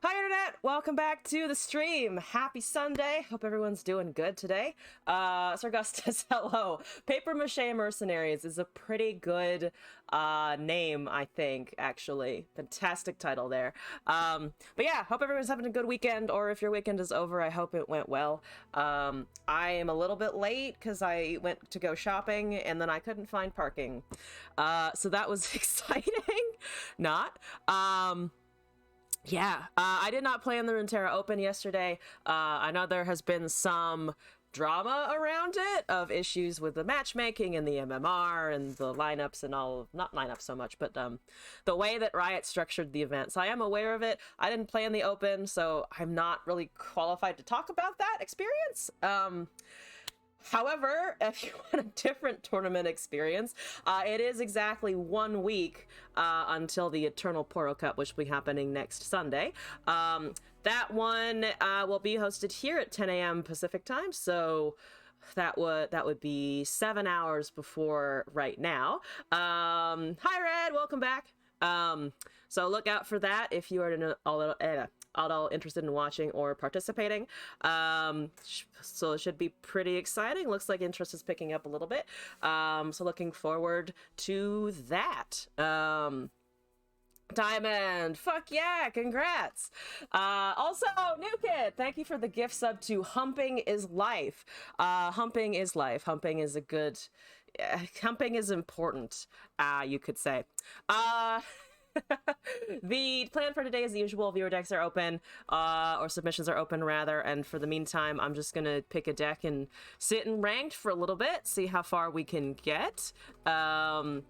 Hi Internet! Welcome back to the stream. Happy Sunday. Hope everyone's doing good today. Sargustus, hello. Paper Mache Mercenaries is a pretty good name, I think, actually. Fantastic title there. But yeah, hope everyone's having a good weekend, or if your weekend is over, I hope it went well. I am a little bit late because I went to go shopping and then I couldn't find parking. So that was exciting. Not. Yeah, I did not play in the Runeterra Open yesterday. I know there has been some drama around it of issues with the matchmaking and the MMR and the lineups and all, not lineups so much, but the way that Riot structured the event. So I am aware of it. I didn't play in the Open, so I'm not really qualified to talk about that experience. However, if you want a different tournament experience, it is exactly 1 week until the Eternal Poro Cup, which will be happening next Sunday. That one will be hosted here at 10 a.m. Pacific time, so that would be 7 hours before right now. Hi, Red, welcome back. So look out for that if you are at all interested in watching or participating. So it should be pretty exciting. Looks like interest is picking up a little bit. So looking forward to that. Diamond, fuck yeah, congrats. Also, new kid, thank you for the gift sub to Humping is Life. Humping is life. Humping is a good, humping is important, you could say. The plan for today is the usual. Viewer decks are open, or submissions are open rather, and for the meantime I'm just gonna pick a deck and sit in ranked for a little bit, see how far we can get. Don't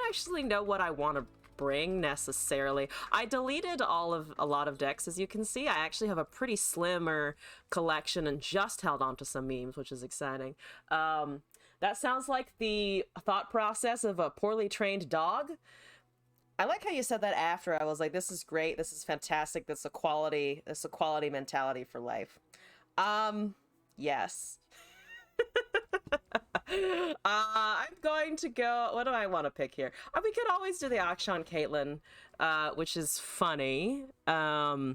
actually know what I want to bring necessarily. I deleted a lot of decks, as you can see. I actually have a pretty slimmer collection and just held on to some memes, which is exciting. That sounds like the thought process of a poorly trained dog. I like how you said that after. I was like, this is great, this is fantastic, that's a quality mentality for life. Yes. I'm going to go, what do I want to pick here? We could always do the Akshan Caitlyn, which is funny. I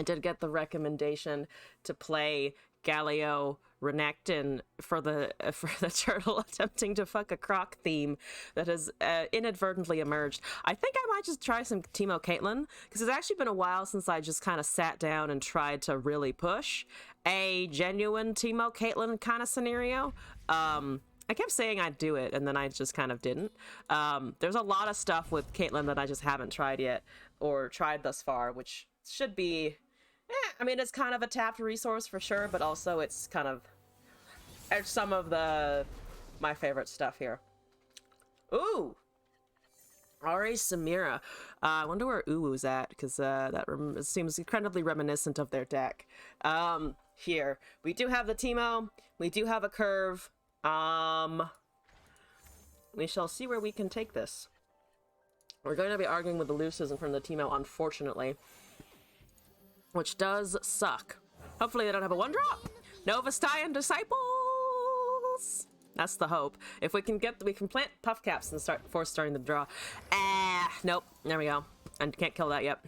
did get the recommendation to play Galio Renekton for the turtle attempting to fuck a croc theme that has inadvertently emerged. I think I might just try some Teemo Caitlyn, because it's actually been a while since I just kind of sat down and tried to really push a genuine Teemo Caitlyn kind of scenario. I kept saying I'd do it, and then I just kind of didn't. There's a lot of stuff with Caitlyn that I just haven't tried yet, or tried thus far, which should be... I mean, it's kind of a tapped resource for sure, but also it's kind of some of my favorite stuff here. Ooh! Ari Samira. I wonder where Uwu's at, because that seems incredibly reminiscent of their deck. Here. We do have the Teemo. We do have a curve. We shall see where we can take this. We're going to be arguing with the Luces in front of the Teemo, unfortunately. Which does suck. Hopefully they don't have a 1-drop. Novastian Disciples! That's the hope. If we can we can plant puff caps and start before starting the draw. Nope. There we go. I can't kill that yet.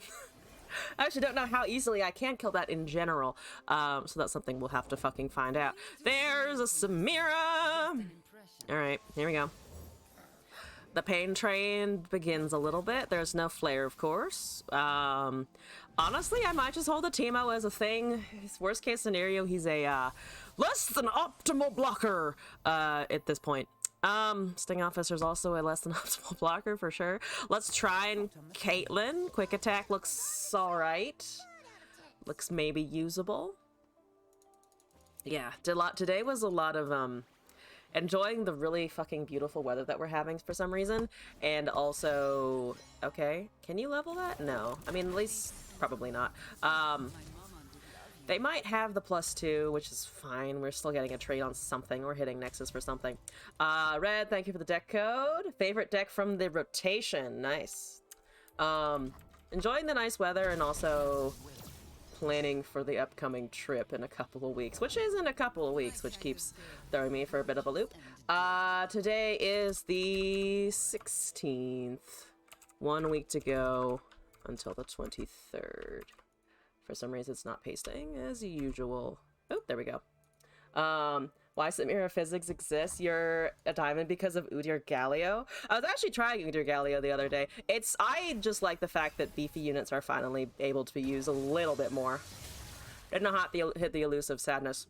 I actually don't know how easily I can kill that in general. So that's something we'll have to fucking find out. There's a Samira! Alright, here we go. The pain train begins a little bit. There's no flare, of course. Honestly, I might just hold the Teemo as a thing. His worst case scenario, he's a less than optimal blocker at this point. Sting Officer's also a less than optimal blocker for sure. Let's try and Caitlyn. Quick attack looks alright. Looks maybe usable. Yeah, today was a lot of enjoying the really fucking beautiful weather that we're having for some reason, and also, okay, can you level that? No, I mean, at least probably not. They might have the +2, which is fine. We're still getting a trade on something. We're hitting Nexus for something. Red, thank you for the deck code. Favorite deck from the rotation. Nice. Enjoying the nice weather and also planning for the upcoming trip in a couple of weeks, which is in a couple of weeks, which keeps throwing me for a bit of a loop. Today is the 16th. 1 week to go. until the 23rd. For some reason, it's not pasting as usual. Oh, there we go. Why Samira Physics exists? You're a diamond because of Udyr Galio. I was actually trying Udyr Galio the other day. I just like the fact that beefy units are finally able to be used a little bit more. Didn't know how to hit the elusive sadness.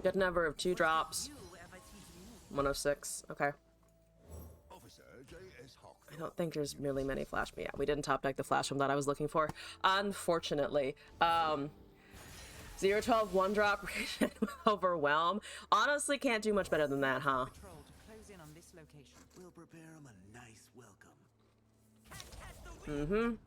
Good number of 2 drops. 106. Okay. I don't think there's really many flash. Yeah, we didn't top deck the flash from that I was looking for, unfortunately. 0-12 1-drop overwhelm. Honestly, can't do much better than that, huh? We'll prepare him a nice welcome.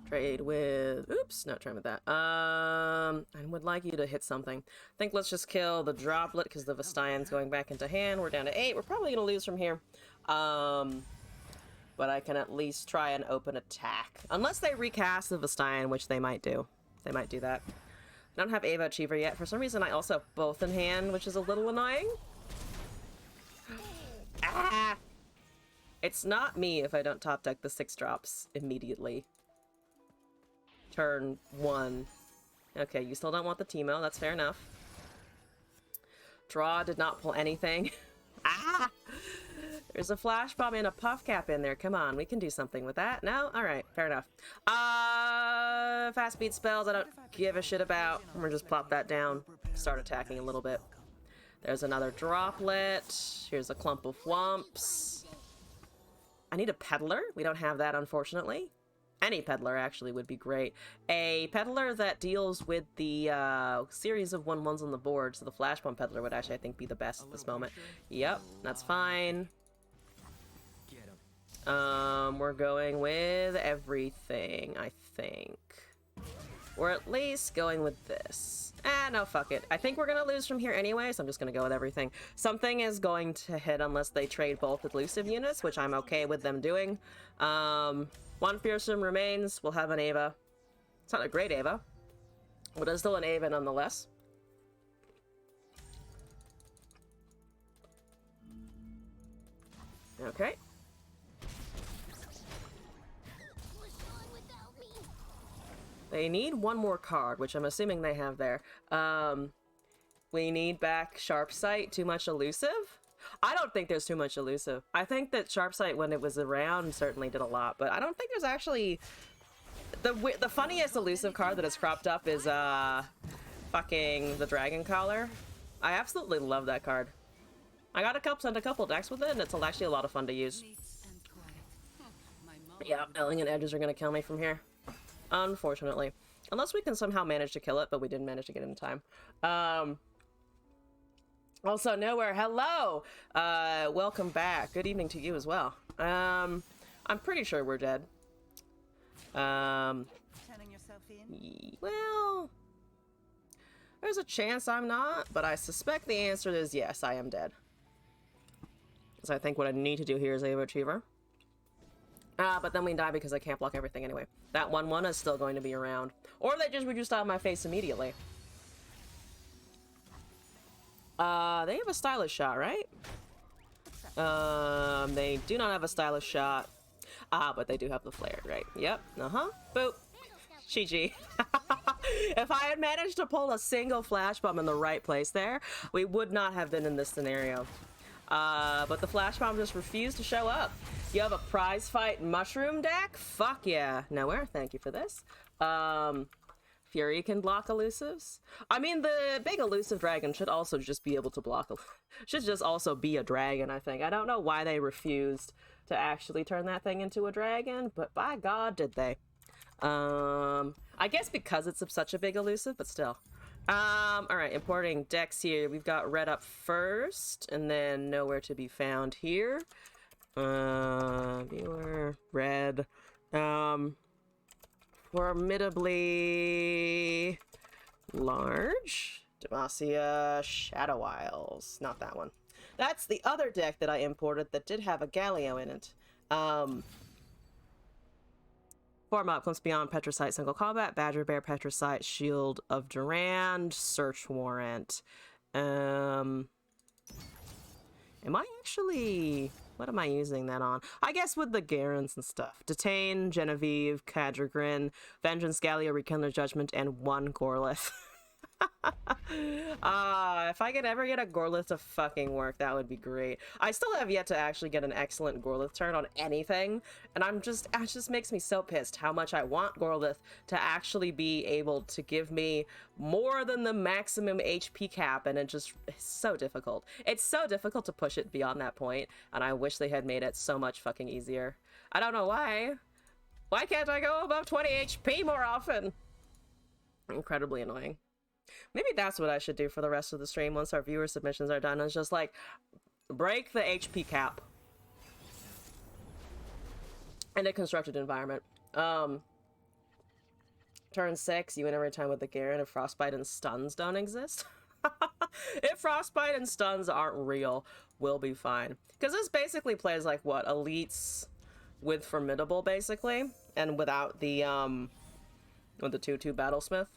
Trade with... Oops, not trying with that. I would like you to hit something. I think let's just kill the droplet because the Vestian's going back into hand. We're down to 8. We're probably going to lose from here. But I can at least try an open attack. Unless they recast the Vestian, which they might do. They might do that. I don't have Ava Achiever yet. For some reason, I also have both in hand, which is a little annoying. Ah! It's not me if I don't top deck the 6 drops immediately. Turn 1. Okay, you still don't want the Teemo. That's fair enough. Draw did not pull anything. Ah! There's a flash bomb and a puff cap in there. Come on, we can do something with that. No? Alright, fair enough. Fast speed spells I don't give a shit about. I'm gonna just plop that down. Start attacking a little bit. There's another droplet. Here's a clump of whumps. I need a peddler. We don't have that, unfortunately. Any peddler actually would be great. A peddler that deals with the series of 1/1s on the board, so the flash bomb peddler would actually, I think, be the best at this moment. Yep, that's fine. We're going with everything, I think. We're at least going with this. No, fuck it. I think we're gonna lose from here anyway, so I'm just gonna go with everything. Something is going to hit unless they trade both elusive units, which I'm okay with them doing. 1 fearsome remains. We'll have an Ava. It's not a great Ava, but it's still an Ava nonetheless. Okay. They need 1 more card, which I'm assuming they have there. We need back Sharp Sight. Too much elusive? I don't think there's too much elusive. I think that Sharp Sight, when it was around, certainly did a lot, but I don't think there's actually... The funniest elusive card that has cropped up is, fucking the Dragon Collar. I absolutely love that card. I got sent a couple decks with it, and it's actually a lot of fun to use. Yeah, Elegant Edges are gonna kill me from here. Unfortunately. Unless we can somehow manage to kill it, but we didn't manage to get it in time. Also, Nowhere, hello! Welcome back. Good evening to you as well. I'm pretty sure we're dead. Turning yourself in? Well... There's a chance I'm not, but I suspect the answer is yes, I am dead. So I think what I need to do here is Ava Achiever. But then we die because I can't block everything anyway. That 1/1 is still going to be around. Or they just reduced out of my face immediately. They have a stylish shot, right? They do not have a stylish shot. But they do have the flare, right? Yep. Boop. GG. If I had managed to pull a single flash bomb in the right place there, we would not have been in this scenario. But the flash bomb just refused to show up. You have a prize fight mushroom deck? Fuck yeah. Nowhere. Thank you for this. Fury can block elusives. I mean, the big elusive dragon should also just be able to block. Should just also be a dragon, I think. I don't know why they refused to actually turn that thing into a dragon, but by God, did they. I guess because it's such a big elusive, but still. Alright, importing decks here. We've got red up first, and then nowhere to be found here. Viewer, red. Formidably large. Demacia Shadow Isles. Not that one. That's the other deck that I imported that did have a Galio in it. Form up, Glimpse Beyond, Petricite, Single Combat, Badger Bear, Petricite, Shield of Durand, Search Warrant. Am I actually... What am I using that on? I guess with the Garens and stuff. Detain, Genevieve, Cadrigrin, Vengeance, Gallia, Rekindler Judgment, and 1 Gorlith. If I could ever get a Gorlith to fucking work, that would be great. I still have yet to actually get an excellent Gorlith turn on anything, and it just makes me so pissed how much I want Gorlith to actually be able to give me more than the maximum HP cap, and it's so difficult. It's so difficult to push it beyond that point, and I wish they had made it so much fucking easier. I don't know why. Why can't I go above 20 HP more often? Incredibly annoying. Maybe that's what I should do for the rest of the stream once our viewer submissions are done. Is just like break the HP cap in a constructed environment. Turn 6, you win every time with the Garen if Frostbite and stuns don't exist. If Frostbite and stuns aren't real, we'll be fine. Because this basically plays like what? Elites with Formidable basically, and without the with the 2/2 Battlesmith.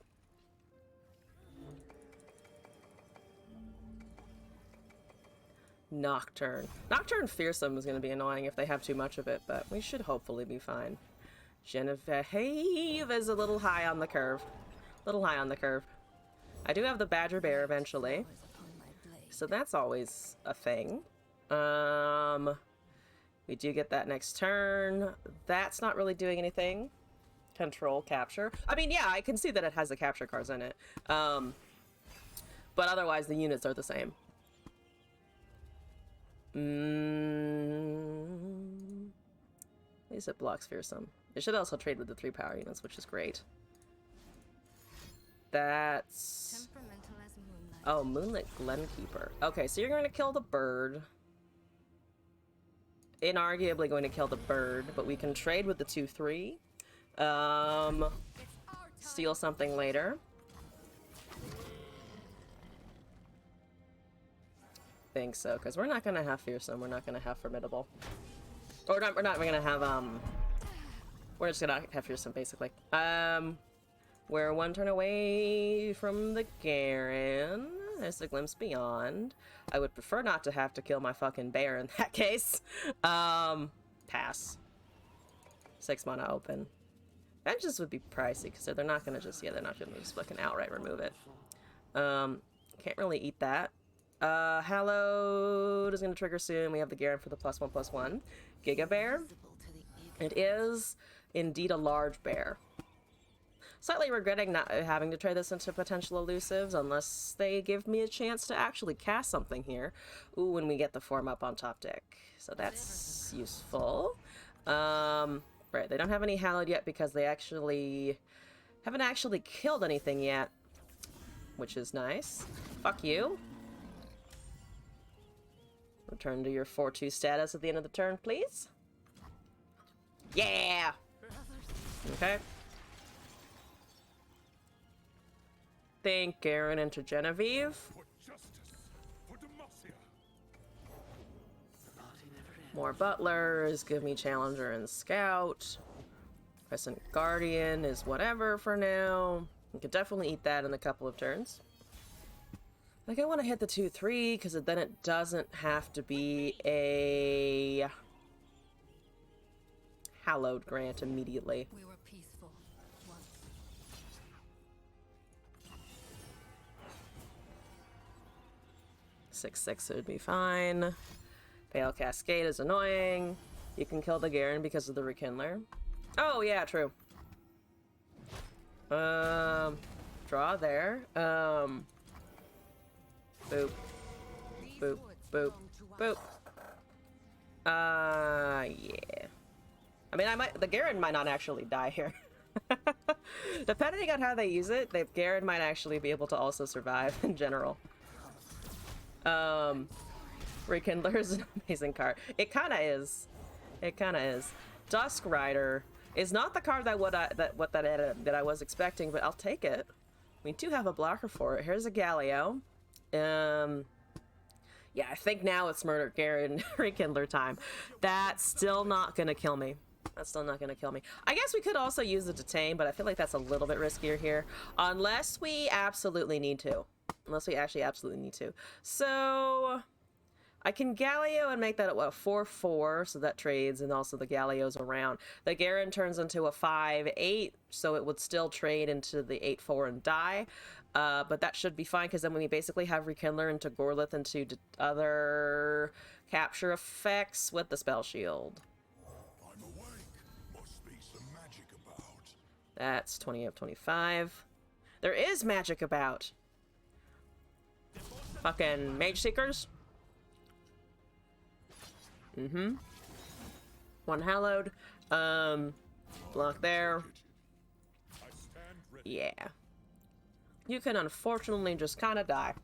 Nocturne. Nocturne Fearsome is going to be annoying if they have too much of it, but we should hopefully be fine. Genevieve is a little high on the curve. I do have the Badger Bear eventually, so that's always a thing. We do get that next turn. That's not really doing anything. Control capture. I mean, yeah, I can see that it has the capture cards in it. But otherwise the units are the same. At least it blocks Fearsome. It should also trade with the 3 power units, which is great. That's... Oh, Moonlit Glenkeeper. Okay, so you're going to kill the bird. Inarguably going to kill the bird, but we can trade with the 2/3. Steal something later. Think so, because we're not gonna have Fearsome, we're not gonna have Formidable, or not, we're not gonna have we're just gonna have Fearsome basically. We're 1 turn away from the Garen. There's the Glimpse Beyond. I would prefer not to have to kill my fucking bear in that case. Pass. 6 mana open. Vengeance would be pricey because they're not gonna just fucking outright remove it. Can't really eat that. Hallowed is going to trigger soon. We have the Garen for the +1/+1. Giga Bear. It is indeed a large bear. Slightly regretting not having to trade this into potential elusives unless they give me a chance to actually cast something here. Ooh, when we get the form up on top deck. So that's useful. Right, they don't have any Hallowed yet because they haven't actually killed anything yet, which is nice. Fuck you. Return to your 4/2 status at the end of the turn, please. Yeah! Okay. Think Garen into Genevieve. More Butlers, give me Challenger and Scout. Crescent Guardian is whatever for now. We could definitely eat that in a couple of turns. Like, I want to hit the 2/3 because then it doesn't have to be a Hallowed Grant immediately. We were peaceful once. 6/6 would be fine. Pale Cascade is annoying. You can kill the Garen because of the Rekindler. Oh yeah, true. Draw there. Boop. Boop. Boop. Boop. Yeah. I mean, the Garen might not actually die here. Depending on how they use it, the Garen might actually be able to also survive in general. Rekindler is an amazing card. It kind of is. It kind of is. Dusk Rider is not the card that I was expecting, but I'll take it. We do have a blocker for it. Here's a Galio. Yeah, I think now it's Murder Garen Rekindler time. That's still not gonna kill me. That's still not gonna kill me. I guess we could also use the Detain, but I feel like that's a little bit riskier here. Unless we absolutely need to. Unless we actually absolutely need to. So, I can Galio and make that a 4/4, so that trades, and also the Galio's around. The Garen turns into a 5/8, so it would still trade into the 8/4 and die. But that should be fine, because then we basically have Rekindler into Gorlith into other capture effects with the spell shield. I'm awake. Must be some magic about. That's 20 of 25. There is magic about. Fucking Mage Seekers. One Hallowed. Block there. Yeah. You can unfortunately just kind of die.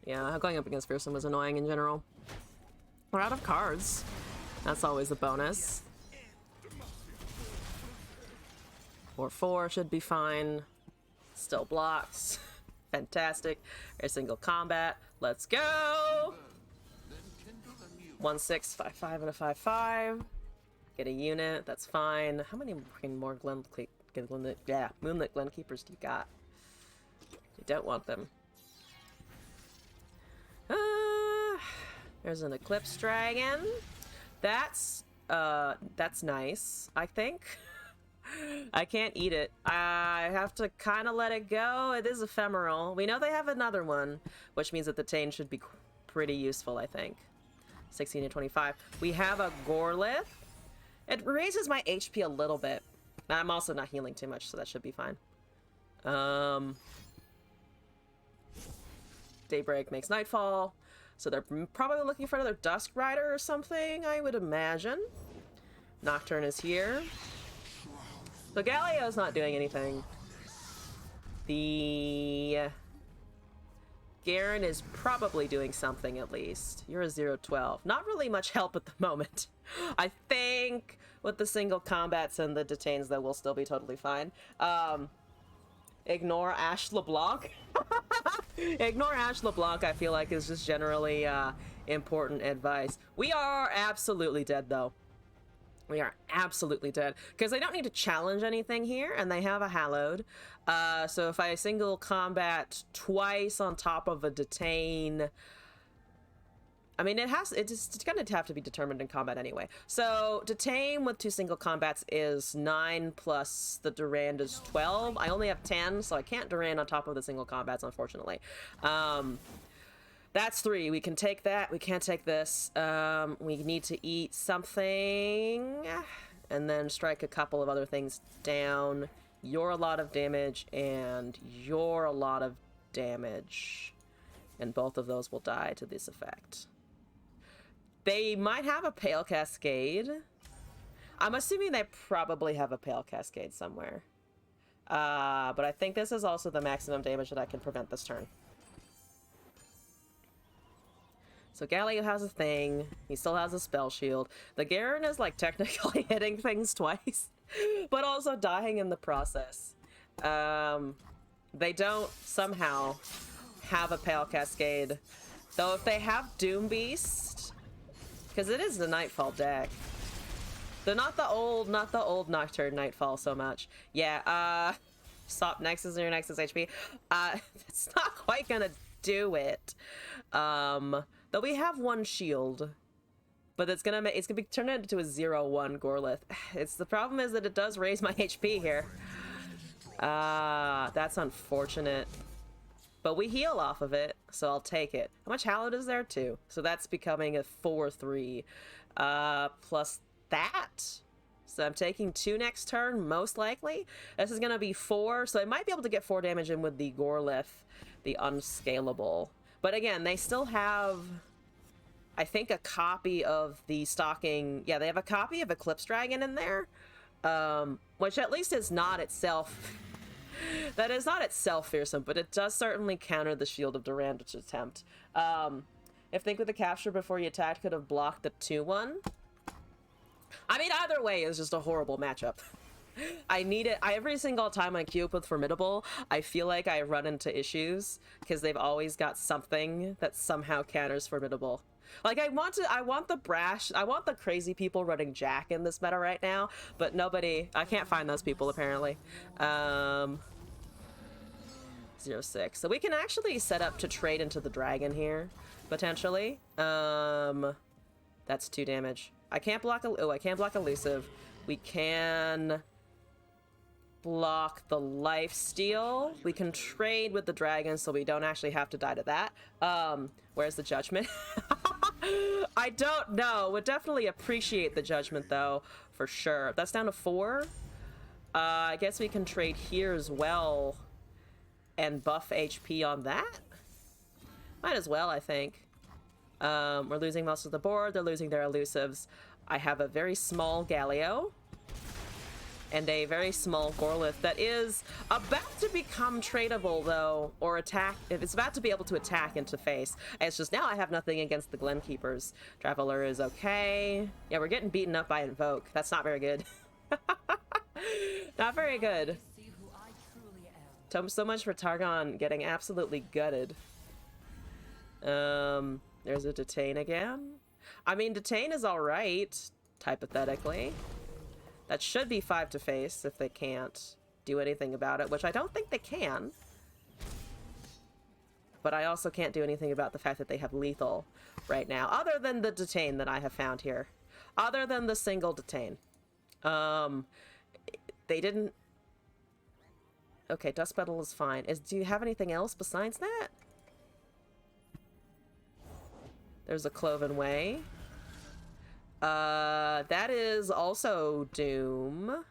Yeah, going up against Fearsome was annoying in general. We're out of cards. That's always a bonus. 4/4 should be fine. Still blocks. Fantastic. A single combat. Let's go! 1/6, 5/5, and a 5/5. Get a unit. That's fine. How many more Moonlit Glenkeepers do you got? You don't want them. There's an Eclipse Dragon. That's nice, I think. I can't eat it. I have to kind of let it go. It is ephemeral. We know they have another one, which means that the Tane should be pretty useful, I think. 16 to 25. We have a Gorlith. It raises my HP a little bit. I'm also not healing too much, so that should be fine. Daybreak makes nightfall. So they're probably looking for another Dusk Rider or something, I would imagine. Nocturne is here. So Galio's not doing anything. The Garen is probably doing something at least. You're a 0/12. Not really much help at the moment. I think with the single combats and the detains, though, we'll still be totally fine. Ignore Ash LeBlanc. Ignore Ash LeBlanc, I feel like, is just generally important advice. We are absolutely dead, though. We are absolutely dead. Because they don't need to challenge anything here, and they have a Hallowed. So if I single combat twice on top of a detain... I mean, it's gonna have to be determined in combat anyway. So detain with 2 single combats is 9 plus the Durand is 12. I only have 10, so I can't Durand on top of the single combats, unfortunately. That's 3. We can take that. We can't take this. We need to eat something and then strike a couple of other things down. You're a lot of damage, and you're a lot of damage. And both of those will die to this effect. They might have a Pale Cascade. I'm assuming they probably have a Pale Cascade somewhere. But I think this is also the maximum damage that I can prevent this turn. So Galio has a thing. He still has a spell shield. The Garen is like technically hitting things twice, but also dying in the process. They don't somehow have a Pale Cascade. Though if they have Doom Beast, because it is the Nightfall deck. They're not the old Nocturne Nightfall so much. Yeah, stop Nexus or your Nexus HP. It's not quite gonna do it. Though we have 1 shield, but it's gonna be turned into a 0/1 Gorlith. The problem is that it does raise my HP here. That's unfortunate. But we heal off of it, so I'll take it. How much Hallowed is there? 2. So that's becoming a 4/3. Plus that. So I'm taking 2 next turn, most likely. This is gonna be 4, so I might be able to get 4 damage in with the Gorlith, the unscalable. But again, they still have, I think, a copy of the stocking. Yeah, they have a copy of Eclipse Dragon in there, which at least is not itself. That is not itself fearsome, but it does certainly counter the Shield of Durand's attempt. If Think with the Capture before you attacked could have blocked the 2/1. I mean, either way is just a horrible matchup. I need it. Every single time I queue up with Formidable, I feel like I run into issues because they've always got something that somehow counters Formidable. Like, I want the crazy people running Jack in this meta right now, but I can't find those people apparently. 0.06. So we can actually set up to trade into the dragon here, potentially. That's 2 damage. I can't block I can't block elusive. We can block the lifesteal. We can trade with the dragon so we don't actually have to die to that. Where's the judgment? I don't know. Would definitely appreciate the judgment though, for sure. That's down to 4. I guess we can trade here as well and buff HP on that. Might as well, I think. We're losing most of the board. They're losing their elusives. I have a very small Galio and a very small gorlith that is about to become tradable though, or attack. If it's about to be able to attack into face. It's just now I have nothing against the Glenkeepers. Traveler is okay. Yeah, we're getting beaten up by Invoke. That's not very good. Not very good. See who I truly am. So much for Targon getting absolutely gutted. There's a detain again. I mean, detain is alright, hypothetically. That should be 5 to face if they can't do anything about it, which I don't think they can. But I also can't do anything about the fact that they have lethal right now, other than the detain that I have found here. Other than the single detain. They didn't... Okay, Dust Petal is fine. Do you have anything else besides that? There's a Cloven Way. That is also Doom.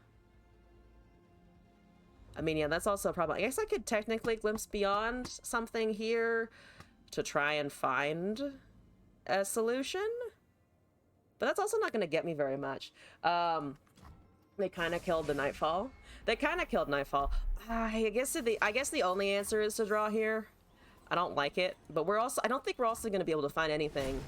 I mean, yeah, that's also a problem. I guess I could technically glimpse beyond something here to try and find a solution. But that's also not going to get me very much. They kind of killed the Nightfall. They kind of killed Nightfall. I guess the only answer is to draw here. I don't like it, but I don't think we're also going to be able to find anything.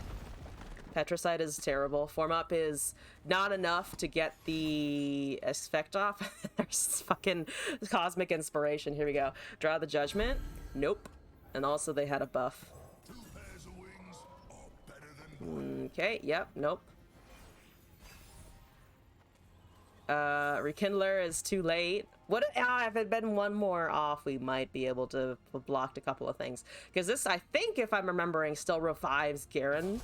Petricide is terrible. Form Up is not enough to get the effect off. There's fucking Cosmic Inspiration. Here we go. Draw the Judgment. Nope. And also they had a buff. 2 pairs of wings are better than 1. Okay, yep, nope. Rekindler is too late. What if it had been one more off, we might be able to have blocked a couple of things. Because this, I think, if I'm remembering, still revives Garen.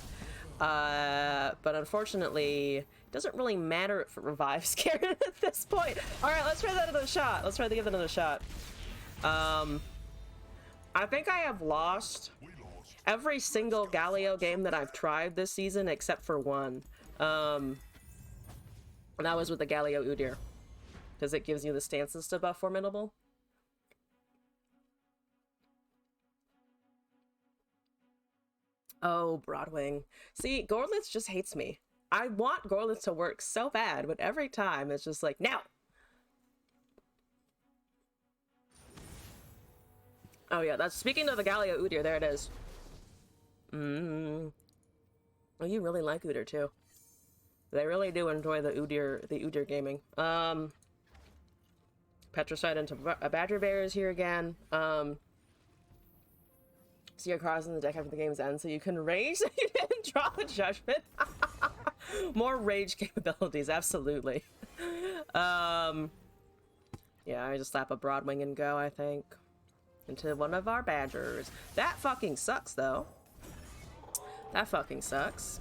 But unfortunately, it doesn't really matter if it revives Garen at this point. Alright, let's try that another shot. Let's try to give it another shot. I think I have lost every single Galio game that I've tried this season except for one. And that was with the Galio Udyr. Because it gives you the stances to buff Formidable. Oh, Broadwing. See, Gorlith just hates me. I want Gorlith to work so bad, but every time it's just like, now! Oh yeah, that's speaking of the Galio Udyr, there it is. Oh, you really like Udyr too. They really do enjoy the Udyr gaming. Petricide into Badger Bear is here again. See your cards in the deck after the game's end, so you can rage so you didn't draw the Judgment. More rage capabilities, absolutely. Yeah, I just slap a Broadwing and go, I think. Into one of our Badgers. That fucking sucks, though. That fucking sucks.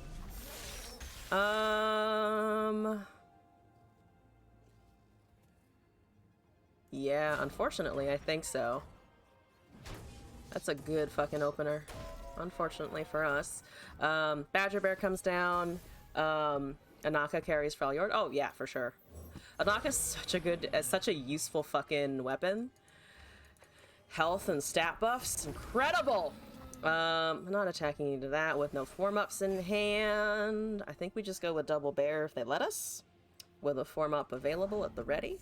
Yeah, unfortunately, I think so. That's a good fucking opener. Unfortunately for us. Badger Bear comes down. Anaka carries Freljord. Oh, yeah, for sure. Anaka's such a useful fucking weapon. Health and stat buffs, incredible! I'm not attacking into that with no form-ups in hand. I think we just go with Double Bear if they let us. With a form-up available at the ready.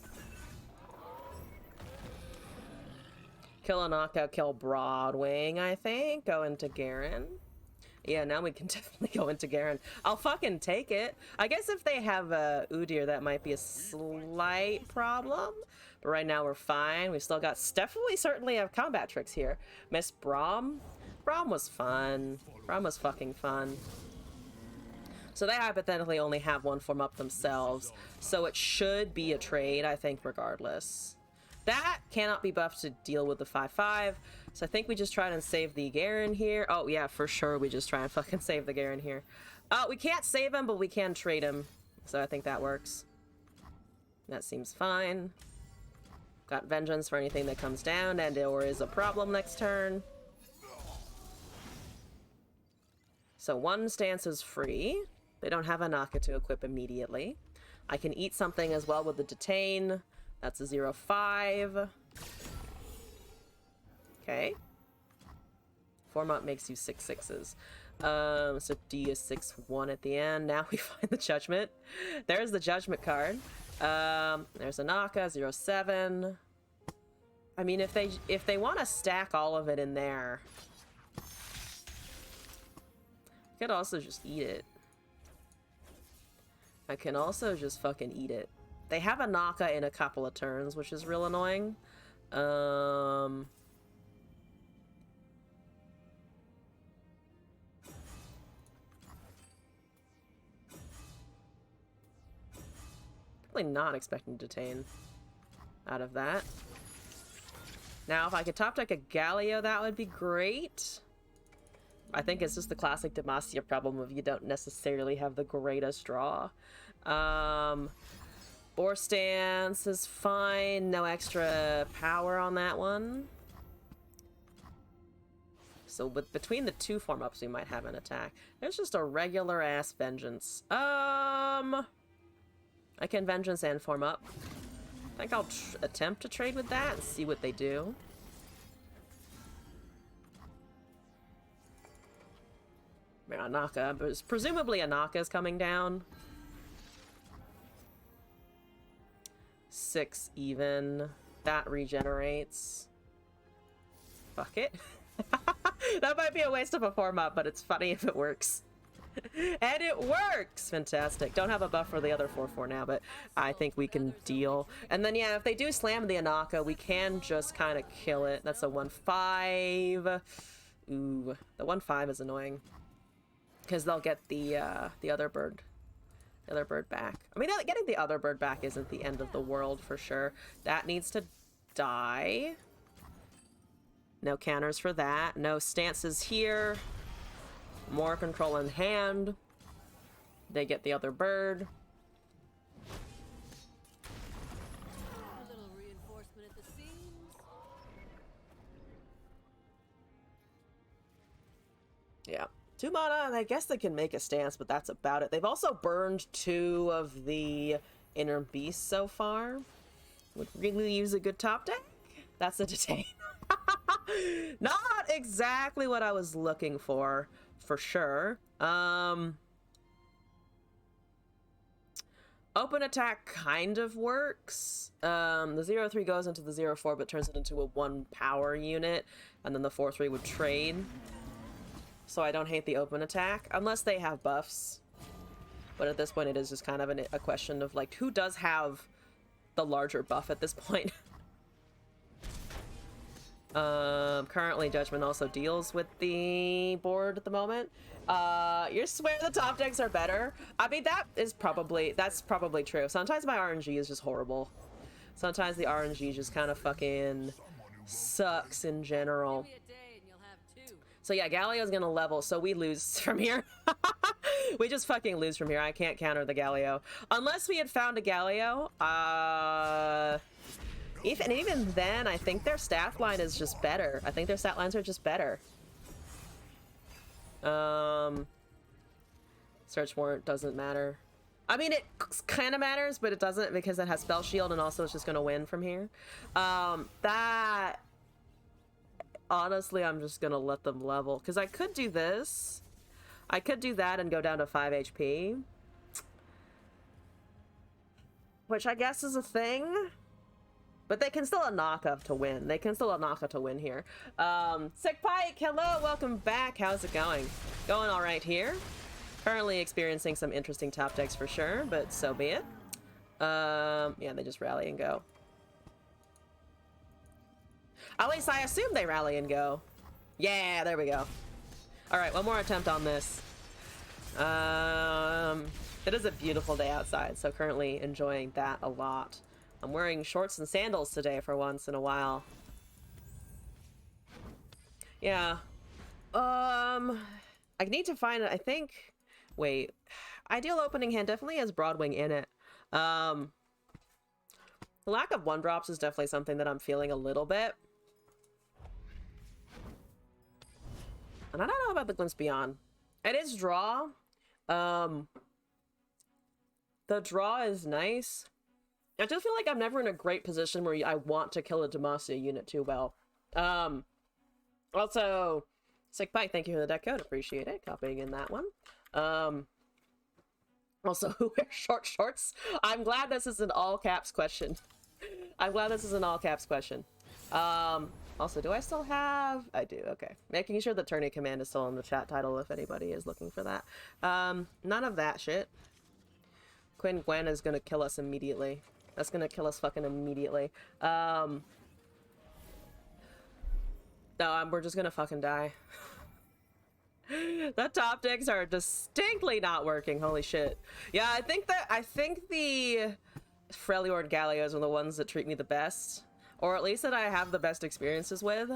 Kill Anaka, kill Broadwing, I think. Go into Garen. Yeah, now we can definitely go into Garen. I'll fucking take it. I guess if they have Udyr, that might be a slight problem. But right now we're fine. We still got... Definitely, certainly have combat tricks here. Miss Braum. Braum was fun. Braum was fucking fun. So they hypothetically only have one form up themselves. So it should be a trade, I think, regardless. That cannot be buffed to deal with the 5/5. So I think we just try and save the Garen here. Oh, yeah, for sure. We just try and fucking save the Garen here. We can't save him, but we can trade him. So I think that works. That seems fine. Got Vengeance for anything that comes down and or is a problem next turn. So one stance is free. They don't have a Naka to equip immediately. I can eat something as well with the Detain. That's a 0/5. Okay. Form up makes you 6/6s. So D is 6/1 at the end. Now we find the Judgment. There's the Judgment card. There's a Naka, 0/7. I mean, if they want to stack all of it in there, I could also just eat it. I can also just fucking eat it. They have a Naka in a couple of turns, which is real annoying. Probably not expecting to detain out of that. Now, if I could top deck a Galio, that would be great. I think it's just the classic Demacia problem of you don't necessarily have the greatest draw. Boar stance is fine. No extra power on that one. So between the two form ups, we might have an attack. There's just a regular ass Vengeance. I can Vengeance and form up. I think I'll attempt to trade with that and see what they do. Naka, but presumably a Naka is coming down. 6 even. That regenerates. Fuck it. That might be a waste of a form up, but it's funny if it works. And it works! Fantastic. Don't have a buff for the other 4/4 now, but I think we can deal. And then, yeah, if they do slam the Anaka, we can just kind of kill it. That's a 1/5. Ooh, the 1/5 is annoying. Because they'll get the other bird. The other bird back. I mean, getting the other bird back isn't the end of the world for sure. That needs to die. No counters for that. No stances here. More control in hand. They get the other bird. A little reinforcement at the seams. Yeah. 2 mana, and I guess they can make a stance, but that's about it. They've also burned 2 of the inner beasts so far. Would really use a good top deck. That's a detain. Not exactly what I was looking for sure. Open attack kind of works. The 0/3 goes into the 0/4, but turns it into a 1 power unit, and then the 4/3 would trade. So I don't hate the open attack, unless they have buffs. But at this point, it is just kind of a question of, like, who does have the larger buff at this point? Currently, Judgment also deals with the board at the moment. You swear the top decks are better? I mean, that's probably true. Sometimes my RNG is just horrible. Sometimes the RNG just kind of fucking sucks in general. So yeah, Galio's gonna level, so we lose from here. We just fucking lose from here. I can't counter the Galio. Unless we had found a Galio. Even then, I think their stat line is just better. I think their stat lines are just better. Search warrant doesn't matter. I mean, it kind of matters, but it doesn't because it has spell shield and also it's just gonna win from here. That... Honestly, I'm just gonna let them level. Because I could do this. I could do that and go down to 5 HP. Which I guess is a thing. But they can still Anaka to win. They can still Anaka to win here. Sick Pike, hello, welcome back. How's it going? Going alright here. Currently experiencing some interesting top decks for sure, but so be it. Yeah, they just rally and go. At least I assume they rally and go. Yeah, there we go. Alright, one more attempt on this. It is a beautiful day outside, so currently enjoying that a lot. I'm wearing shorts and sandals today for once in a while. Yeah. I need to find, I think, wait. Ideal opening hand definitely has Broadwing in it. The lack of 1-drops is definitely something that I'm feeling a little bit. And I don't know about the Glimpse Beyond. It is draw. The draw is nice. I just feel like I'm never in a great position where I want to kill a Demacia unit too well. Also, Sick Bite, thank you for the deck code. Appreciate it. Copying in that one. Also, who wears short shorts? I'm glad this is an all caps question. I'm glad this is an all caps question. Also, do I still have... I do, okay. Making sure the tourney command is still in the chat title if anybody is looking for that. None of that shit. Quinn Gwen is gonna kill us immediately. That's gonna kill us fucking immediately. No, we're just gonna fucking die. The top decks are distinctly not working, holy shit. Yeah, I think the Freljord Gallios are the ones that treat me the best. Or at least that I have the best experiences with.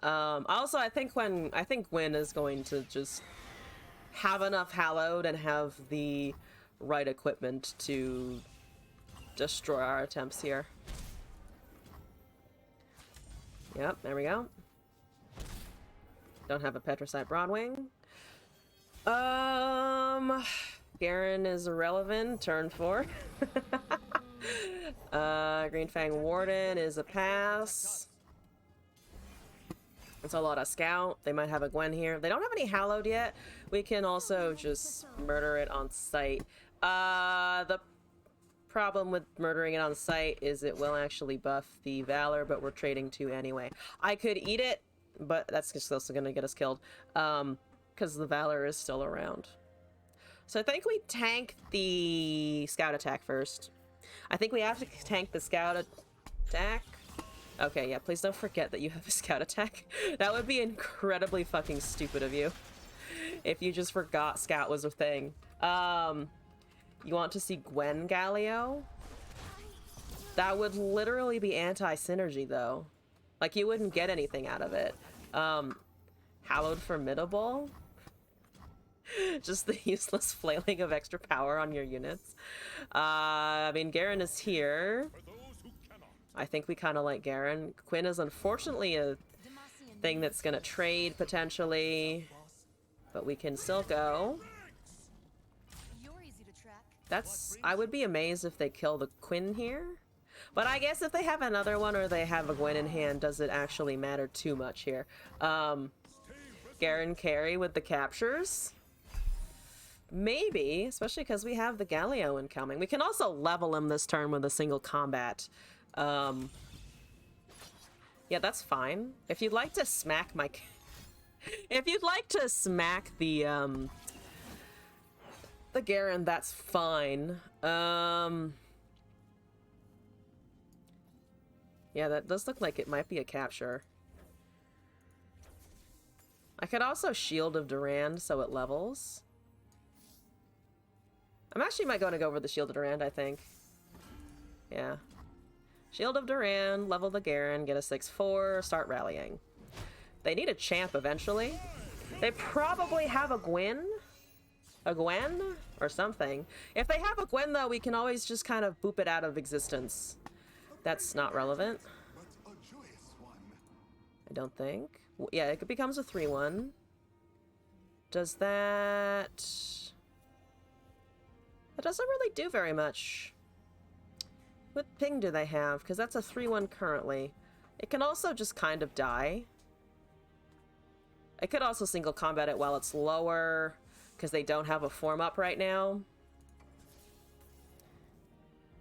Also, I think Gwen is going to just have enough Hallowed and have the right equipment to destroy our attempts here. Yep, there we go. Don't have a Petricite Broadwing. Garen is irrelevant. Turn 4. Green Fang Warden is a pass. It's a lot of Scout. They might have a Gwen here. They don't have any Hallowed yet. We can also just murder it on sight. The problem with murdering it on sight is it will actually buff the Valor, but we're trading 2 anyway. I could eat it, but that's just also gonna get us killed. Because the Valor is still around. So I think we tank the Scout attack first. I think we have to tank the Scout attack. Okay, yeah, please don't forget that you have a Scout attack. That would be incredibly fucking stupid of you. If you just forgot Scout was a thing. You want to see Gwen Gallio? That would literally be anti-synergy, though. Like, you wouldn't get anything out of it. Hallowed Formidable? Just the useless flailing of extra power on your units. I mean, Garen is here. I think we kind of like Garen. Quinn is unfortunately a thing that's going to trade, potentially. But we can still go. I would be amazed if they kill the Quinn here. But I guess if they have another one or they have a Gwen in hand, does it actually matter too much here? Garen carry with the captures? Maybe, especially because we have the Gallio incoming. We can also level him this turn with a single combat. Yeah, that's fine. If you'd like to smack my... If you'd like to smack the Garen, that's fine. Yeah, that does look like it might be a capture. I could also Shield of Durand so it levels. I'm actually might going to go over the Shield of Durand, I think. Yeah. Shield of Durand, level the Garen, get a 6/4, start rallying. They need a champ eventually. They probably have a Gwen? A Gwen? Or something. If they have a Gwen, though, we can always just kind of boop it out of existence. That's not relevant. I don't think. Yeah, it becomes a 3/1. Does that... That doesn't really do very much. What ping do they have? Because that's a 3/1 currently. It can also just kind of die. It could also single combat it while it's lower, because they don't have a form up right now.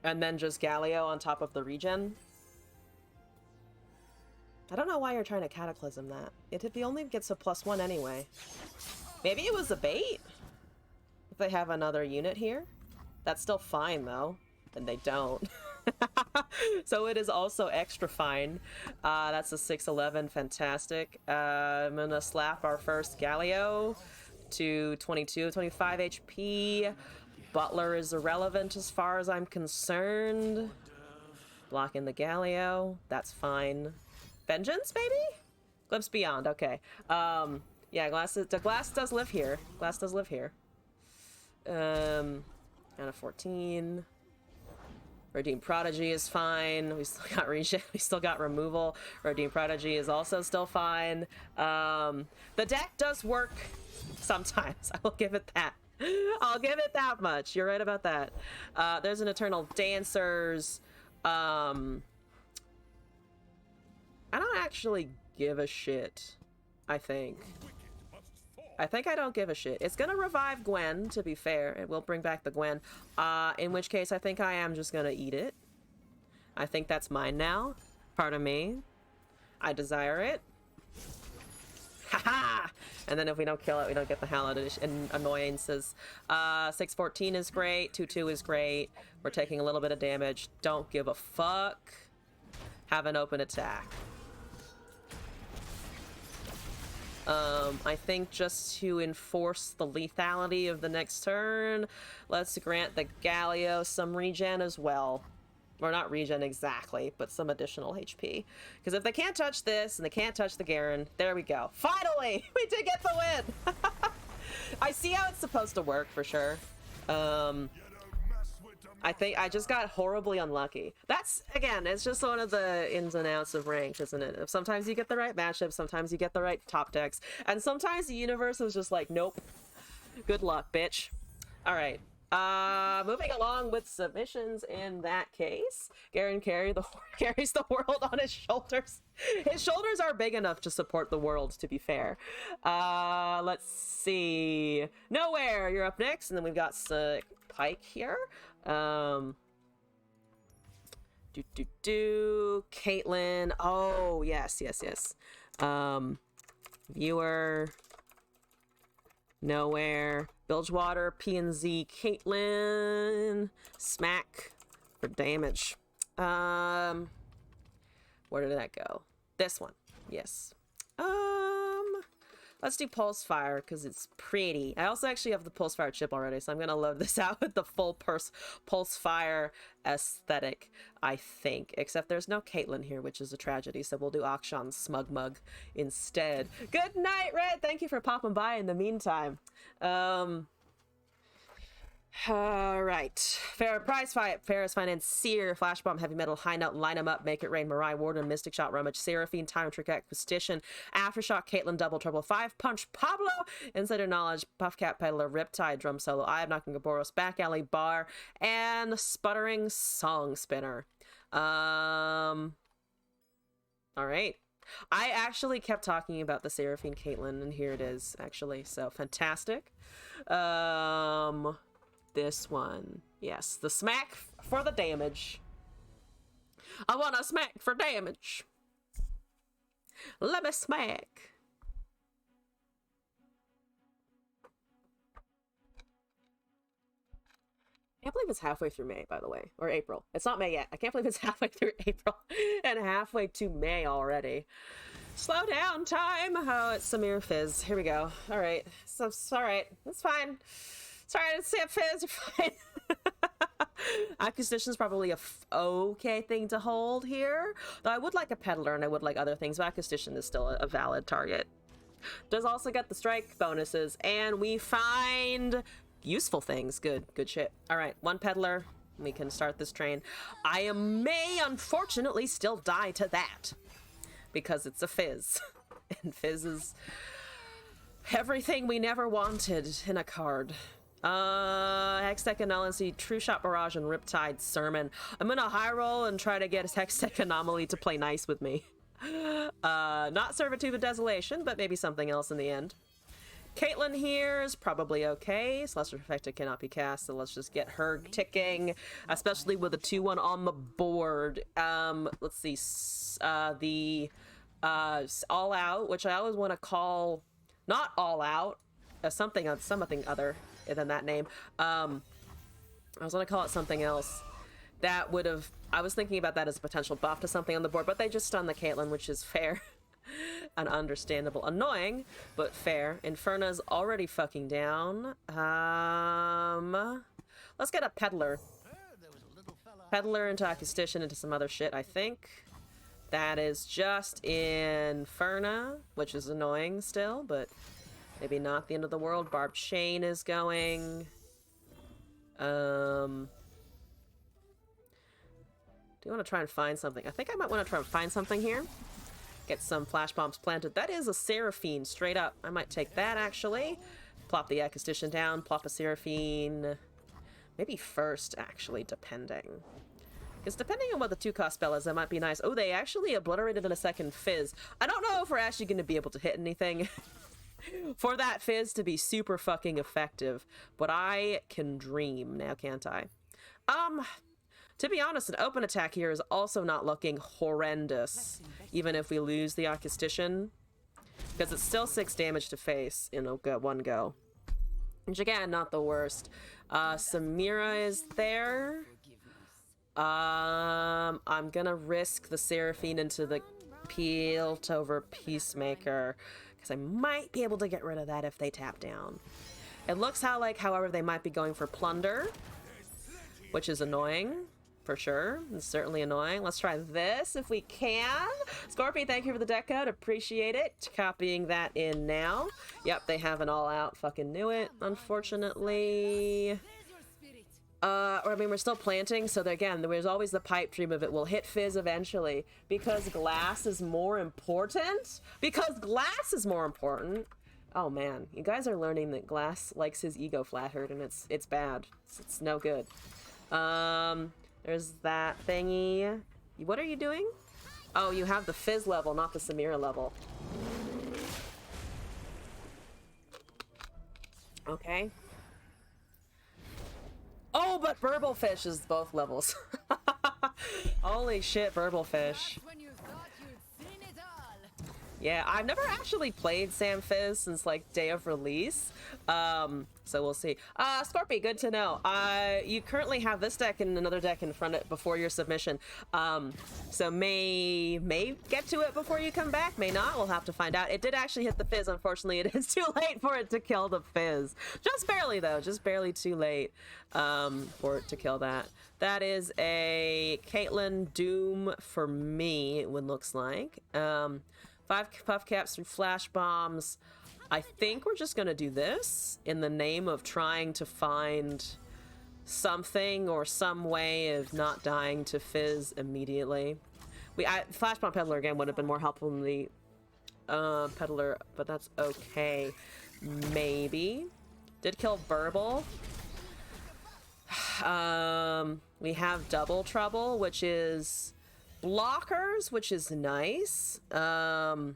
And then just Gallio on top of the regen. I don't know why you're trying to Cataclysm that. It only gets a +1 anyway. Maybe it was a bait? If they have another unit here? That's still fine, though. And they don't. So it is also extra fine. That's a 6/11. Fantastic. I'm gonna slap our first Gallio to 22, 25 HP. Butler is irrelevant as far as I'm concerned. Blocking the Galio. That's fine. Vengeance, maybe? Glimpse Beyond. Okay. Yeah, the glass does live here. Glass does live here. Down to 14. Redeem Prodigy is fine. We still got regen. We still got removal. Redeem Prodigy is also still fine. The deck does work sometimes. I will give it that. I'll give it that much. You're right about that. There's an Eternal Dancers. I don't actually give a shit, I think. I don't give a shit. It's gonna revive Gwen, to be fair. It will bring back the Gwen. In which case, I think I am just gonna eat it. I think that's mine now. Pardon me. I desire it. Haha! And then if we don't kill it, we don't get the Hallowed annoyances. 614 is great. 2-2 is great. We're taking a little bit of damage. Don't give a fuck. Have an open attack. I think just to enforce the lethality of the next turn, let's grant the Galio some regen as well. Or not regen exactly, but some additional HP. Because if they can't touch this, and they can't touch the Garen, there we go. Finally! We did get the win! I see how it's supposed to work, for sure. I think I just got horribly unlucky. That's, again, it's just one of the ins and outs of ranked, isn't it? Sometimes you get the right matchup, sometimes you get the right top decks, and sometimes the universe is just like, nope. Good luck, bitch. Alright. Moving along with submissions in that case. Garen carries the world on his shoulders. His shoulders are big enough to support the world, to be fair. Let's see. Nowhere, you're up next, and then we've got Pike here. Caitlyn. Oh, yes. Viewer. Nowhere. Bilgewater, PNZ, Caitlyn. Smack for damage. Where did that go? This one. Yes. Let's do Pulse Fire because it's pretty. I also actually have the Pulse Fire chip already, so I'm gonna load this out with the full Pulse Fire aesthetic, I think. Except there's no Caitlyn here, which is a tragedy, so we'll do Akshan's Smug Mug instead. Good night, Red! Thank you for popping by in the meantime. Alright. Prize Fight, Ferris Finance, Seer, Flash Bomb, Heavy Metal, High Note, Line 'em Up, Make It Rain, Mirai, Warden, Mystic Shot, Rummage, Seraphine, Time Trick, Acquisition, Aftershock, Caitlyn, Double Trouble, 5 Punch, Pablo, Insider Knowledge, Puffcat, Peddler, Riptide, Drum Solo, Eye of Knocking Boros, Back Alley, Bar, and Sputtering Song Spinner. Alright. I actually kept talking about the Seraphine Caitlyn, and here it is, actually, so fantastic. This one. Yes, the smack for the damage. I want a smack for damage. Let me smack. I can't believe it's halfway through May, by the way. Or April. It's not May yet. I can't believe it's halfway through April and halfway to May already. Slow down, time. Oh, it's Samir Fizz. Here we go. All right. So, it's all right. It's fine. Sorry, I didn't say Fizz. You're fine. Acquisition's probably a okay thing to hold here. Though I would like a Peddler and I would like other things, but Acquisition is still a valid target. Does also get the strike bonuses, and we find useful things. Good shit. All right, one Peddler. We can start this train. I may, unfortunately, still die to that because it's a Fizz. And Fizz is everything we never wanted in a card. Hextech Anomaly, True Shot Barrage, and Riptide Sermon. I'm gonna high roll and try to get Hextech Anomaly to play nice with me. Not Servitude of Desolation, but maybe something else in the end. Caitlyn here is probably okay. Celestial Perfecta cannot be cast, so let's just get her ticking, especially with a 2-1 on the board. Let's see. The All Out, which I always want to call not All Out, something other than that name. I was gonna call it something else. That would have, I was thinking about that as a potential buff to something on the board, but they just stunned the Caitlyn, which is fair and understandable. Annoying, but fair. Inferna's already fucking down. Let's get a Peddler. There was a little fella Peddler into Acoustician into some other shit, I think. That is just Inferna, which is annoying still, but maybe not the end of the world. Barbed Chain is going. Do you want to try and find something? I think I might want to try and find something here. Get some flash bombs planted. That is a Seraphine, straight up. I might take that, actually. Plop the Acoustician down, plop a Seraphine. Maybe first, actually, depending. Because depending on what the 2-cost spell is, that might be nice. Oh, they actually obliterated in a second Fizz. I don't know if we're actually going to be able to hit anything for that Fizz to be super fucking effective. But I can dream now, can't I? To be honest, an open attack here is also not looking horrendous, even if we lose the Acoustician. Because it's still 6 damage to face in one go. Which, again, not the worst. Samira is there. I'm gonna risk the Seraphine into the Piltover Peacemaker, because I might be able to get rid of that if they tap down. It looks however, they might be going for Plunder, which is annoying, for sure. It's certainly annoying. Let's try this if we can. Scorpy, thank you for the deck code. Appreciate it. Copying that in now. Yep, they have an all-out. Fucking knew it, unfortunately. I mean, we're still planting, so again, there's always the pipe dream of it will hit Fizz eventually. Because glass is more important? Because glass is more important! Oh man, you guys are learning that Glass likes his ego flattered, and it's bad. It's no good. There's that thingy. What are you doing? Oh, you have the Fizz level, not the Samira level. Okay. Oh, but Burblefish is both levels. Holy shit, Burblefish. Yeah, I've never actually played Sam Fizz since, like, day of release. So we'll see. Scorpy, good to know. You currently have this deck and another deck in front of before your submission. So may get to it before you come back, may not. We'll have to find out. It did actually hit the Fizz. Unfortunately, it is too late for it to kill the Fizz. Just barely, though. Just barely too late for it to kill that. That is a Caitlyn Doom for me, it looks like. 5 puff caps through flash bombs. I think we're just gonna do this in the name of trying to find something or some way of not dying to Fizz immediately. Flash bomb Peddler again would have been more helpful than the Peddler, but that's okay. Maybe. Did kill Burble. We have Double Trouble, which is blockers, which is nice. Shove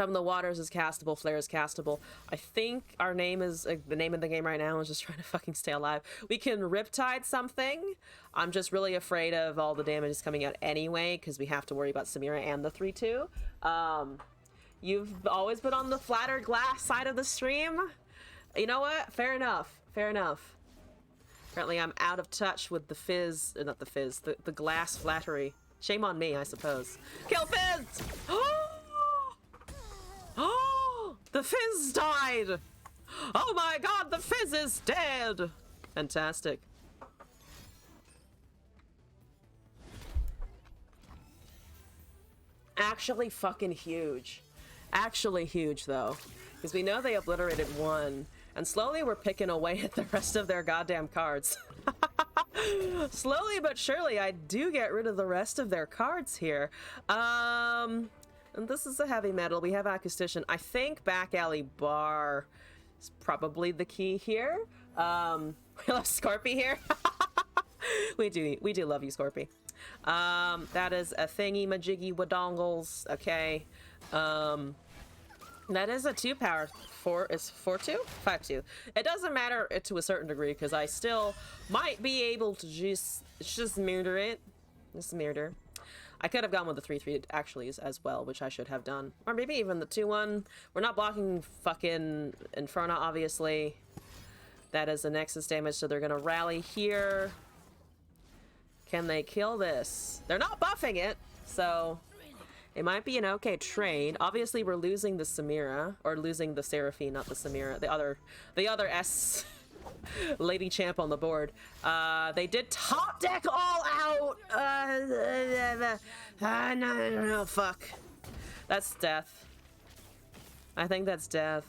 in the Waters is castable, Flare is castable. I think our name is, the name of the game right now is just trying to fucking stay alive. We can Riptide something. I'm just really afraid of all the damage coming out anyway, because we have to worry about Samira and the 3-2. You've always been on the flattered glass side of the stream. You know what? Fair enough. Fair enough. Apparently I'm out of touch with the Fizz, not the Fizz, the glass flattery. Shame on me, I suppose. Kill Fizz! Oh, the Fizz died! Oh my god, the Fizz is dead! Fantastic. Actually fucking huge. Actually huge, though. Because we know they obliterated one. And slowly we're picking away at the rest of their goddamn cards. Slowly but surely, I do get rid of the rest of their cards here. And this is a heavy metal. We have Acoustician. I think Back Alley Bar is probably the key here. We love Scorpy here. we do love you, Scorpy. That is a thingy majiggy wadongles. Okay. That is a 2-power. Is 4-2? 5-2. It doesn't matter to a certain degree because I still might be able to just murder it. Just murder. I could have gone with the 3-3 actually as well, which I should have done. Or maybe even the 2-1. We're not blocking fucking Inferno, obviously. That is the Nexus damage, so they're gonna rally here. Can they kill this? They're not buffing it, so it might be an okay trade. Obviously, we're losing the Samira, or losing the Seraphine, not the Samira. The other S. Lady Champ on the board. They did top deck all out. No, fuck. That's death. I think that's death.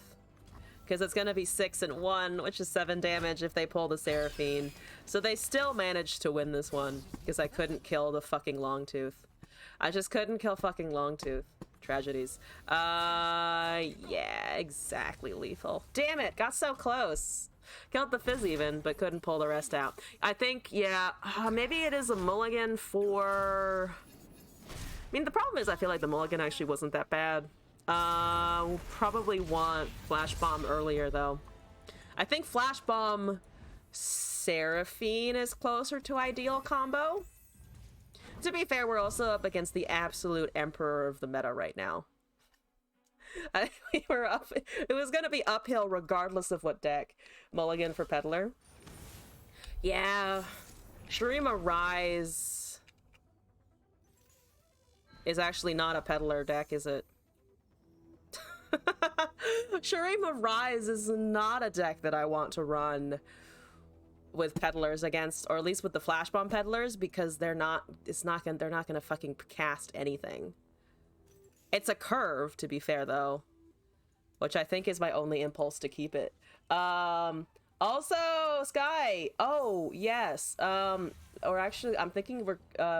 Because it's going to be 6 and 1, which is 7 damage if they pull the Seraphine. So they still managed to win this one. Because I couldn't kill the fucking Longtooth. I just couldn't kill fucking Longtooth. Tragedies. Yeah, exactly lethal. Damn it, got so close. Killed the Fizz even, but couldn't pull the rest out. I think, yeah, maybe it is a mulligan for... I mean, the problem is I feel like the mulligan actually wasn't that bad. We'll probably want Flash Bomb earlier, though. I think Flash Bomb Seraphine is closer to ideal combo. To be fair, we're also up against the absolute emperor of the meta right now. We were up. It was going to be uphill regardless of what deck. Mulligan for Peddler. Yeah. Shurima Rise is actually not a Peddler deck, is it? Shurima Rise is not a deck that I want to run with Peddlers against, or at least with the Flash Bomb Peddlers, because they're not gonna fucking cast anything. It's a curve, to be fair, though, which I think is my only impulse to keep it. Also, Sky! Oh, yes. Or actually, I'm thinking we're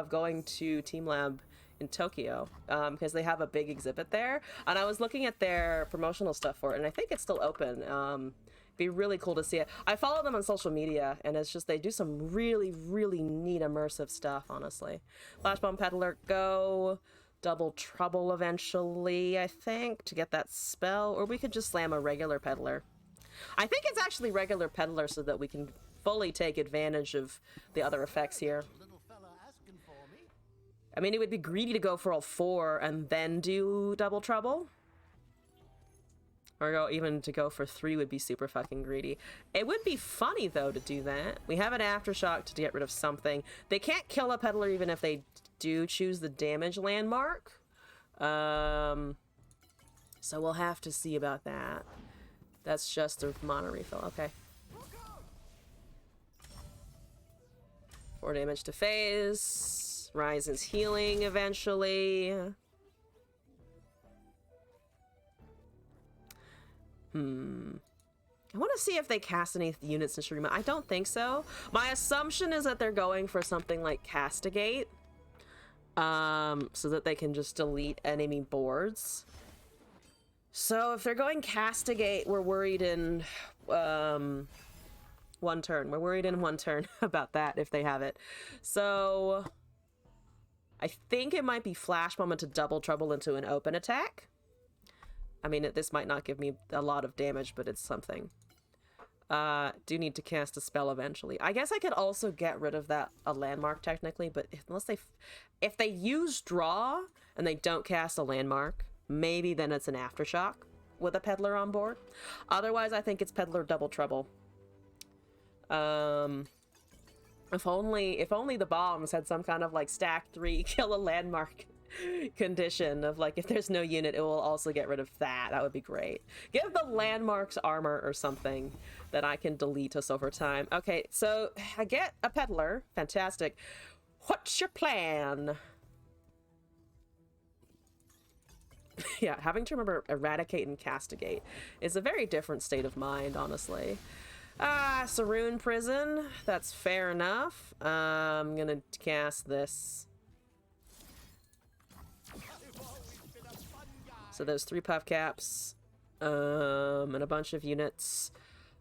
going to Team Lab in Tokyo, because they have a big exhibit there. And I was looking at their promotional stuff for it, and I think it's still open. Be really cool to see it. I follow them on social media, and it's just they do some really, really neat immersive stuff, honestly. Flash Bomb Peddler, go. Double Trouble eventually, I think, to get that spell. Or we could just slam a regular Peddler. I think it's actually regular Peddler so that we can fully take advantage of the other effects here. I mean, it would be greedy to go for all 4 and then do Double Trouble. Or even to go for 3 would be super fucking greedy. It would be funny, though, to do that. We have an Aftershock to get rid of something. They can't kill a Peddler even if they do choose the damage landmark. So we'll have to see about that. That's just a mana refill. Okay. 4 damage to phase. Rise is healing eventually. I want to see if they cast any units in Shurima. I don't think so. My assumption is that they're going for something like Castigate. So that they can just delete enemy boards. So if they're going Castigate, we're worried in 1 turn. We're worried in 1 turn about that if they have it. So I think it might be Flash Bomb into Double Trouble into an open attack. I mean, this might not give me a lot of damage, but it's something. Do need to cast a spell eventually. I guess I could also get rid of that a landmark technically, but if they use draw and they don't cast a landmark, maybe then it's an Aftershock with a Peddler on board. Otherwise, I think it's Peddler Double Trouble. If only the bombs had some kind of like stack 3 kill a landmark condition of like if there's no unit it will also get rid of that. That would be great. Give the landmarks armor or something that I can delete us over time. Okay, so I get a Peddler. Fantastic. What's your plan? Yeah, having to remember Eradicate and Castigate is a very different state of mind, honestly. Saroon Prison. That's fair enough. I'm gonna cast this. So there's 3 puff caps, and a bunch of units.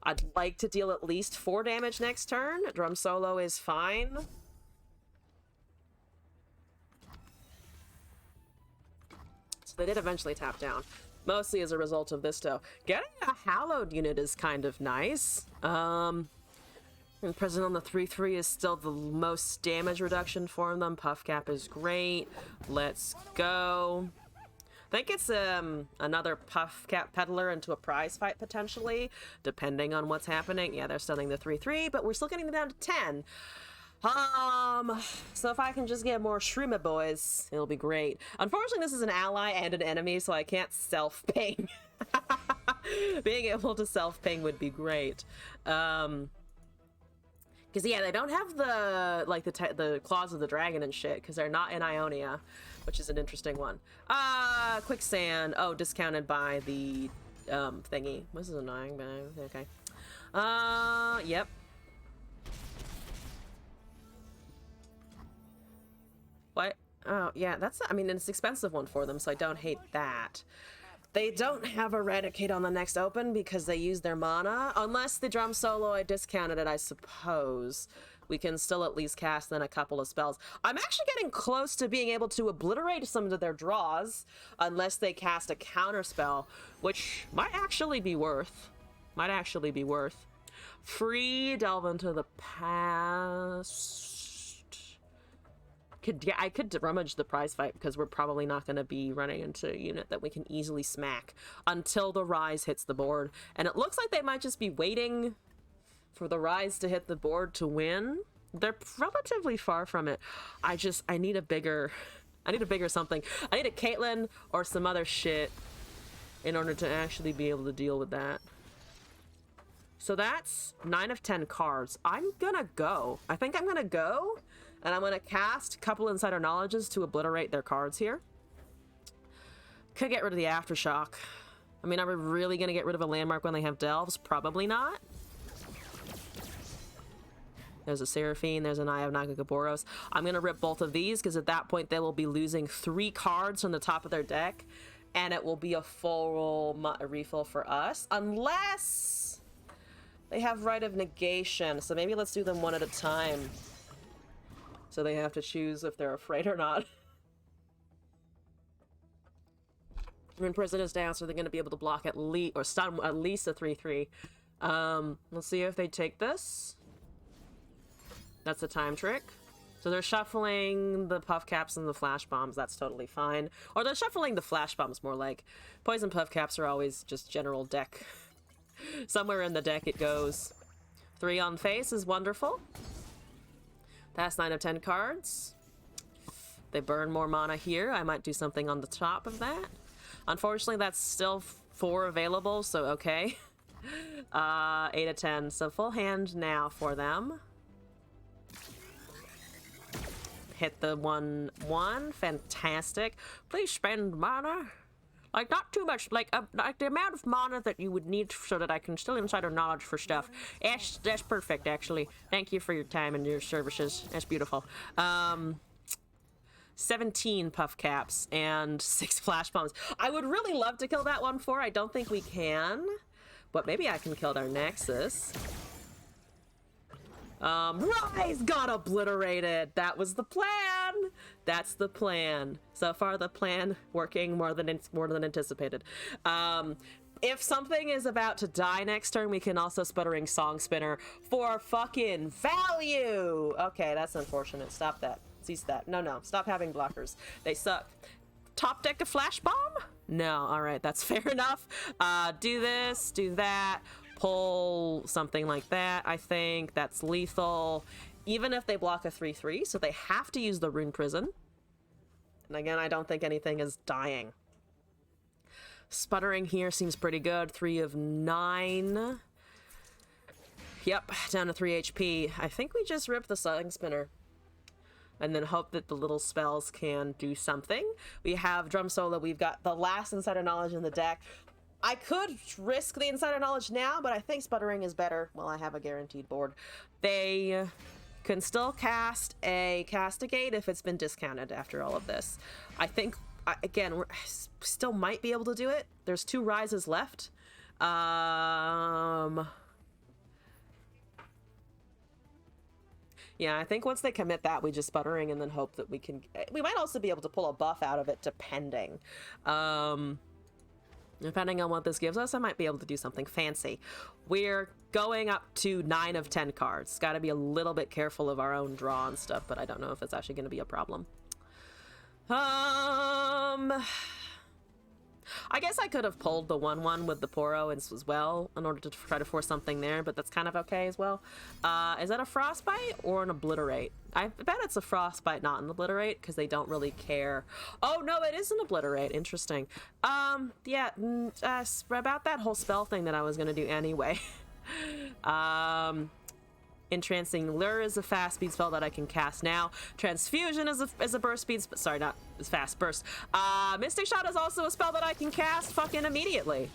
I'd like to deal at least 4 damage next turn. Drum Solo is fine. So they did eventually tap down. Mostly as a result of this, though. Getting a Hallowed unit is kind of nice. And Prison on the 3/3 is still the most damage reduction for them. Puff cap is great. Let's go. I think it's another Puff Cap Peddler into a prize fight, potentially, depending on what's happening. Yeah, they're stunning the 3/3, but we're still getting them down to 10. So if I can just get more Shrima boys, it'll be great. Unfortunately, this is an ally and an enemy, so I can't self-ping. Being able to self-ping would be great. Because, yeah, they don't have the, like, the claws of the dragon and shit, because they're not in Ionia, which is an interesting one. Quicksand. Oh, discounted by the, thingy. This is annoying, but okay. Yep. What? Oh, yeah, that's, I mean, it's an expensive one for them, so I don't hate that. They don't have Eradicate on the next open because they use their mana. Unless the drum solo, I discounted it, I suppose. We can still at least cast then a couple of spells. I'm actually getting close to being able to obliterate some of their draws, unless they cast a counter spell, which might actually be worth. Might actually be worth. Free Delve into the Past. Yeah, I could rummage the prize fight because we're probably not going to be running into a unit that we can easily smack until the Rise hits the board. And it looks like they might just be waiting for the Rise to hit the board to win. They're relatively far from it. I need a bigger something. I need a Caitlyn or some other shit in order to actually be able to deal with that. So that's 9 of 10 cards. I'm gonna go. I think I'm gonna go. And I'm going to cast a couple Insider Knowledges to obliterate their cards here. Could get rid of the Aftershock. I mean, are we really going to get rid of a landmark when they have Delves? Probably not. There's a Seraphine. There's an Eye of Nagagaboros. I'm going to rip both of these because at that point they will be losing 3 cards from the top of their deck. And it will be a full refill for us. Unless they have Rite of Negation. So maybe let's do them one at a time. So they have to choose if they're afraid or not. Rune Prison is down, so they're going to be able to block at least, or stun at least a 3/3. Let's see if they take this. That's a time trick. So they're shuffling the puff caps and the flash bombs. That's totally fine. Or they're shuffling the flash bombs more like. Poison puff caps are always just general deck. Somewhere in the deck it goes. 3 on face is wonderful. That's 9 of 10 cards. They burn more mana here. I might do something on the top of that. Unfortunately, that's still 4 available, so okay. 8 of 10. So full hand now for them. Hit the 1/1. Fantastic. Please spend mana. Like, not too much, like the amount of mana that you would need so that I can still Insider Knowledge for stuff. That's perfect, actually. Thank you for your time and your services. That's beautiful. 17 puff caps and 6 flash bombs. I would really love to kill that 1/4. I don't think we can, but maybe I can kill their Nexus. Rise got obliterated. That was the plan. That's the plan. So far, the plan working more than anticipated. If something is about to die next turn, we can also Sputtering Song Spinner for fucking value. Okay, that's unfortunate. Stop that. Cease that. No. Stop having blockers. They suck. Top deck a flash bomb? No. All right, that's fair enough. Do this. Do that. Pull something like that. I think that's lethal. Even if they block a 3/3, so they have to use the Rune Prison. And again, I don't think anything is dying. Sputtering here seems pretty good. 3 of 9. Yep, down to 3 HP. I think we just ripped the Song Spinner. And then hope that the little spells can do something. We have Drum Solo. We've got the last Insider Knowledge in the deck. I could risk the Insider Knowledge now, but I think Sputtering is better. Well, I have a guaranteed board. They can still cast a Castigate if it's been discounted after all of this. I think, again, we still might be able to do it. There's 2 Rises left. Yeah, I think once they commit that, we just Sputtering and then hope that we can... We might also be able to pull a buff out of it, depending. Depending on what this gives us, I might be able to do something fancy. We're going up to 9 of 10 cards. Got to be a little bit careful of our own draw and stuff, but I don't know if it's actually going to be a problem. I guess I could have pulled the 1/1 with the Poro as well in order to try to force something there, but that's kind of okay as well. Is that a Frostbite or an Obliterate? I bet it's a Frostbite, not an Obliterate, because they don't really care. Oh, no, it is an Obliterate. Interesting. Yeah, about that whole spell thing that I was going to do anyway. Entrancing Lure is a fast speed spell that I can cast now. Transfusion is a burst speed sorry, not fast burst. Mystic Shot is also a spell that I can cast fucking immediately.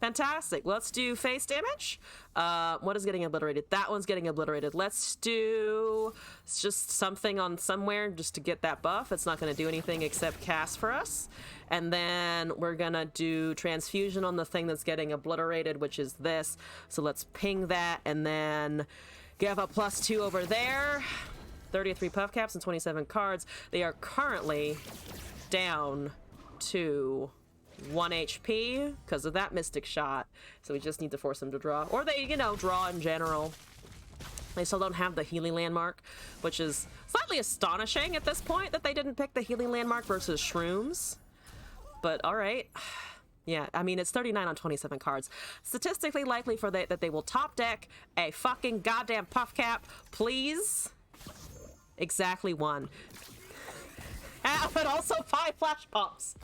Fantastic. Let's do face damage. What is getting obliterated? That one's getting obliterated. Let's do just something on somewhere just to get that buff. It's not going to do anything except cast for us. And then we're going to do transfusion on the thing that's getting obliterated, which is this. So let's ping that and then give a +2 over there. 33 puff caps and 27 cards. They are currently down to 1 HP because of that Mystic Shot. So we just need to force them to draw. Or they, you know, draw in general. They still don't have the Healing Landmark, which is slightly astonishing at this point that they didn't pick the Healing Landmark versus Shrooms. But alright. Yeah, I mean, it's 39 on 27 cards. Statistically likely for that they will top deck a fucking goddamn puff cap, please. Exactly 1. But also 5 flash pumps.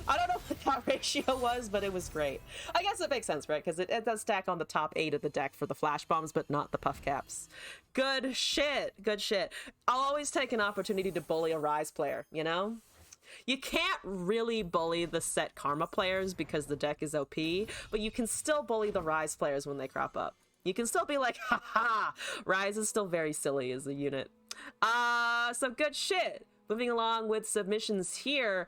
I don't know what that ratio was, but it was great. I guess it makes sense, right? Because it does stack on the top 8 of the deck for the flash bombs, but not the puff caps. Good shit. Good shit. I'll always take an opportunity to bully a Rise player, you know? You can't really bully the set Karma players because the deck is OP, but you can still bully the Rise players when they crop up. You can still be like, haha, Rise is still very silly as a unit. So good shit. Moving along with submissions here.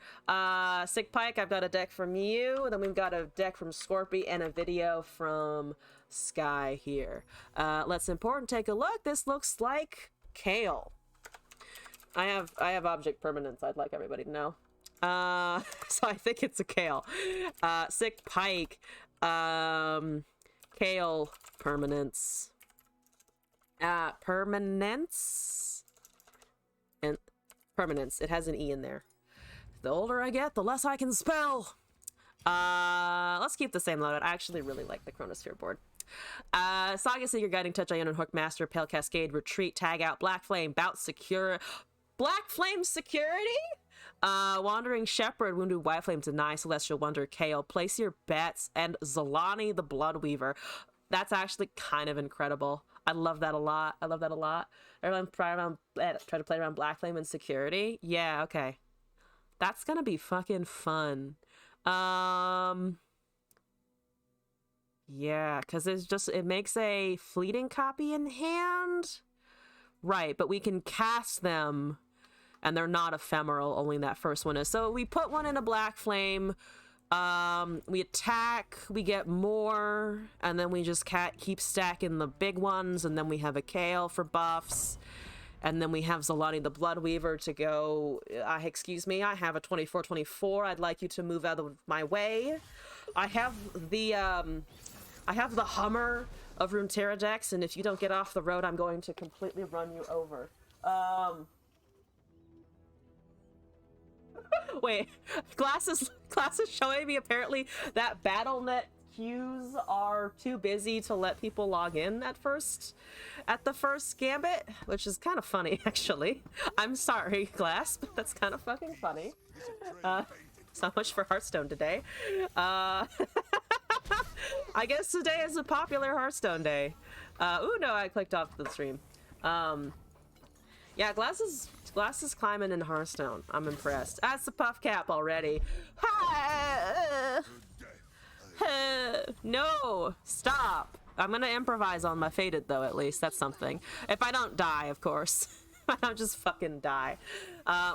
Sick Pike, I've got a deck from you. Then we've got a deck from Scorpy and a video from Sky here. Let's import and take a look. This looks like Kale. I have object permanence, I'd like everybody to know. So I think it's a Kale. Sick Pike. Kale permanence. Permanence? And permanence. It has an E in there. The older I get, the less I can spell. Let's keep the same loadout. I actually really like the Chronosphere board. Saga Seeker, Guiding Touch, Ion and Hookmaster, Pale Cascade, Retreat, Tag Out, Black Flame, Bout Secure. Black Flame Security? Wandering Shepherd, Wounded White Flame, Deny, Celestial Wonder, Kale, Place Your Bets, and Zolani the Bloodweaver. That's actually kind of incredible. I love that a lot. I love that a lot. Everyone try to play around Black Flame and Security. Yeah, okay. That's gonna be fucking fun. Yeah, because it makes a fleeting copy in hand. Right, but we can cast them and they're not ephemeral, only that first one is. So we put one in a Black Flame, we attack, we get more, and then we just keep stacking the big ones, and then we have a Kale for buffs, and then we have Zolani the Bloodweaver to go, excuse me, I have a 24/24, I'd like you to move out of my way. I have the Hummer of Runeterra decks, and if you don't get off the road, I'm going to completely run you over. Wait, Glass is showing me apparently that BattleNet queues are too busy to let people log in at the first Gambit, which is kind of funny, actually. I'm sorry, Glass, but that's kind of fucking funny. So much for Hearthstone today. I guess today is a popular Hearthstone day. Ooh, no, I clicked off the stream. Yeah, Glass is climbing in Hearthstone. I'm impressed. That's the puff cap already. No, stop. I'm gonna improvise on my Fated, though, at least. That's something. If I don't die, of course. I don't just fucking die.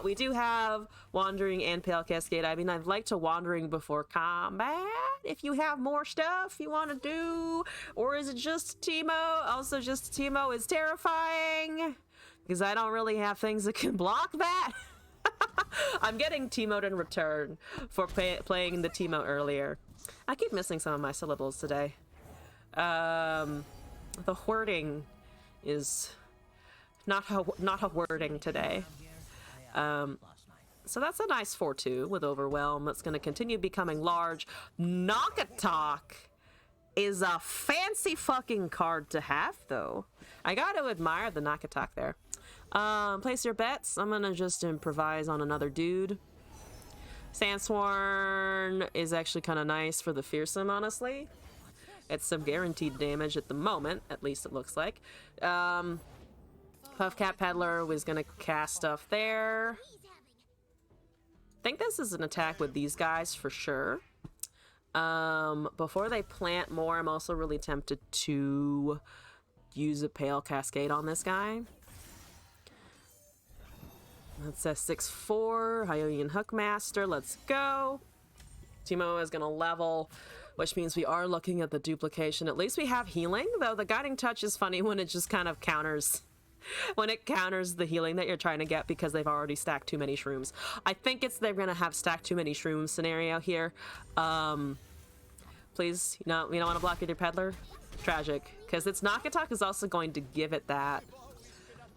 We do have Wandering and Pale Cascade. I mean, I'd like to Wandering before combat. If you have more stuff you want to do. Or is it just Teemo? Also, just Teemo is terrifying. Because I don't really have things that can block that. I'm getting Teemoed in return for playing the Teemo earlier. I keep missing some of my syllables today. The wording is not a wording today. So that's a nice 4-2 with Overwhelm. That's going to continue becoming large. Knock-a-talk is a fancy fucking card to have, though. I got to admire the knock-a-talk there. Place your bets. I'm going to just improvise on another dude. Sandsworn is actually kind of nice for the fearsome, honestly. It's some guaranteed damage at the moment, at least it looks like. Puffcat Peddler was gonna cast stuff there. I think this is an attack with these guys for sure. Before they plant more, I'm also really tempted to use a Pale Cascade on this guy. That's a 6-4, Hyolian Hookmaster, let's go. Teemo is gonna level, which means we are looking at the duplication. At least we have healing, though the Guiding Touch is funny when it just kind of counters, when it counters the healing that you're trying to get because they've already stacked too many shrooms. I think it's they're gonna have stacked too many shrooms scenario here. Please, you don't want to block with your Peddler? Tragic, because its Knock-a-talk is also going to give it that.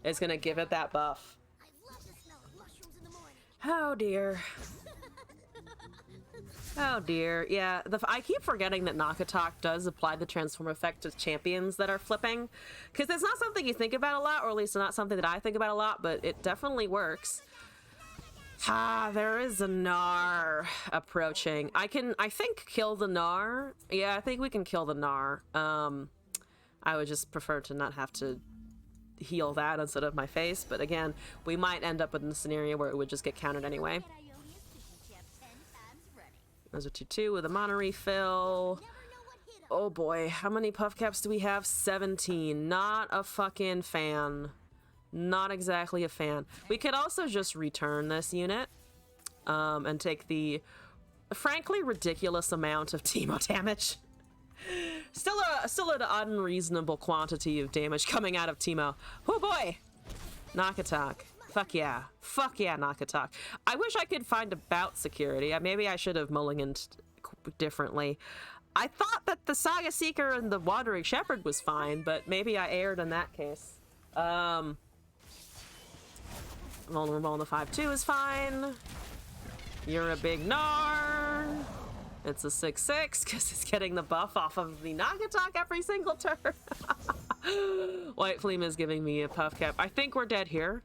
It's gonna give it that buff. Oh dear. Oh dear. Yeah, I keep forgetting that Knock-a-talk does apply the transform effect to champions that are flipping, because it's not something you think about a lot, or at least not something that I think about a lot, but it definitely works. Ah, there is a Gnar approaching. I think kill the Gnar. Yeah, I think we can kill the Gnar. I would just prefer to not have to heal that instead of my face, but again, we might end up in a scenario where it would just get countered anyway. There's a 2-2 with a mana refill. Oh boy, how many puff caps do we have? 17. Not a fucking fan. Not exactly a fan. We could also just return this unit and take the frankly ridiculous amount of Teemo damage. Still an unreasonable quantity of damage coming out of Teemo. Oh boy! Knock-a-talk. Fuck yeah. Fuck yeah, Knock-a-talk. I wish I could find about security. Maybe I should have mulliganed differently. I thought that the Saga Seeker and the Wandering Shepherd was fine, but maybe I erred in that case. Vulnerable on the 5-2 is fine. You're a big Gnar. It's a 6-6 because it's getting the buff off of the Knock-a-talk every single turn. White Flame is giving me a puff cap. I think we're dead here.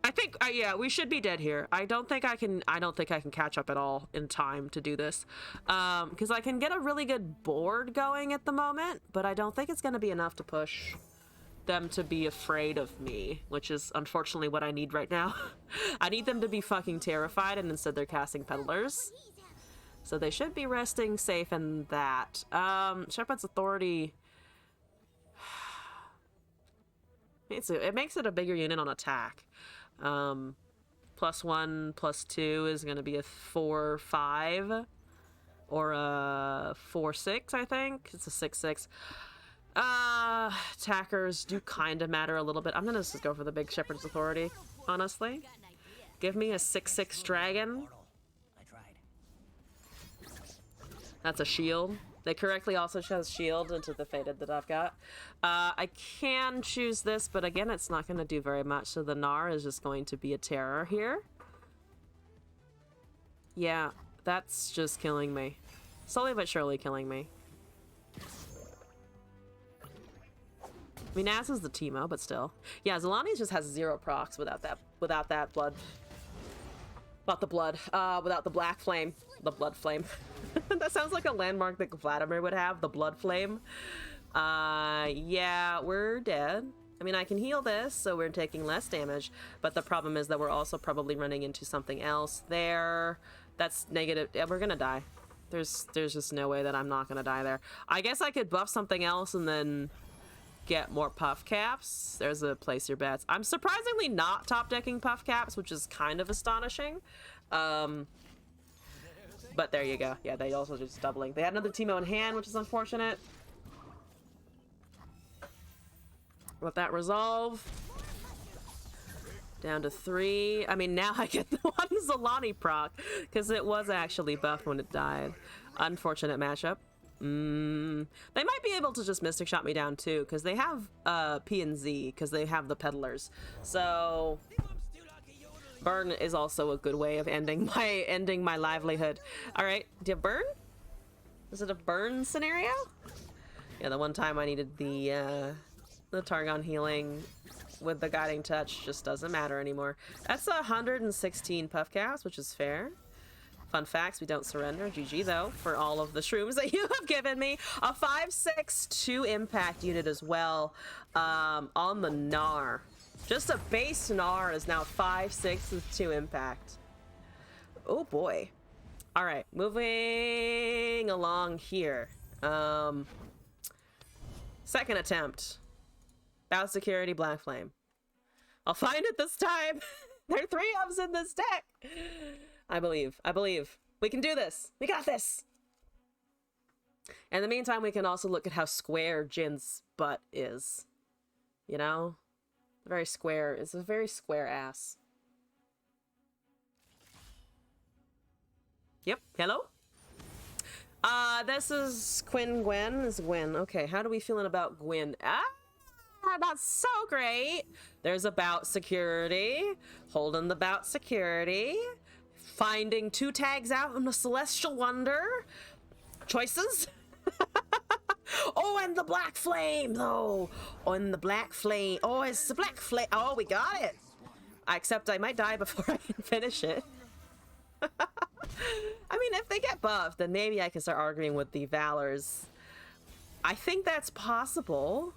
I think, yeah, we should be dead here. I don't think I can catch up at all in time to do this. Because I can get a really good board going at the moment, but I don't think it's going to be enough to push them to be afraid of me, which is unfortunately what I need right now. I need them to be fucking terrified, and instead they're casting Peddlers. So they should be resting safe in that. Shepherd's Authority... It makes it a bigger unit on attack. +1, +2 is going to be a 4-5 or a 4-6, I think. It's a 6-6. Attackers do kind of matter a little bit. I'm going to just go for the big Shepherd's Authority, honestly. Give me a 6-6 dragon. That's a shield. They correctly also chose shield into the faded that I've got. I can choose this, but again, it's not going to do very much. So the Gnar is just going to be a terror here. Yeah, that's just killing me. Slowly but surely killing me. I mean, as is the Teemo, but still. Yeah, Zolani just has 0 procs without that blood. Without the black flame. The blood flame. That sounds like a landmark that Vladimir would have, the blood flame. Yeah, we're dead. I mean, I can heal this, so we're taking less damage, but the problem is that we're also probably running into something else there. That's negative. Yeah, we're gonna die. There's just no way that I'm not gonna die there. I guess I could buff something else and then get more puff caps. There's a place your bets. I'm surprisingly not top decking puff caps, which is kind of astonishing. But there you go. Yeah, they also just doubling. They had another Teemo in hand, which is unfortunate. Let that resolve. Down to 3. I mean, now I get the one Zolani proc, because it was actually buffed when it died. Unfortunate matchup. They might be able to just Mystic Shot me down too, because they have P and Z, because they have the Peddlers. So Burn is also a good way of ending my livelihood. All right, do you have burn? Is it a burn scenario? Yeah, the one time I needed the Targon healing with the guiding touch just doesn't matter anymore. That's 116 puff cast, which is fair. Fun facts, we don't surrender. GG though for all of the shrooms that you have given me. A 5/6 2 impact unit as well on the Gnar. Just a base Gnar is now 5/6 with 2 impact. Oh boy. All right, moving along here. Second attempt. Bow security, black flame. I'll find it this time. There are 3 ofs in this deck. I believe. We can do this. We got this. In the meantime, we can also look at how square Jin's butt is. You know? Very square. It's a very square ass. Yep. Hello? This is Gwen. Is Gwen. Okay, how do we feeling about Gwen? Not so great. There's about security. Holding the bout security. Finding 2 tags out on the Celestial Wonder. Choices. Oh, and the Black Flame, though. Oh, and the Black Flame. Oh, it's the Black Flame. Oh, we got it. Except I might die before I can finish it. I mean, if they get buffed, then maybe I can start arguing with the Valors. I think that's possible.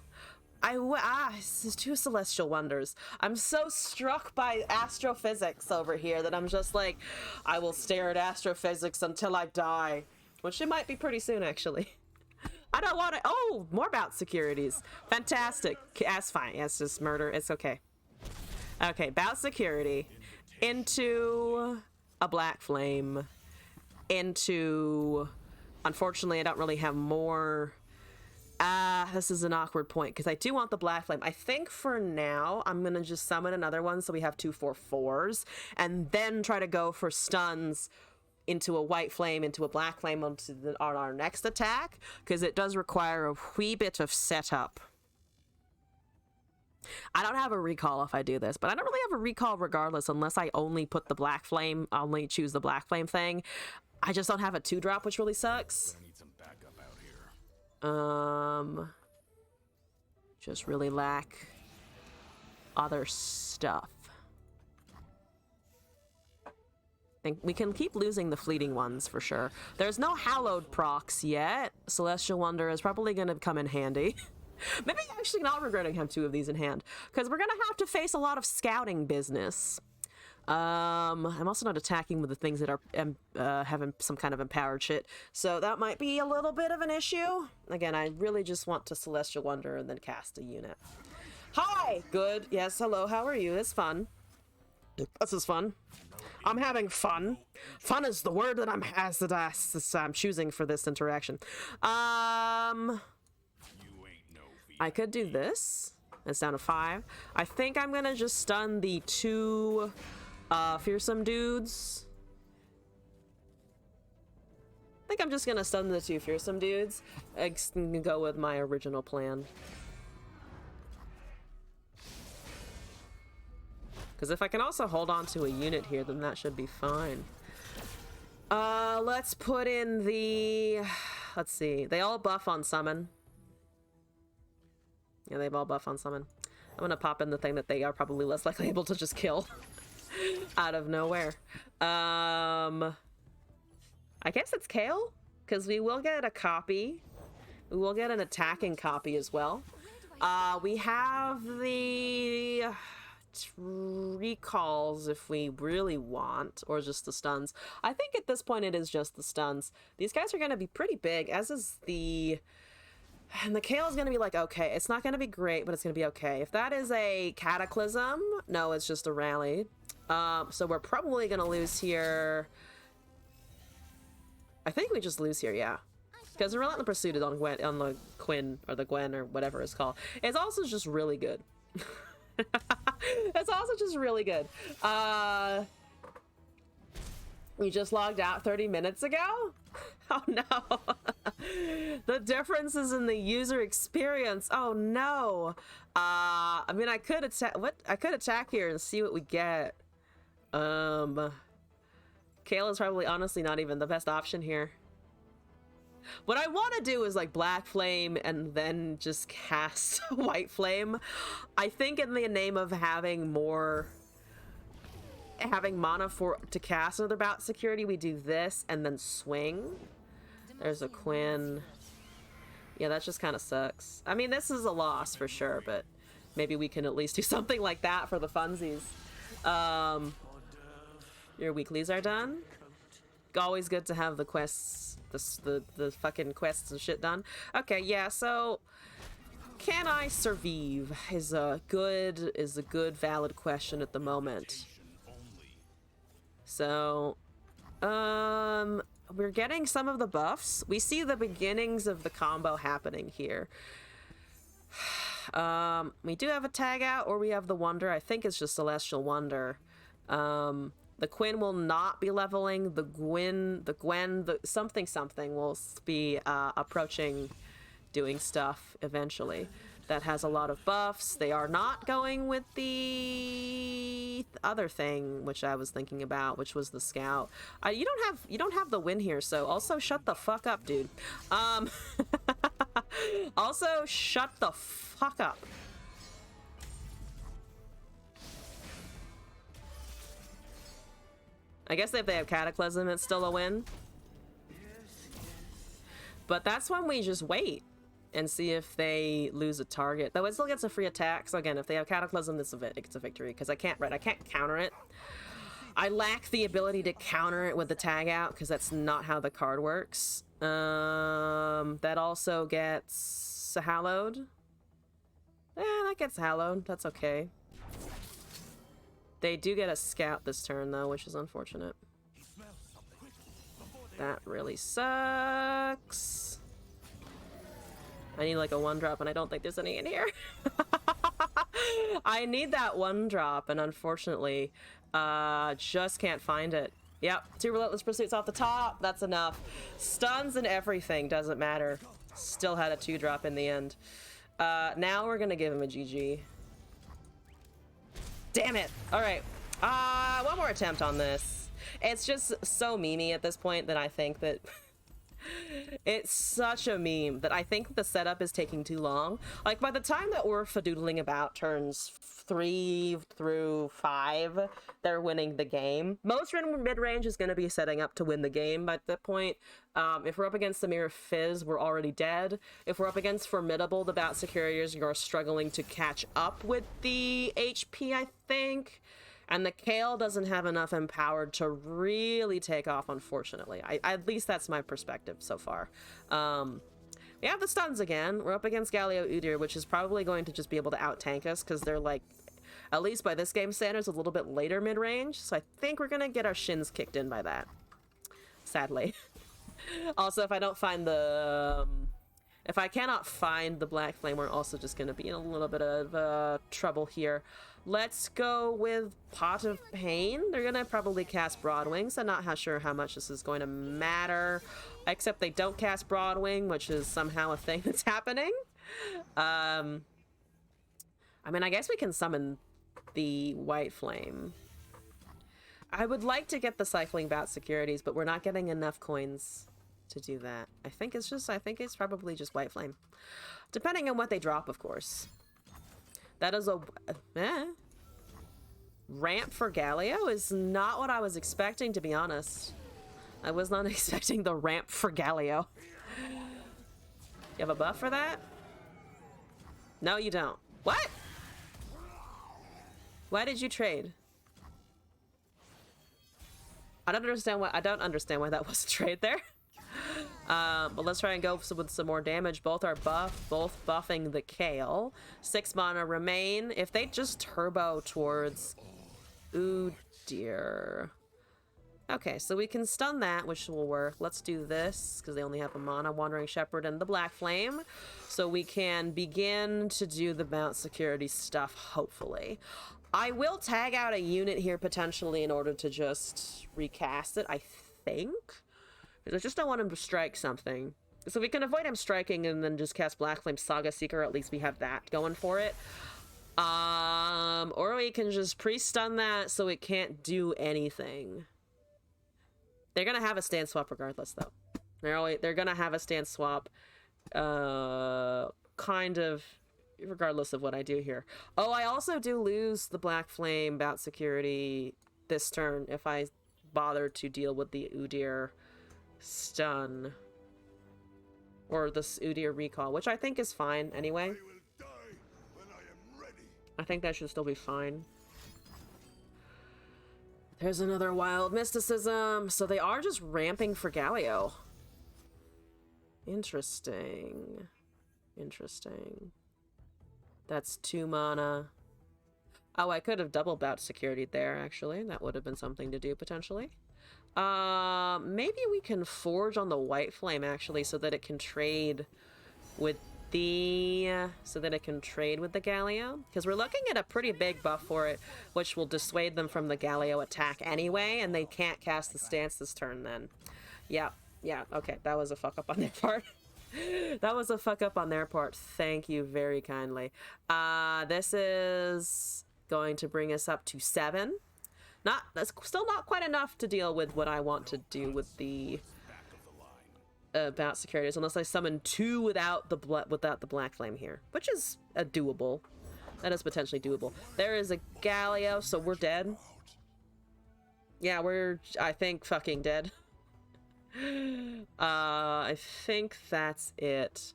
This is 2 Celestial Wonders. I'm so struck by astrophysics over here that I'm just like, I will stare at astrophysics until I die. Which it might be pretty soon, actually. I don't want to... Oh, more bout securities. Fantastic. That's fine. It's just murder. It's okay. Okay, bout security. Into a black flame. Into... Unfortunately, I don't really have more... this is an awkward point because I do want the black flame. I think for now I'm gonna just summon another one so we have 2 4/4s and then try to go for stuns into a white flame, into a black flame on our next attack, because it does require a wee bit of setup. I don't have a recall if I do this, but I don't really have a recall regardless unless I only put the black flame, only choose the black flame thing. I just don't have a 2-drop, which really sucks. Just really lack other stuff. I think we can keep losing the fleeting ones for sure. There's no hallowed procs yet. Celestial Wonder is probably going to come in handy. Maybe actually not regretting having 2 of these in hand, because we're going to have to face a lot of scouting business. I'm also not attacking with the things that are having some kind of empowered shit, so that might be a little bit of an issue. Again, I really just want to Celestial Wonder and then cast a unit. Hi! Good. Yes, hello, how are you? It's fun. This is fun. I'm having fun. Fun is the word that I'm choosing for this interaction. I could do this. It's down to 5. I think I'm gonna just stun the 2 fearsome dudes. I think I'm just gonna stun the 2 fearsome dudes. I can go with my original plan. Because if I can also hold on to a unit here, then that should be fine. Let's put in the... Let's see. They all buff on summon. Yeah, they've all buff on summon. I'm gonna pop in the thing that they are probably less likely able to just kill out of nowhere. I guess it's Kale, because we will get a copy. We will get an attacking copy as well. We have the recalls if we really want, or just the stuns. I think at this point it is just the stuns. These guys are going to be pretty big, as is the... And the Kale is going to be like, okay, it's not going to be great, but it's going to be okay. If that is a Cataclysm, no, it's just a rally. So we're probably going to lose here. I think we just lose here, yeah. Because the Relentless Pursuit is on the Quinn, or the Gwen, or whatever it's called. It's also just really good. It's also just really good. We just logged out 30 minutes ago? Oh no. The difference is in the user experience. Oh no. I mean, I could attack. I could attack here and see what we get. Kale is probably honestly not even the best option here. What I want to do is like Black Flame and then just cast White Flame. I think in the name of having mana to cast another bout security, we do this and then swing. There's a Quinn. Yeah, that just kind of sucks. I mean, this is a loss for sure, but maybe we can at least do something like that for the funsies. Your weeklies are done. Always good to have the quests, the fucking quests and shit done. Okay, yeah, so can I survive is a good valid question at the moment. So we're getting some of the buffs. We see the beginnings of the combo happening here. We do have a tag out, or we have the Wonder. I think it's just Celestial Wonder. The Quinn will not be leveling. The Gwen, the something will be approaching doing stuff eventually. That has a lot of buffs. They are not going with the other thing, which I was thinking about, which was the Scout. You don't have the win here, so also shut the fuck up, dude. Also shut the fuck up. I guess if they have Cataclysm, it's still a win. But that's when we just wait and see if they lose a target. Though it still gets a free attack. So again, if they have Cataclysm, it's a victory. Because I can't counter it. I lack the ability to counter it with the tag out, because that's not how the card works. That also gets hallowed. That gets hallowed. That's okay. They do get a Scout this turn, though, which is unfortunate. That really sucks. I need like a 1-drop, and I don't think there's any in here. I need that 1-drop, and unfortunately, just can't find it. Yep, 2 Relentless Pursuits off the top. That's enough. Stuns and everything, doesn't matter. Still had a 2-drop in the end. Now we're gonna give him a GG. Damn it! Alright. One more attempt on this. It's just so memey at this point that I think that... It's such a meme that I think the setup is taking too long. Like, by the time that we're fadoodling about turns 3 through 5, they're winning the game. Most mid-range is going to be setting up to win the game by that point. If we're up against the Mirror Fizz, we're already dead. If we're up against Formidable, the Bout Securities, you're struggling to catch up with the HP, I think. And the Kale doesn't have enough empowered to really take off, unfortunately. At least that's my perspective so far. We have the stuns again. We're up against Galio Udyr, which is probably going to just be able to out-tank us, because they're like, at least by this game standards, a little bit later mid-range. So I think we're going to get our shins kicked in by that. Sadly. Also, if I don't find the... if I cannot find the Black Flame, we're also just going to be in a little bit of trouble here. Let's go with Pot of Pain. They're going to probably cast Broadwing, so not sure how much this is going to matter. Except they don't cast Broadwing, which is somehow a thing that's happening. I mean, I guess we can summon the White Flame. I would like to get the Cycling Bout Securities, but we're not getting enough coins to do that. I think it's probably just White Flame. Depending on what they drop, of course. That is a... Ramp for Galio is not what I was expecting, to be honest. I was not expecting the ramp for Galio. You have a buff for that? No, you don't. What? Why did you trade? I don't understand why that was a trade there. But let's try and go with some more damage. Both are both buffing the Kale. 6 mana remain. If they just turbo towards... Ooh, dear. Okay, so we can stun that, which will work. Let's do this, because they only have a mana. Wandering Shepherd and the Black Flame. So we can begin to do the Mount Security stuff, hopefully. I will tag out a unit here, potentially, in order to just recast it, I think. Because I just don't want him to strike something. So we can avoid him striking and then just cast Black Flame Saga Seeker. At least we have that going for it. Or we can just pre-stun that so it can't do anything. They're gonna have a stance swap regardless, though. They're gonna have a stance swap, kind of, regardless of what I do here. Oh, I also do lose the Black Flame bout security this turn if I bother to deal with the Udyr stun. Or this Udyr recall, which I think is fine anyway. I will die when I am ready. I think that should still be fine. There's another wild mysticism. So they are just ramping for Galio. Interesting. Interesting. That's 2 mana. Oh, I could have double bout security there, actually. That would have been something to do, potentially. Maybe we can forge on the White Flame, actually, so that it can trade with the... Galio. Because we're looking at a pretty big buff for it, which will dissuade them from the Galio attack anyway, and they can't cast the stance this turn then. Yeah, okay, that was a fuck up on their part. That was a fuck up on their part. Thank you very kindly. This is going to bring us up to 7. That's still not quite enough to deal with what I want to do with the bout securities, unless I summon 2 without the Black Flame here, which is doable. That is potentially doable. There is a Galio, so we're dead. Yeah, we're, I think, fucking dead. I think that's it.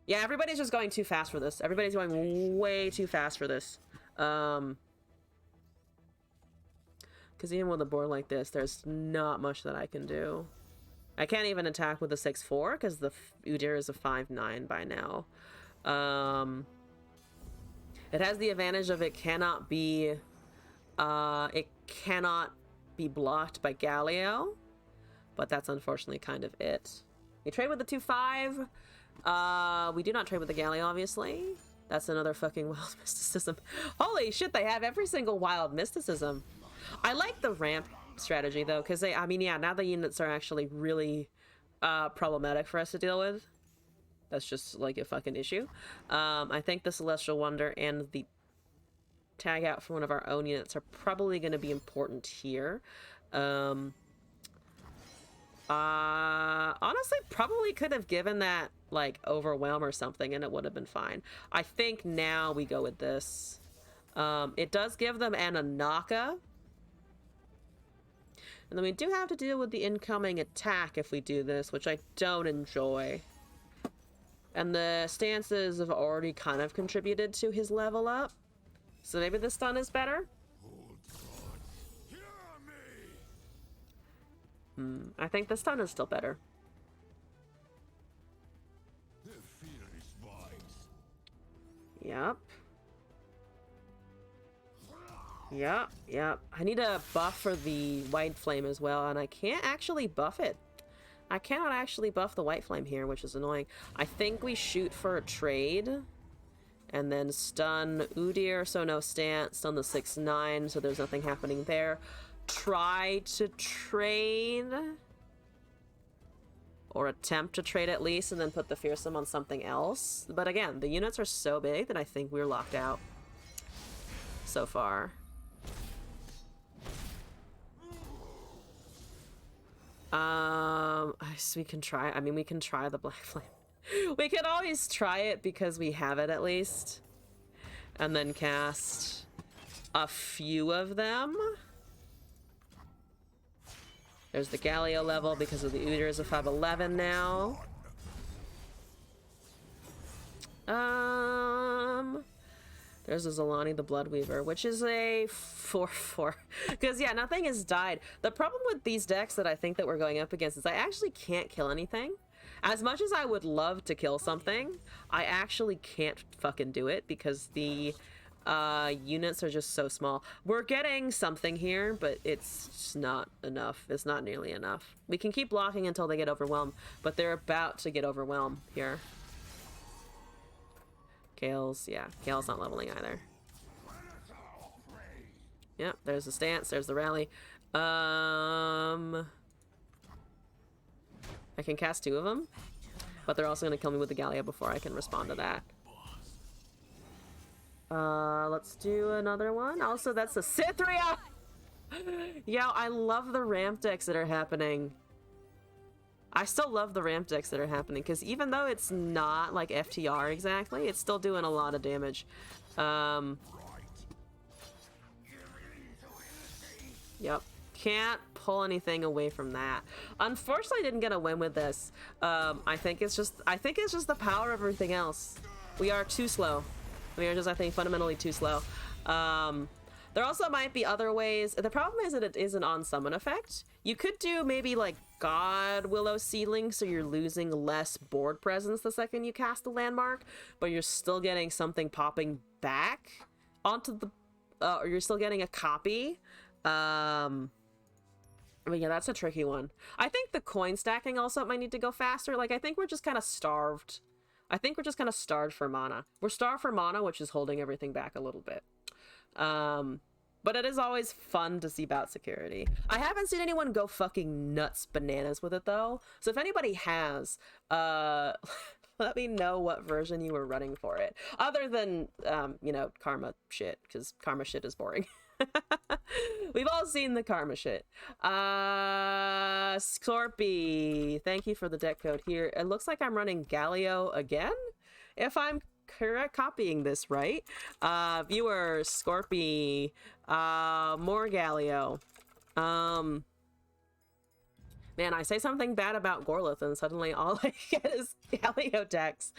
Yeah, everybody's just going too fast for this. Everybody's going way too fast for this. Because even with a board like this, there's not much that I can do. I can't even attack with a 6/4 because the Udyr is a 5/9 by now. It has the advantage of it cannot be blocked by Galio, but that's unfortunately kind of it. We trade with the 2/5. We do not trade with the Galio, obviously. That's another fucking wild mysticism. Holy shit, they have every single wild mysticism. I like the ramp strategy though, because I mean, yeah, now the units are actually really problematic for us to deal with. That's just like a fucking issue. I think the Celestial Wonder and the tag out for one of our own units are probably going to be important here. Honestly, probably could have given that like Overwhelm or something and it would have been fine. I think now we go with this. It does give them an Anaka. And then we do have to deal with the incoming attack if we do this, which I don't enjoy. And the stances have already kind of contributed to his level up. So maybe the stun is better? I think the stun is still better. Yep. Yep. I need a buff for the White Flame as well, and I can't actually buff it. I cannot actually buff the White Flame here, which is annoying. I think we shoot for a trade, and then stun Udyr, so no stance, stun the 6/9, so there's nothing happening there. Try to trade, or attempt to trade at least, and then put the Fearsome on something else. But again, the units are so big that I think we're locked out so far. We can try. I mean, we can try the Black Flame. We can always try it because we have it at least, and then cast a few of them. There's the Galio level because of the Udyr is a 5/11 now. There's a Zolani the Bloodweaver, which is a 4/4. Because, yeah, nothing has died. The problem with these decks that I think that we're going up against is I actually can't kill anything. As much as I would love to kill something, I actually can't fucking do it because the units are just so small. We're getting something here, but it's just not enough. It's not nearly enough. We can keep blocking until they get overwhelmed, but they're about to get overwhelmed here. Kale's, yeah, Kale's not leveling either. Yep, there's the stance, there's the rally. I can cast 2 of them, but they're also going to kill me with the Galio before I can respond to that. Let's do another one. Also, that's a Cythria! Yeah, I love the ramp decks that are happening. I still love the ramp decks that are happening, because even though it's not like FTR exactly, it's still doing a lot of damage. Yep. Can't pull anything away from that. Unfortunately, I didn't get a win with this. I think it's just the power of everything else. We are too slow. We are just, I think, fundamentally too slow. There also might be other ways. The problem is that it is an on-summon effect. You could do maybe like God Willow Seedling, so you're losing less board presence the second you cast the landmark, but you're still getting something popping back onto the, or you're still getting a copy. But yeah, that's a tricky one. I think the coin stacking also might need to go faster. Like, I think we're just kind of starved. I think we're just kind of starved for mana. We're starved for mana, which is holding everything back a little bit. But it is always fun to see bout security. I haven't seen anyone go fucking nuts bananas with it, though. So if anybody has, let me know what version you were running for it. Other than, you know, karma shit, because karma shit is boring. We've all seen the karma shit. Scorpy, thank you for the deck code here. It looks like I'm running Galio again, if I'm correct copying this right. Viewers, Scorpy, more Galio. Man, I say something bad about Gorlith and suddenly all I get is Galio decks.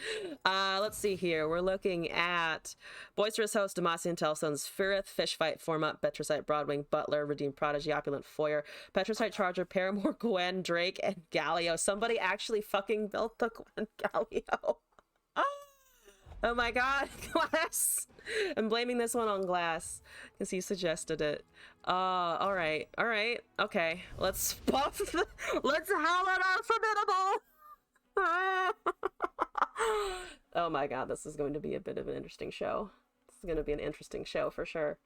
Let's see here. We're looking at Boisterous Host, Demacian Tellstones, Firith, Fishfight, Form Up, Petricite, Broadwing, Butler, Redeemed Prodigy, Opulent Foyer, Petricite Charger, Paramore, Gwen, Drake, and Galio. Somebody actually fucking built the Gwen Galio. Oh my god, Glass! I'm blaming this one on Glass, because he suggested it. Alright, okay. Let's buff let's howl at our formidable! Oh my god, this is going to be a bit of an interesting show. This is going to be an interesting show for sure.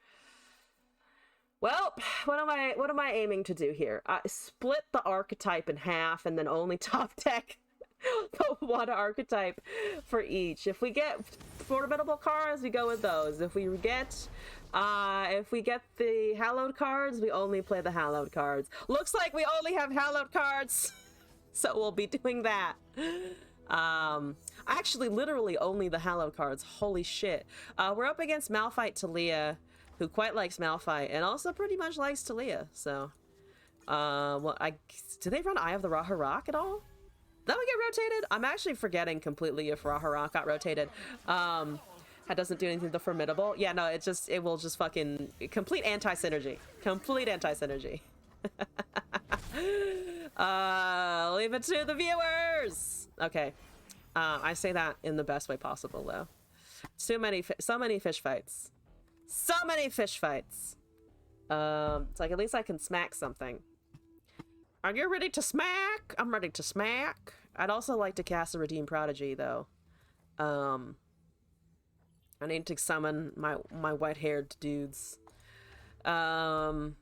Well, what am I aiming to do here? Split the archetype in half and then only top deck one archetype for each. If we get formidable cards, we go with those. If we get the hallowed cards, we only play the hallowed cards. Looks like we only have hallowed cards, so we'll be doing that. Actually, literally only the hallowed cards. Holy shit. We're up against Malphite Talia, who quite likes Malphite and also pretty much likes Talia. So, well, do they run Eye of the Raharak at all? That would get rotated? I'm actually forgetting completely if Raharak got rotated. That doesn't do anything to the formidable. Yeah, no, it will just fucking complete anti-synergy. Complete anti-synergy. Leave it to the viewers. Okay. I say that in the best way possible, though. So many fish fights. So many fish fights. It's like at least I can smack something. Are you ready to smack? I'm ready to smack. I'd also like to cast a Redeemed Prodigy, though. I need to summon my white-haired dudes. That's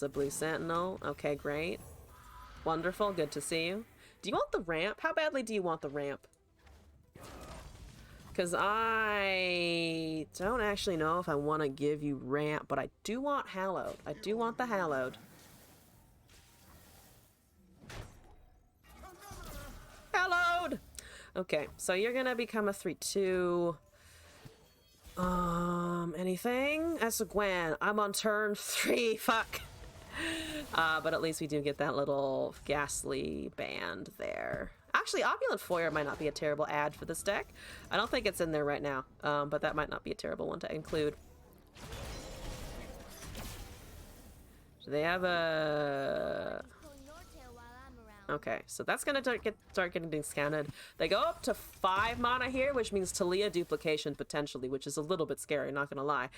a blue sentinel. Okay, great. Wonderful, good to see you. Do you want the ramp? How badly do you want the ramp? Because I don't actually know if I want to give you ramp, but I do want hallowed. I do want the hallowed. Hallowed! Okay, so you're gonna become a 3/2. Anything? That's a Gwen. I'm on turn 3. Fuck. But at least we do get that little ghastly band there. Actually, Opulent Foyer might not be a terrible ad for this deck. I don't think it's in there right now, but that might not be a terrible one to include. Do they have a... Okay, so that's gonna start getting discounted. They go up to 5 mana here, which means Talia duplication potentially, which is a little bit scary, not gonna lie.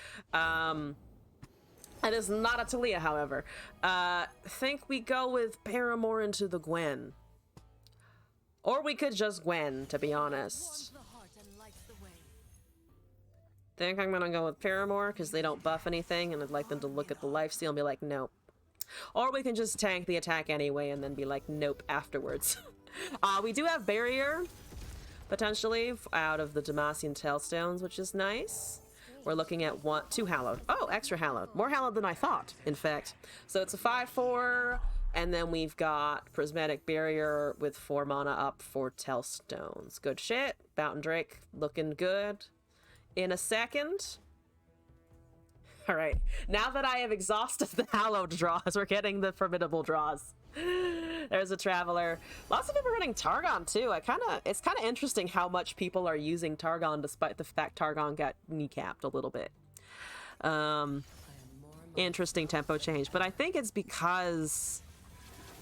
It is not a Talia, however. Think we go with Paramore into the Gwen. Or we could just Gwen, to be honest. Think I'm gonna go with Paramore, because they don't buff anything, and I'd like them to look at the lifesteal and be like, nope. Or we can just tank the attack anyway and then be like, nope, afterwards. We do have Barrier, potentially, out of the Demacian Tailstones, which is nice. We're looking at 2 hallowed. Oh, extra hallowed. More hallowed than I thought, in fact. So it's a 5/4, and then we've got Prismatic Barrier with 4 mana up for Tailstones. Good shit. Mountain Drake looking good. In a second. Alright, now that I have exhausted the hallowed draws, we're getting the formidable draws. There's a Traveler. Lots of people are running Targon too. It's kind of interesting how much people are using Targon despite the fact Targon got kneecapped a little bit. Interesting tempo change, but I think it's because...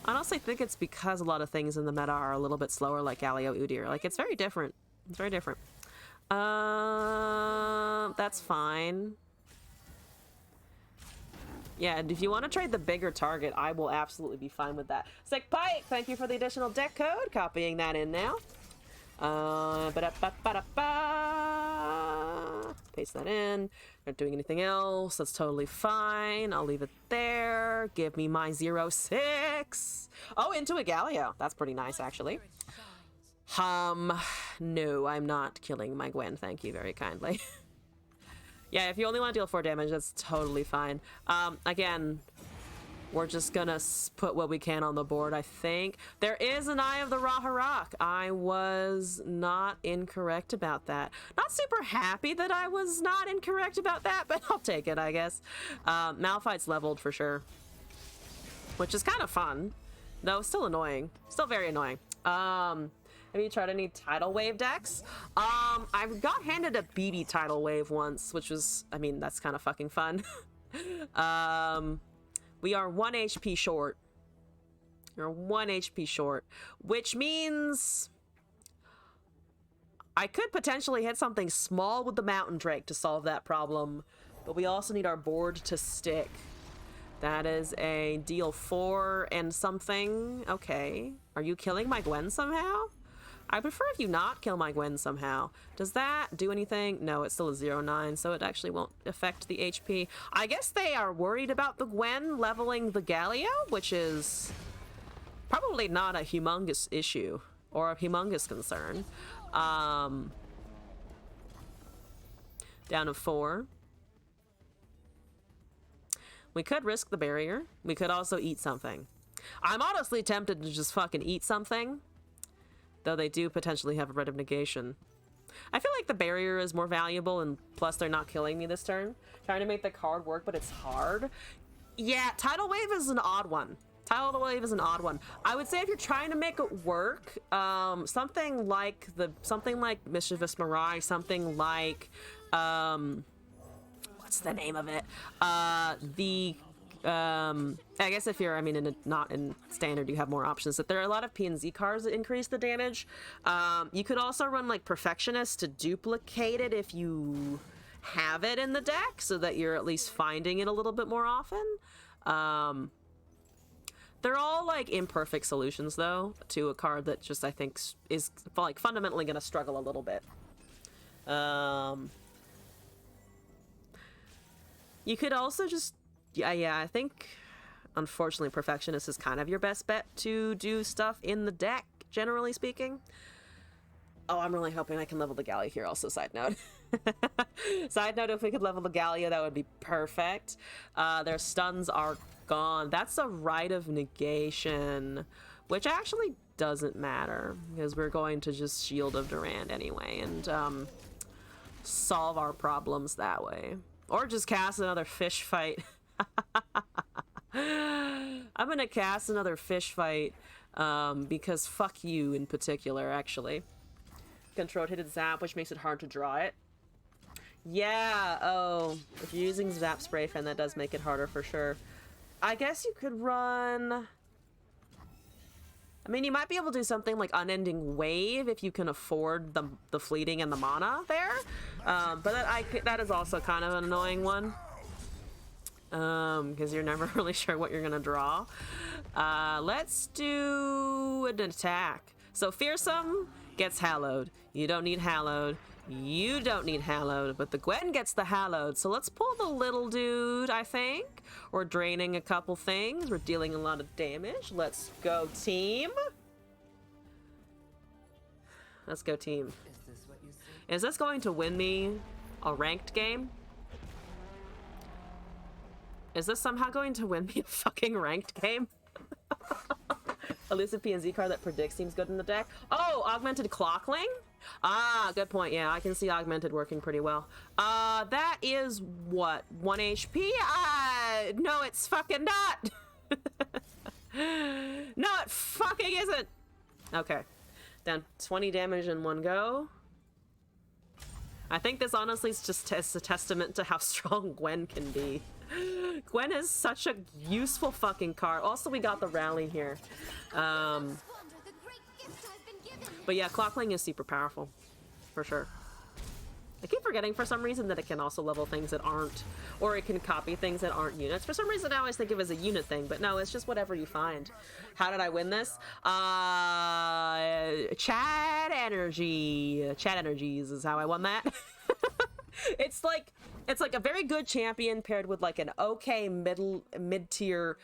I honestly think it's because a lot of things in the meta are a little bit slower, like Galio Udyr. Like, it's very different. It's very different. That's fine. Yeah, and if you want to trade the bigger target, I will absolutely be fine with that. Sick Pike, thank you for the additional deck code. Copying that in now. Paste that in. Not doing anything else. That's totally fine. I'll leave it there. Give me my 0/6. Oh, into a Galio. That's pretty nice, actually. No, I'm not killing my Gwen. Thank you very kindly. Yeah, if you only want to deal 4 damage, that's totally fine. Again, we're just gonna put what we can on the board, I think. There is an Eye of the Raharok. I was not incorrect about that. Not super happy that I was not incorrect about that, but I'll take it, I guess. Malphite's leveled for sure, which is kind of fun. No, still annoying. Still very annoying. Have you tried any Tidal Wave decks? I got handed a BB Tidal Wave once, which was, I mean, that's kind of fucking fun. We are 1 HP short. You're 1 HP short, which means I could potentially hit something small with the Mountain Drake to solve that problem, but we also need our board to stick. That is a deal 4 and something. Okay. Are you killing my Gwen somehow? I prefer if you not kill my Gwen somehow. Does that do anything? No, it's still a 0/9, so it actually won't affect the HP. I guess they are worried about the Gwen leveling the Galio, which is probably not a humongous issue or a humongous concern. Down to 4. We could risk the barrier. We could also eat something. I'm honestly tempted to just fucking eat something. Though they do potentially have a Red of Negation. I feel like the barrier is more valuable, and plus they're not killing me this turn. Trying to make the card work, but it's hard. Yeah, Tidal Wave is an odd one. Tidal Wave is an odd one. I would say if you're trying to make it work, something like Mischievous Mirage, something like what's the name of it? I guess if you're, not in standard, you have more options. But there are a lot of P and Z cards that increase the damage. You could also run like Perfectionist to duplicate it if you have it in the deck, so that you're at least finding it a little bit more often. They're all like imperfect solutions though to a card that just I think is like fundamentally going to struggle a little bit. You could also just yeah, I think, unfortunately, Perfectionist is kind of your best bet to do stuff in the deck, generally speaking. Oh, I'm really hoping I can level the Galio here also, side note. Side note, if we could level the Galio, that would be perfect. Their stuns are gone. That's a Rite of Negation, which actually doesn't matter, because we're going to just Shield of Durand anyway, and solve our problems that way. Or just cast another Fish Fight. I'm gonna cast another Fish Fight because fuck you in particular, actually. Controlled hidden zap, which makes it hard to draw it. Yeah, oh, if you're using Zap Spray Fan, that does make it harder for sure. I guess you could run... you might be able to do something like Unending Wave if you can afford the fleeting and the mana there. But that is also kind of an annoying one. Because you're never really sure what you're gonna draw. Let's do an attack. So Fearsome gets Hallowed. You don't need Hallowed. You don't need Hallowed, but the Gwen gets the Hallowed. So let's pull the little dude, I think. We're draining a couple things. We're dealing a lot of damage. Let's go, team. Let's go team. Is this what you see? Is this going to win me a ranked game? Is this somehow going to win me a fucking ranked game? Elusive PNZ card that predicts seems good in the deck. Oh, augmented clockling? Ah, good point. Yeah, I can see augmented working pretty well. That is what? 1 HP? No, it's fucking not. No, it fucking isn't. Okay. Down 20 damage in one go. I think this honestly is just a testament to how strong Gwen can be. Gwen is such a useful fucking card. Also, we got the rally here. But yeah, clockling is super powerful. For sure. I keep forgetting for some reason that it can also level things that aren't, or it can copy things that aren't units. For some reason I always think of it as a unit thing, but no, it's just whatever you find. How did I win this? Chat energy. Chat energies is how I won that. It's like a very good champion paired with like an okay mid-tier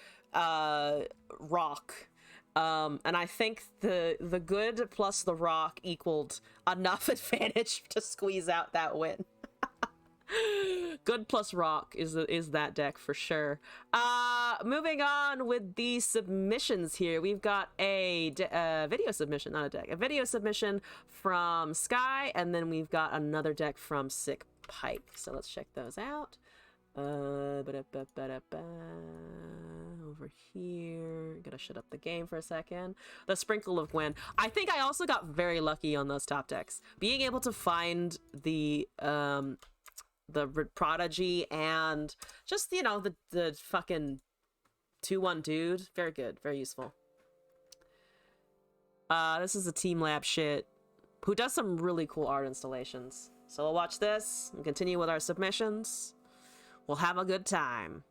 rock. And I think the good plus the rock equaled enough advantage to squeeze out that win. Good plus rock is that deck for sure. Moving on with the submissions here. We've got a video submission, not a deck. A video submission from Sky, and then we've got another deck from Sick Pike. So let's check those out. Over here, gotta shut up the game for a second. The Sprinkle of Gwen. I think I also got very lucky on those top decks, being able to find the Prodigy and just, you know, the fucking 2/1 dude. Very good, very useful. This is a Team Lab shit who does some really cool art installations. So we'll watch this and continue with our submissions. We'll have a good time.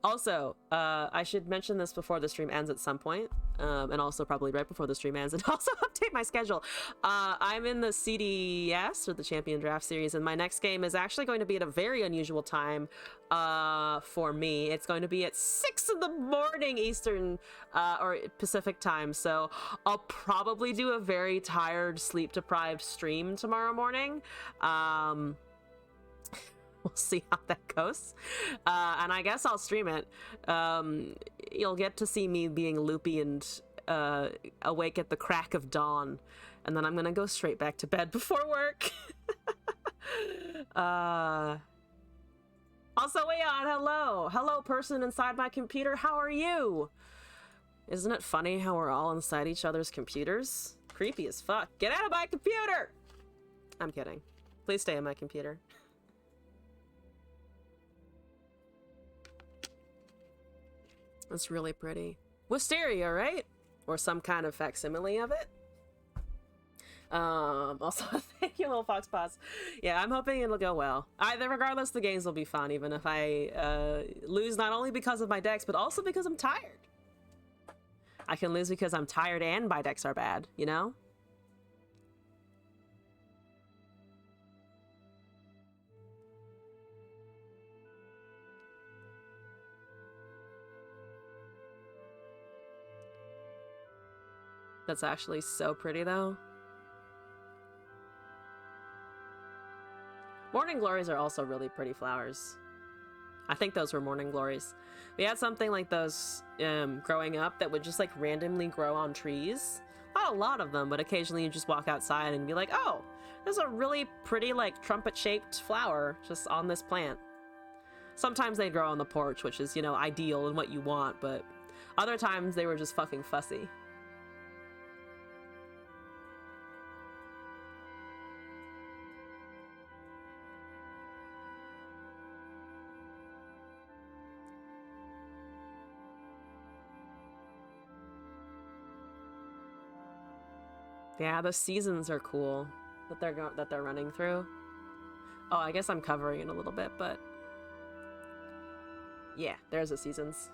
Also, I should mention this before the stream ends at some point, and also probably right before the stream ends, and also update my schedule. I'm in the CDS, or the Champion Draft Series, and my next game is actually going to be at a very unusual time for me. It's going to be at 6 in the morning Eastern or Pacific time, so I'll probably do a very tired, sleep-deprived stream tomorrow morning. We'll see how that goes. And I guess I'll stream it. You'll get to see me being loopy and awake at the crack of dawn. And then I'm gonna go straight back to bed before work. Also, Aeon, hello. Hello, person inside my computer. How are you? Isn't it funny how we're all inside each other's computers? Creepy as fuck. Get out of my computer! I'm kidding. Please stay in my computer. It's really pretty. Wisteria, right? Or some kind of facsimile of it. Also, thank you, Little Fox Paws. Yeah, I'm hoping it'll go well. Regardless, the games will be fun, even if I lose not only because of my decks, but also because I'm tired. I can lose because I'm tired and my decks are bad, you know? That's actually so pretty, though. Morning Glories are also really pretty flowers. I think those were Morning Glories. We had something like those growing up that would just like randomly grow on trees. Not a lot of them, but occasionally you just walk outside and be like, oh, there's a really pretty like trumpet-shaped flower just on this plant. Sometimes they grow on the porch, which is, you know, ideal and what you want, but other times they were just fucking fussy. Yeah, the seasons are cool that they're running through. Oh, I guess I'm covering it a little bit, but yeah, there's the seasons.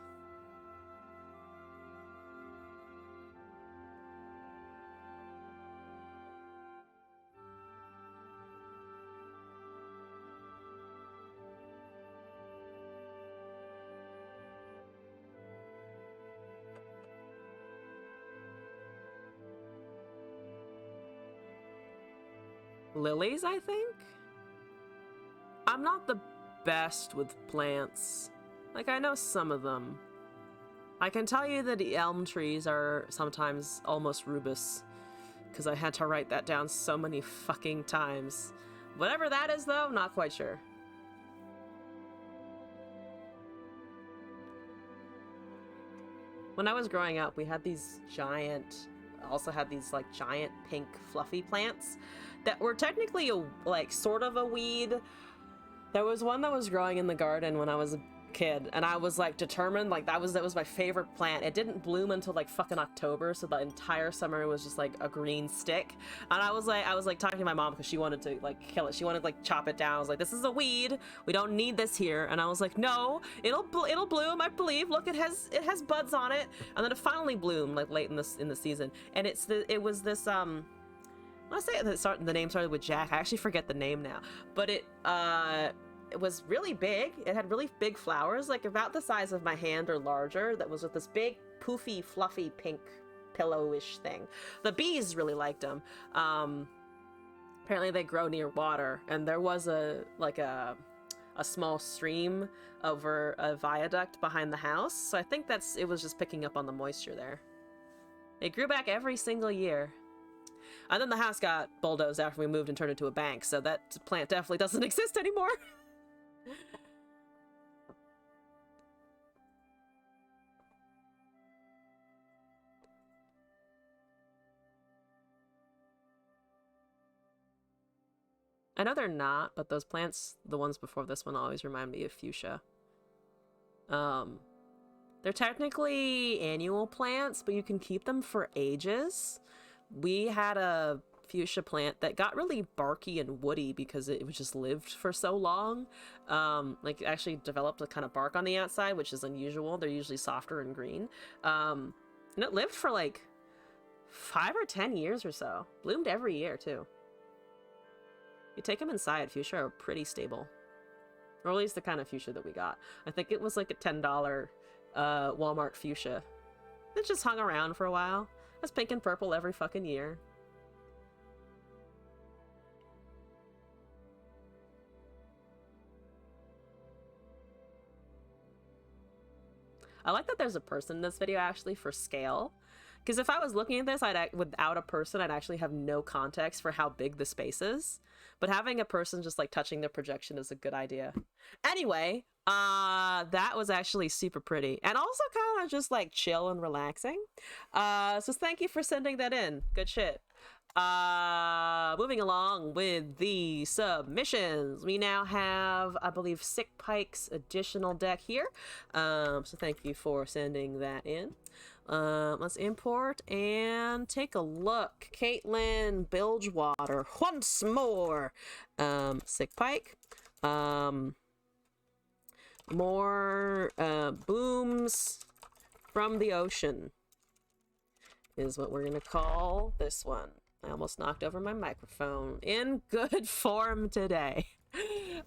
lilies, I think? I'm not the best with plants. Like, I know some of them. I can tell you that the elm trees are sometimes almost rubus, because I had to write that down so many fucking times. Whatever that is, though, not quite sure. When I was growing up, we had these giant, also had these like giant pink fluffy plants that were technically like sort of a weed. There was one that was growing in the garden when I was a kid, and I was like determined, like that was my favorite plant. It didn't bloom until like fucking October, so the entire summer was just like a green stick. And I was like talking to my mom because she wanted to like kill it. She wanted to like chop it down. I was like, this is a weed. We don't need this here. And I was like, no, it'll bloom. I believe. Look, it has buds on it. And then it finally bloomed like late in the season. And it was this I want to say the name started with Jack. I actually forget the name now, but it was really big. It had really big flowers, like about the size of my hand or larger, that was with this big, poofy, fluffy, pink, pillowish thing. The bees really liked them. Apparently they grow near water, and there was a small stream over a viaduct behind the house, so I think it was just picking up on the moisture there. It grew back every single year. And then the house got bulldozed after we moved and turned into a bank, so that plant definitely doesn't exist anymore. I know they're not, but those plants, the ones before this one, always remind me of fuchsia. They're technically annual plants, but you can keep them for ages. We had a fuchsia plant that got really barky and woody because it was just lived for so long. Like, it actually developed a kind of bark on the outside, which is unusual. They're usually softer and green. And it lived for like 5 or 10 years or so. Bloomed every year too. You take them inside, fuchsia are pretty stable. Or at least the kind of fuchsia that we got. I think it was like a $10 Walmart fuchsia. It just hung around for a while. It was pink and purple every fucking year. I like that there's a person in this video actually for scale. Because if I was looking at this without a person, I'd actually have no context for how big the space is. But having a person just like touching the projection is a good idea. Anyway, that was actually super pretty. And also kind of just like chill and relaxing. So thank you for sending that in. Good shit. Moving along with the submissions, we now have, I believe, Sick Pike's additional deck here. So thank you for sending that in. Let's import and take a look. Caitlin Bilgewater once more. Sick Pike. More booms from the ocean is what we're gonna call this one. I almost knocked over my microphone. In good form today.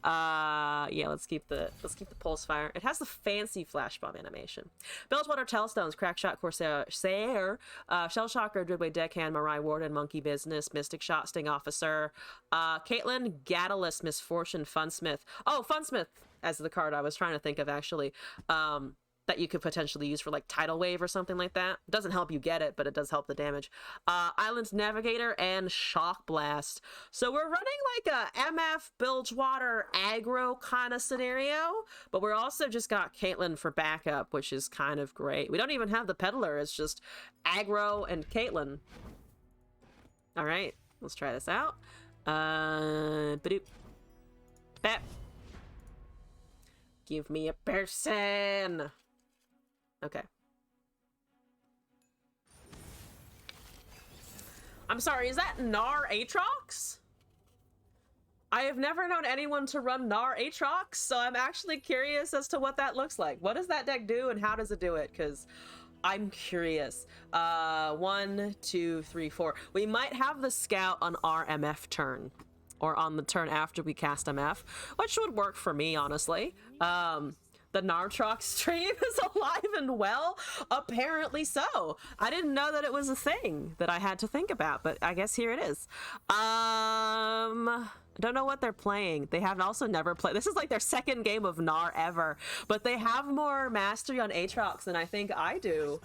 Yeah, let's keep the pulse fire. It has the fancy flash bomb animation. Bilgewater, Telstones, Crackshot, Corsair, Shell Shocker, Dreadway, Deckhand, Marai Warden, Monkey Business, Mystic Shot, Sting Officer, Caitlin, Gattalus, Misfortune, Funsmith. Oh, Funsmith as the card I was trying to think of actually. That you could potentially use for like Tidal Wave or something like that. It doesn't help you get it, but it does help the damage. Island Navigator and Shock Blast. So we're running like a MF Bilgewater aggro kind of scenario, but we're also just got Caitlin for backup, which is kind of great. We don't even have the Peddler, it's just aggro and Caitlin. All right, let's try this out. Badoop. Bap. Give me a person. Okay. I'm sorry, is that Gnar Aatrox? I have never known anyone to run Gnar Aatrox, so I'm actually curious as to what that looks like. What does that deck do and how does it do it? Because I'm curious. 1, 2, 3, 4. We might have the scout on our MF turn. Or on the turn after we cast MF, which would work for me, honestly. The Nartrox stream is alive and well? Apparently so. I didn't know that it was a thing that I had to think about, but I guess here it is. I don't know what they're playing. They have also never played. This is like their second game of Gnar ever, but they have more mastery on Aatrox than I think I do.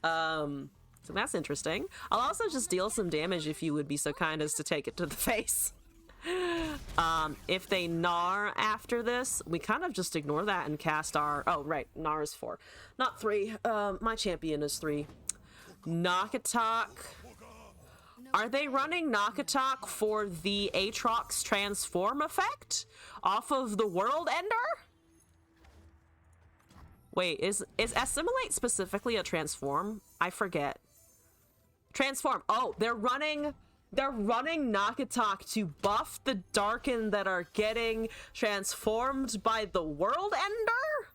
So that's interesting. I'll also just deal some damage if you would be so kind as to take it to the face. If they Gnar after this, we kind of just ignore that and cast our... Oh, right. Gnar is 4. Not 3. My champion is 3. Knock-Attack. Are they running Knock-Attack for the Aatrox transform effect off of the World Ender? Wait, is Assimilate specifically a transform? I forget. Transform. Oh, they're running Knock-Attack to buff the Darken that are getting transformed by the World Ender?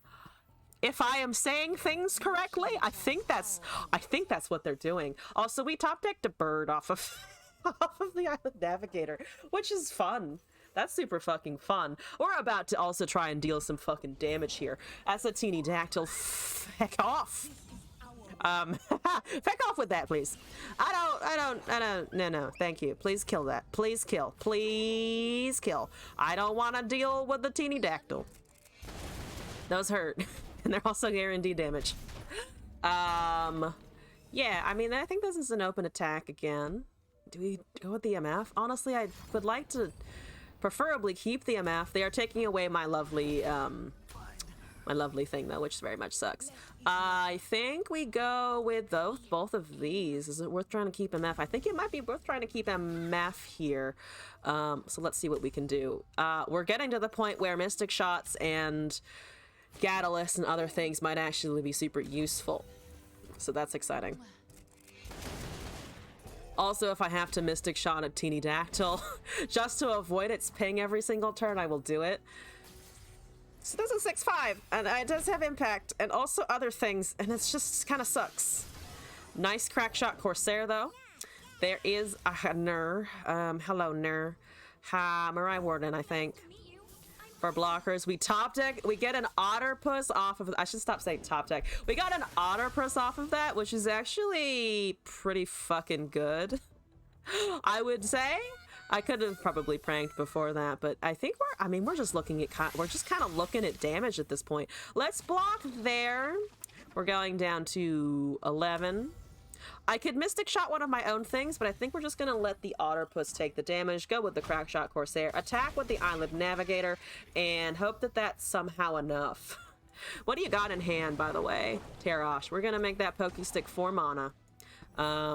If I am saying things correctly, I think that's what they're doing. Also, we top decked a bird off of the Island Navigator, which is fun. That's super fucking fun. We're about to also try and deal some fucking damage here. That's a teeny dactyl. Feck off. Feck off with that, please. No, thank you. Please kill that. Please kill. Please kill. I don't want to deal with the teeny dactyl. Those hurt. And they're also guaranteed damage. Yeah, I mean, I think this is an open attack again. Do we go with the MF? Honestly, I would like to preferably keep the MF. They are taking away my lovely, thing, though, which very much sucks. I think we go with both of these. Is it worth trying to keep MF? I think it might be worth trying to keep MF here. So let's see what we can do. We're getting to the point where Mystic Shots and Catalyst and other things might actually be super useful. So that's exciting. Also, if I have to Mystic Shot a Teeny Dactyl just to avoid its ping every single turn, I will do it. So this is 6-5, and it does have impact, and also other things, and it's just kind of sucks. Nice crack shot Corsair, though. There is a Nur. Hello, Nur. Ha, Mirai Warden, I think. For blockers, we top deck. We get an Otterpuss off of. I should stop saying top deck. We got an Otterpuss off of that, which is actually pretty fucking good. I would say. I could have probably pranked before that, but I think we're just looking at. We're just kind of looking at damage at this point. Let's block there. We're going down to 11. I could Mystic Shot one of my own things, but I think we're just going to let the Otterpuss take the damage, go with the Crack Shot Corsair, attack with the Island Navigator, and hope that that's somehow enough. What do you got in hand, by the way? Terash. We're going to make that Pokey Stick 4 mana.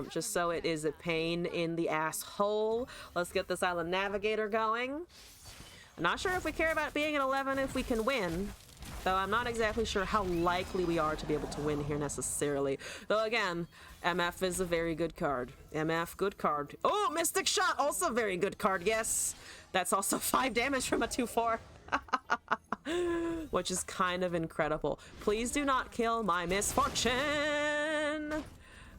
Just so it is a pain in the asshole. Let's get this Island Navigator going. I'm not sure if we care about being at 11 if we can win. Though I'm not exactly sure how likely we are to be able to win here necessarily. Though again, MF is a very good card. MF, good card. Oh, Mystic Shot, also very good card, yes. That's also 5 damage from a 2/4. Which is kind of incredible. Please do not kill my misfortune.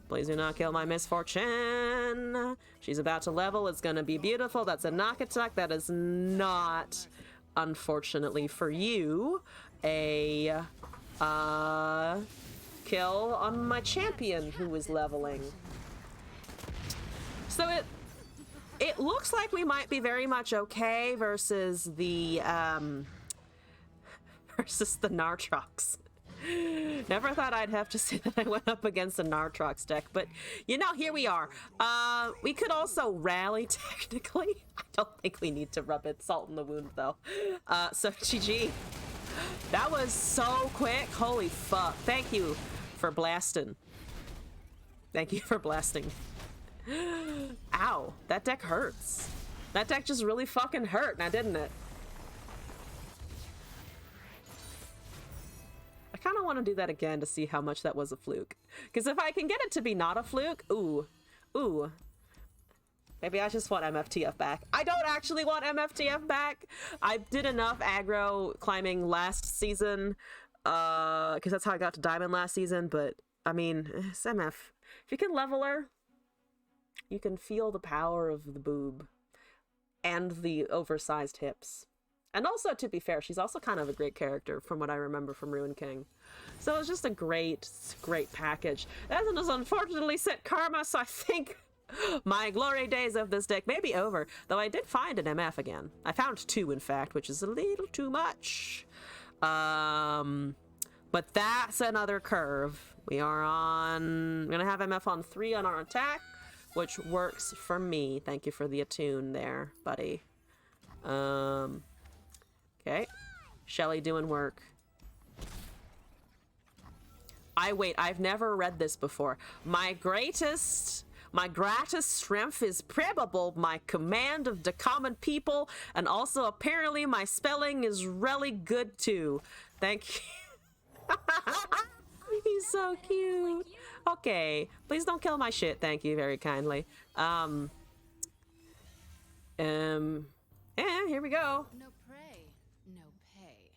Please do not kill my misfortune. She's about to level. It's gonna be beautiful. That's a knock attack. That is not, unfortunately for you, a kill on my champion who is leveling. So it looks like we might be very much okay versus the Nartrox. Never thought I'd have to say that I went up against a Nartrox deck, but you know, here we are. We could also rally technically. I don't think we need to rub it salt in the wound though. So GG. That was so quick. Holy fuck. Thank you for blasting. Thank you for blasting. Ow. That deck hurts. That deck just really fucking hurt now, didn't it? I kind of want to do that again to see how much that was a fluke. Because if I can get it to be not a fluke, ooh. Maybe I just want MFTF back. I don't actually want MFTF back. I did enough aggro climbing last season, because that's how I got to Diamond last season, but, I mean, it's MF. If you can level her, you can feel the power of the boob and the oversized hips. And also, to be fair, she's also kind of a great character from what I remember from Ruin King. So it was just a great package. That is unfortunately set karma, so I think my glory days of this deck may be over. Though I did find an MF again. I found 2, in fact, which is a little too much. But that's another curve. We are on... We're gonna have MF on 3 on our attack, which works for me. Thank you for the attune there, buddy. Okay. Shelly doing work. I've never read this before. My greatest strength is probable my command of the common people, and also apparently my spelling is really good too. Thank you. He's so cute. Okay, please don't kill my shit. Thank you very kindly. Yeah, here we go. No prey, no pay.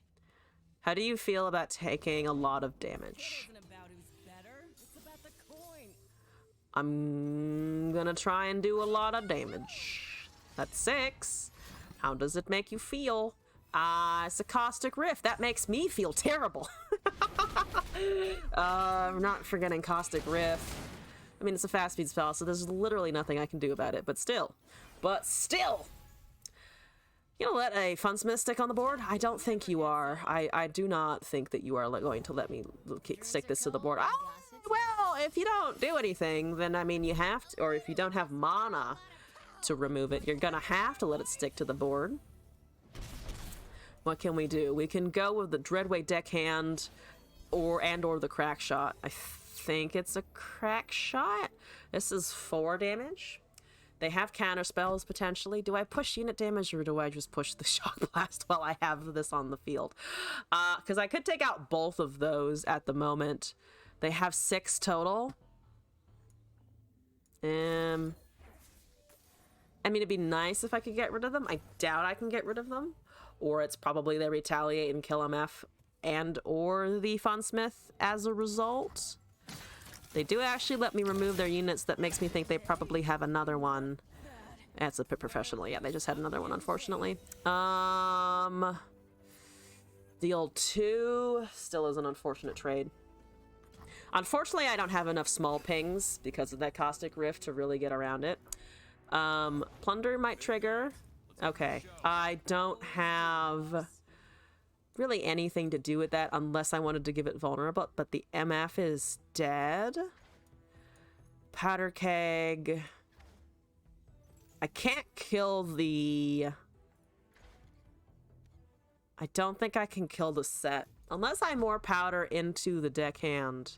How do you feel about taking a lot of damage? It isn't about who's better, it's about the coin. I'm gonna try and do a lot of damage. That's 6. How does it make you feel? It's a caustic rift. That makes me feel terrible. I'm not forgetting caustic rift. I mean, it's a fast speed spell, so there's literally nothing I can do about it, but still. You gonna let a Funsmith stick on the board? I don't think you are. I do not think that you are going to let me stick this to the board. Oh, well, if you don't do anything, then I mean you have to, or if you don't have mana to remove it, you're gonna have to let it stick to the board. What can we do? We can go with the Dreadway Deckhand or the Crack Shot. I think it's a Crack Shot. This is 4 damage. They have counter spells potentially. Do I push unit damage or do I just push the Shock Blast while I have this on the field? Because I could take out both of those at the moment. They have 6 total. I mean, it'd be nice if I could get rid of them. I doubt I can get rid of them. Or it's probably they retaliate and kill MF and or the Funsmith as a result. They do actually let me remove their units. That makes me think they probably have another one. That's a bit professional. Yeah, they just had another one, unfortunately. The old 2 still is an unfortunate trade. Unfortunately, I don't have enough small pings because of that caustic rift to really get around it. Plunder might trigger. Okay, I don't have really anything to do with that unless I wanted to give it vulnerable, but the MF is dead. Powder keg. I can't kill the... I don't think I can kill the set unless I more powder into the deckhand.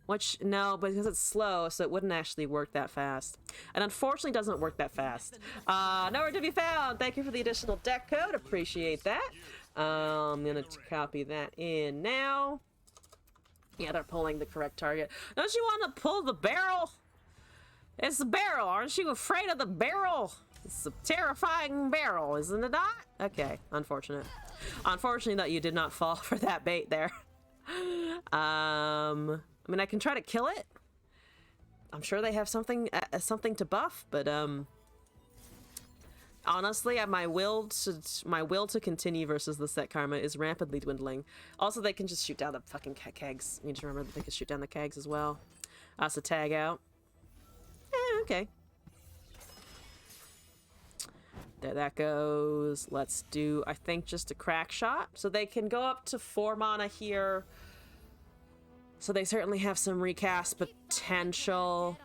Which, no, because it's slow, so it wouldn't actually work that fast. And unfortunately doesn't work that fast. Nowhere to be found. Thank you for the additional deck code. Appreciate that. I'm gonna copy that in now. Yeah, they're pulling the correct target. Don't you want to pull the barrel? It's the barrel. Aren't you afraid of the barrel? It's a terrifying barrel, isn't it not? Okay, unfortunate. Unfortunately that you did not fall for that bait there. I mean, I can try to kill it. I'm sure they have something to buff, but honestly, my will to continue versus the set karma is rapidly dwindling. Also, they can just shoot down the fucking kegs. You need to remember that they can shoot down the kegs as well. So tag out. Okay. There that goes. Let's do, I think, just a Crack Shot. So they can go up to 4 mana here. So they certainly have some recast potential.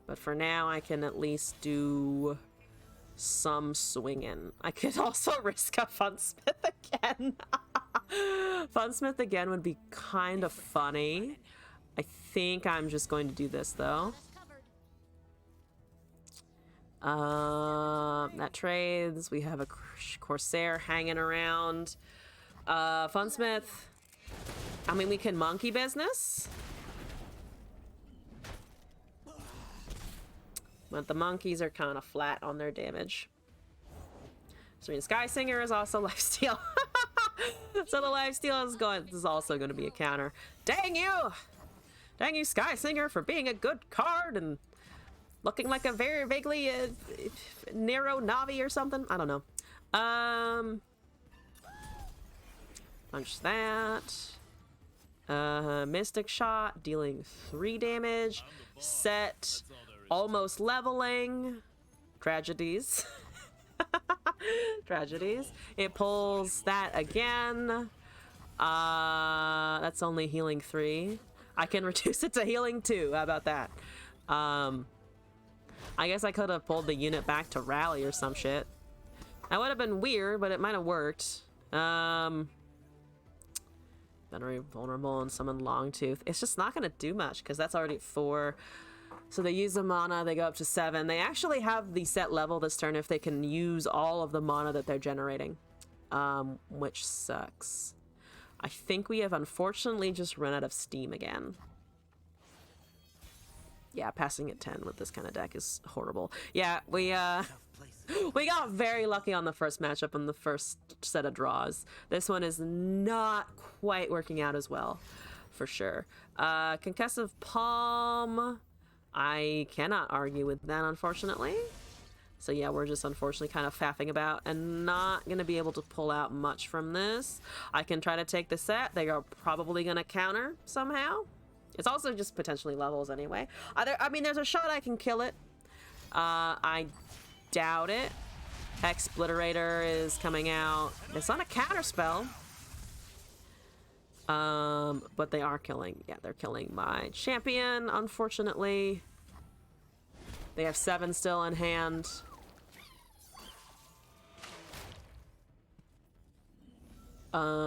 But for now, I can at least do some swinging. I could also risk a Funsmith again. Funsmith again would be kind of funny. I think I'm just going to do this, though. That trades. We have a Corsair hanging around. Funsmith. I mean, we can monkey business. But the monkeys are kind of flat on their damage. So I mean, Sky Singer is also lifesteal. So the lifesteal is also going to be a counter. Dang you! Dang you, Sky Singer, for being a good card and Looking like a very vaguely narrow Navi or something. I don't know. Punch that. Mystic shot, dealing 3 damage. Set, almost leveling. Tragedies. Tragedies. It pulls that again. That's only healing 3. I can reduce it to healing 2. How about that? I guess I could have pulled the unit back to rally or some shit. That would have been weird, but it might have worked. Very vulnerable and summon Longtooth. It's just not going to do much because that's already at 4. So they use the mana, they go up to 7. They actually have the set level this turn if they can use all of the mana that they're generating, which sucks. I think we have unfortunately just run out of steam again. Yeah, passing at 10 with this kind of deck is horrible. Yeah, we got very lucky on the first matchup and the first set of draws. This one is not quite working out as well, for sure. Concussive Palm, I cannot argue with that, unfortunately. So yeah, we're just unfortunately kind of faffing about and not going to be able to pull out much from this. I can try to take the set. They are probably going to counter somehow. It's also just potentially levels anyway. I mean, there's a shot I can kill it. I doubt it. Expliterator is coming out. It's not a counter spell. But they are killing. Yeah, they're killing my champion, unfortunately. They have 7 still in hand.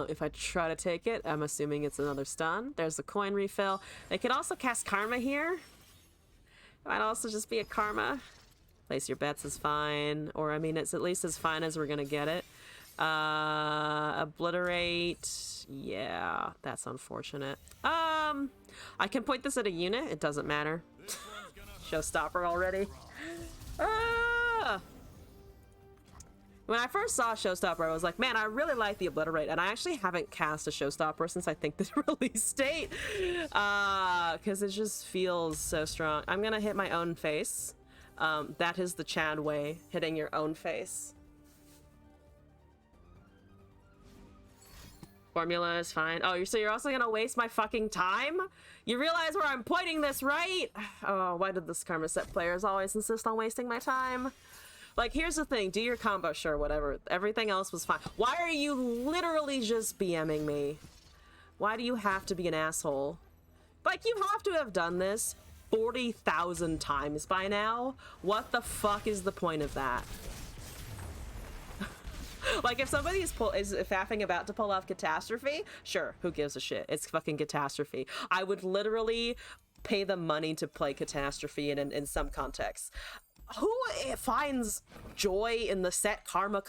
If I try to take it, I'm assuming it's another stun. There's the coin refill. They could also cast Karma here. It might also just be a Karma. Place your bets is fine. Or, I mean, it's at least as fine as we're gonna get it. Obliterate. Yeah, that's unfortunate. I can point this at a unit. It doesn't matter. Showstopper already. When I first saw Showstopper, I was like, man, I really like the Obliterate, and I actually haven't cast a Showstopper since I think the release date, because it just feels so strong. I'm gonna hit my own face. That is the Chad way, hitting your own face. Formula is fine. Oh, so you're also gonna waste my fucking time? You realize where I'm pointing this, right? Oh, why did this Karma set players always insist on wasting my time? Like, here's the thing. Do your combo, sure, whatever. Everything else was fine. Why are you literally just BMing me? Why do you have to be an asshole? Like, you have to have done this 40,000 times by now. What the fuck is the point of that? Like, if somebody is faffing about to pull off Catastrophe, sure, who gives a shit? It's fucking Catastrophe. I would literally pay them money to play Catastrophe in some contexts. Who finds joy in the set Karma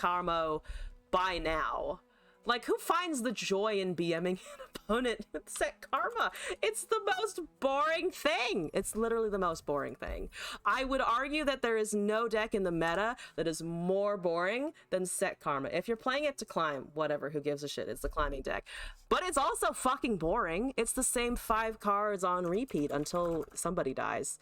by now? Like, who finds the joy in BMing an opponent with set Karma? It's the most boring thing. It's literally the most boring thing. I would argue that there is no deck in the meta that is more boring than set Karma. If you're playing it to climb, whatever, who gives a shit? It's the climbing deck. But it's also fucking boring. It's the same 5 cards on repeat until somebody dies.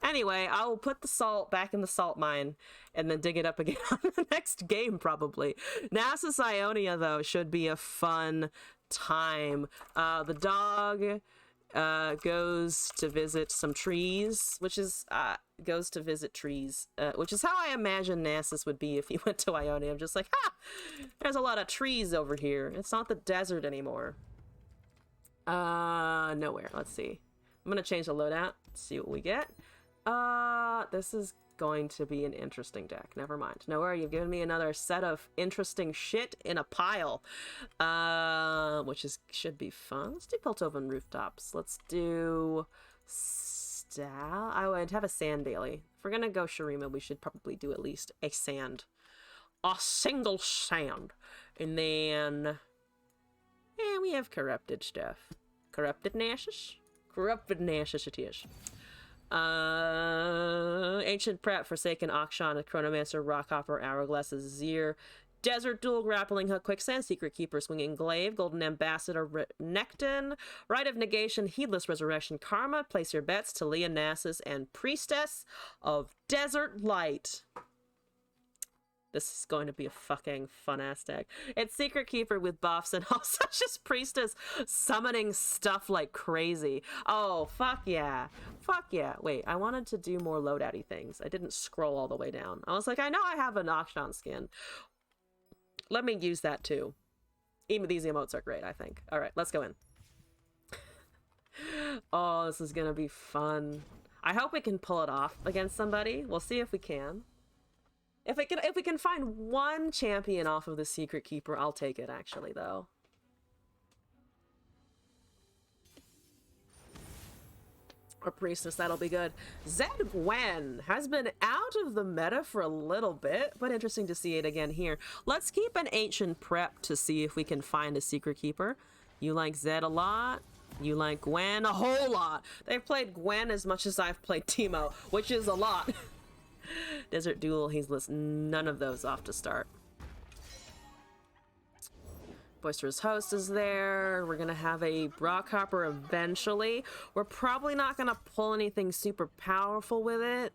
Anyway, I will put the salt back in the salt mine and then dig it up again on the next game, probably. Nasus Ionia, though, should be a fun time. The dog goes to visit some trees, which is, goes to visit trees, which is how I imagine Nasus would be if he went to Ionia. I'm just like, ha! There's a lot of trees over here. It's not the desert anymore. Nowhere. Let's see. I'm gonna change the loadout, see what we get. This is going to be an interesting deck. Never mind. Nowhere, you've given me another set of interesting shit in a pile. Which should be fun. Let's do Piltover Rooftops. Let's do I would have a Sand Bailey. If we're gonna go Shurima, we should probably do at least a sand. A single sand. And then we have corrupted stuff. Corrupted Nasus? Corrupted Nasus it is. Ancient Prep, Forsaken Auction, Chronomancer, Rockhopper, Hourglass, Azir, Desert Duel, Grappling Hook, Quicksand, Secret Keeper, Swinging Glaive, Golden Ambassador, Necton, Rite of Negation, Heedless Resurrection, Karma, Place Your Bets, Talia, Nasus, and Priestess of Desert Light. This is going to be a fucking fun-ass deck. It's Secret Keeper with buffs and also just Priestess summoning stuff like crazy. Oh, fuck yeah. Fuck yeah. Wait, I wanted to do more loadouty things. I didn't scroll all the way down. I was like, I know I have an Akshan skin. Let me use that too. Even these emotes are great, I think. All right, let's go in. Oh, this is gonna be fun. I hope we can pull it off against somebody. We'll see if we can. If we can find one champion off of the Secret Keeper, I'll take it actually though. Or Priestess, that'll be good. Zed Gwen has been out of the meta for a little bit, but interesting to see it again here. Let's keep an Ancient Prep to see if we can find a Secret Keeper. You like Zed a lot. You like Gwen a whole lot. They've played Gwen as much as I've played Teemo, which is a lot. Desert Duel, he's listed none of those off to start. Boisterous Host is there. We're gonna have a Brock Hopper eventually. We're probably not gonna pull anything super powerful with it.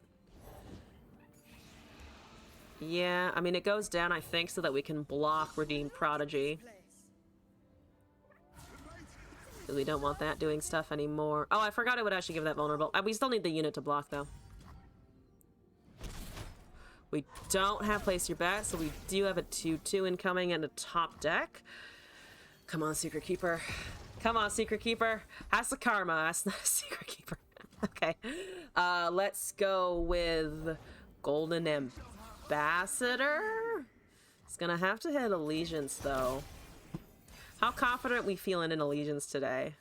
Yeah, I mean, it goes down, I think, so that we can block Redeemed Prodigy. Because we don't want that doing stuff anymore. Oh, I forgot it would actually give that vulnerable. We still need the unit to block, though. We don't have Place Your Bet, so we do have a 2/2 incoming and a top deck. Come on, Secret Keeper. Come on, Secret Keeper. That's the Karma. That's not a Secret Keeper. Okay. Let's go with Golden Ambassador. It's gonna have to hit Allegiance, though. How confident are we feeling in Allegiance today?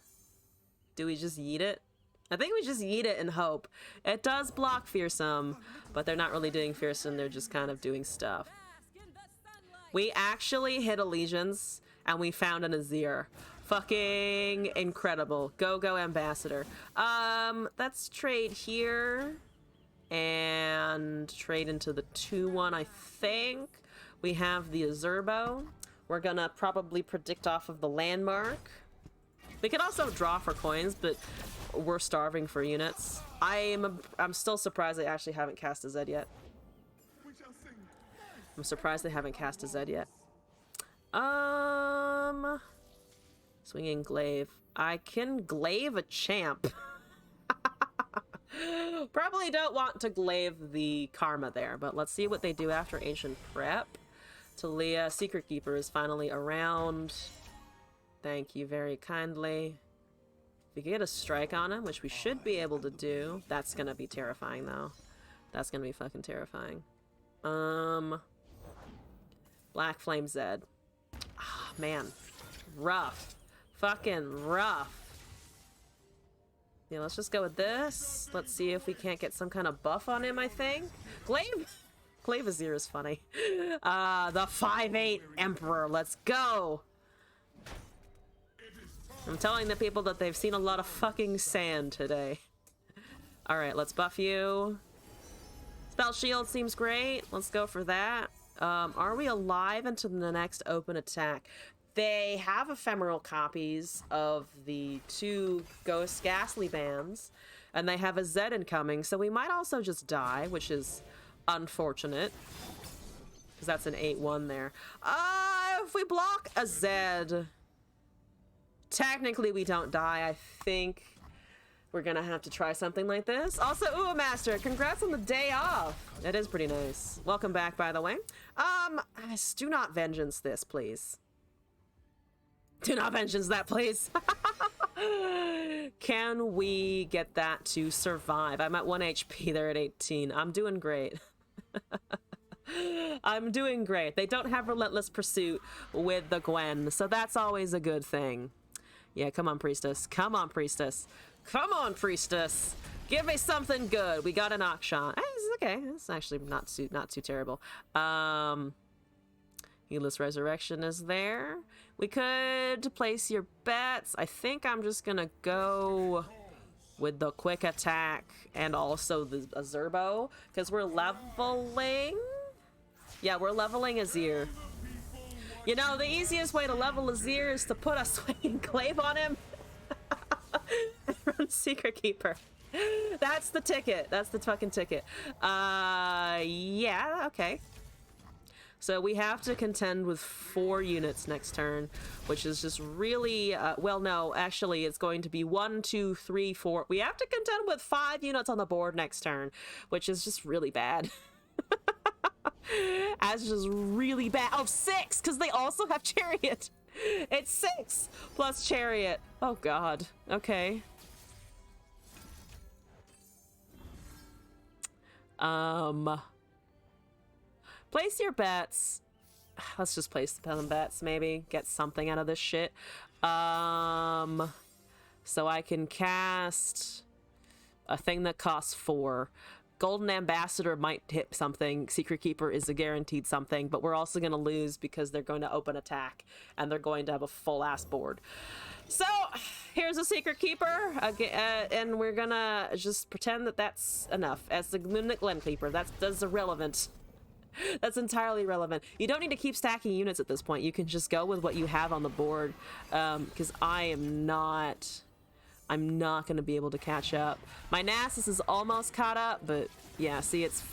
Do we just yeet it? I think we just yeet it and hope. It does block Fearsome, but they're not really doing Fearsome, they're just kind of doing stuff. We actually hit Allegiance, and we found an Azir. Fucking incredible. Go Ambassador. Let's trade here, and trade into the 2/1, I think. We have the Azurbo. We're gonna probably predict off of the landmark. We could also draw for coins, but we're starving for units. I'm still surprised they actually haven't cast a Zed yet. I'm surprised they haven't cast a Zed yet. Swinging Glaive. I can Glaive a champ. Probably don't want to Glaive the Karma there, but let's see what they do after Ancient Prep. Talia, Secret Keeper is finally around. Thank you very kindly. If we get a strike on him, which we should be able to do, that's gonna be terrifying though. That's gonna be fucking terrifying. Black Flame Zed. Ah, man. Rough. Fucking rough. Yeah, let's just go with this. Let's see if we can't get some kind of buff on him, I think. Glaive Azir is funny. The 5/8 Emperor. Let's go. I'm telling the people that they've seen a lot of fucking sand today. Alright, let's buff you. Spell Shield seems great. Let's go for that. Are we alive until the next open attack? They have ephemeral copies of the 2 Ghost Ghastly bands, and they have a Zed incoming, so we might also just die, which is unfortunate. Because that's an 8/1 there. If we block a Zed, technically we don't die. I think we're gonna have to try something like this. Also, ooh, Master, congrats on the day off. It is pretty nice. Welcome back, by the way. Do not vengeance this, please. Do not vengeance that, please. Can we get that to survive? I'm at 1 HP, they're at 18. I'm doing great. I'm doing great. They don't have Relentless Pursuit with the Gwen, so that's always a good thing. Yeah, come on, Priestess. Come on, Priestess. Come on, Priestess. Give me something good. We got an Akshan. Hey, this is okay. It's actually not too terrible. Heedless Resurrection is there. We could place your bets. I think I'm just gonna go with the quick attack and also the Azurbo, because we're leveling. Yeah, we're leveling Azir. You know, the easiest way to level Azir is to put a swinging glaive on him and run Secret Keeper. That's the ticket. That's the fucking ticket. Yeah, okay. So we have to contend with 4 units next turn, which is just really, well, no, actually it's going to be 1, 2, 3, 4. We have to contend with 5 units on the board next turn, which is just really bad. That's just really bad. Oh, 6, because they also have Chariot. It's 6 plus Chariot. Oh, God. Okay. Place your bets. Let's just place the bets, maybe. Get something out of this shit. So I can cast a thing that costs 4. Golden Ambassador might hit something. Secret Keeper is a guaranteed something, but we're also going to lose because they're going to open attack, and they're going to have a full-ass board. So, here's a Secret Keeper, and we're going to just pretend that that's enough. As the Luminant Glen Keeper, that's irrelevant. That's entirely irrelevant. You don't need to keep stacking units at this point. You can just go with what you have on the board, because I'm not going to be able to catch up. My Nasus is almost caught up, but yeah, see, it's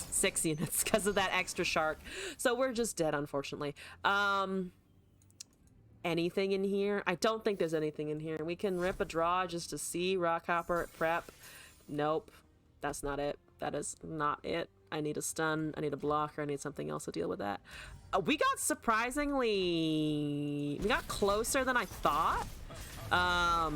6 units because of that extra shark. So we're just dead, unfortunately. Anything in here? I don't think there's anything in here. We can rip a draw just to see. Rockhopper, prep. Nope. That's not it. That is not it. I need a stun, I need a blocker, I need something else to deal with that. We got closer than I thought. I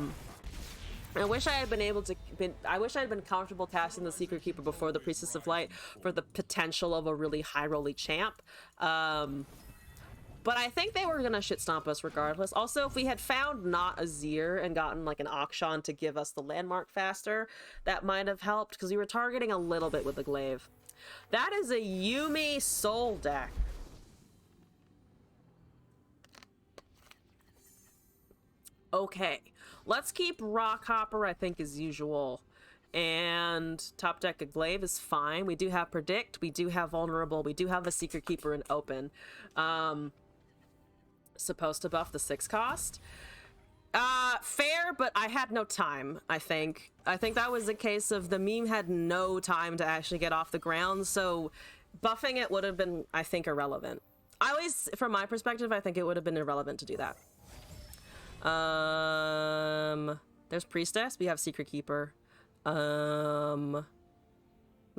wish I had been comfortable casting the Secret Keeper before the Priestess of Light for the potential of a really high rolly champ. But I think they were gonna shit stomp us regardless. Also, if we had found not Azir and gotten like an Akshan to give us the landmark faster, that might have helped because we were targeting a little bit with the glaive. That is a Yuumi Soul deck. Okay, let's keep Rockhopper, I think, as usual. And top deck a glaive is fine. We do have Predict, we do have Vulnerable, we do have the Secret Keeper in Open. Supposed to buff the 6 cost. Fair, but I had no time, I think. I think that was a case of the meme had no time to actually get off the ground, so buffing it would have been, I think, irrelevant. At least, from my perspective, I think it would have been irrelevant to do that. There's Priestess, we have Secret Keeper. We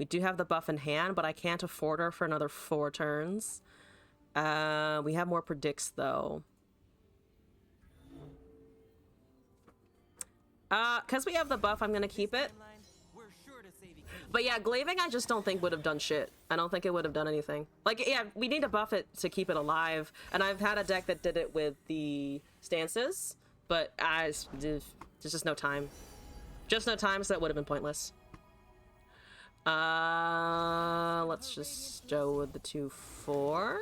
do have the buff in hand, but I can't afford her for another 4 turns. We have more Predicts, though. Because we have the buff, I'm gonna keep it. But yeah, glaving I just don't think would have done shit. I don't think it would have done anything. Like, yeah, we need to buff it to keep it alive. And I've had a deck that did it with the stances, but there's just no time. Just no time, so that would have been pointless. Let's just go with the 2/4.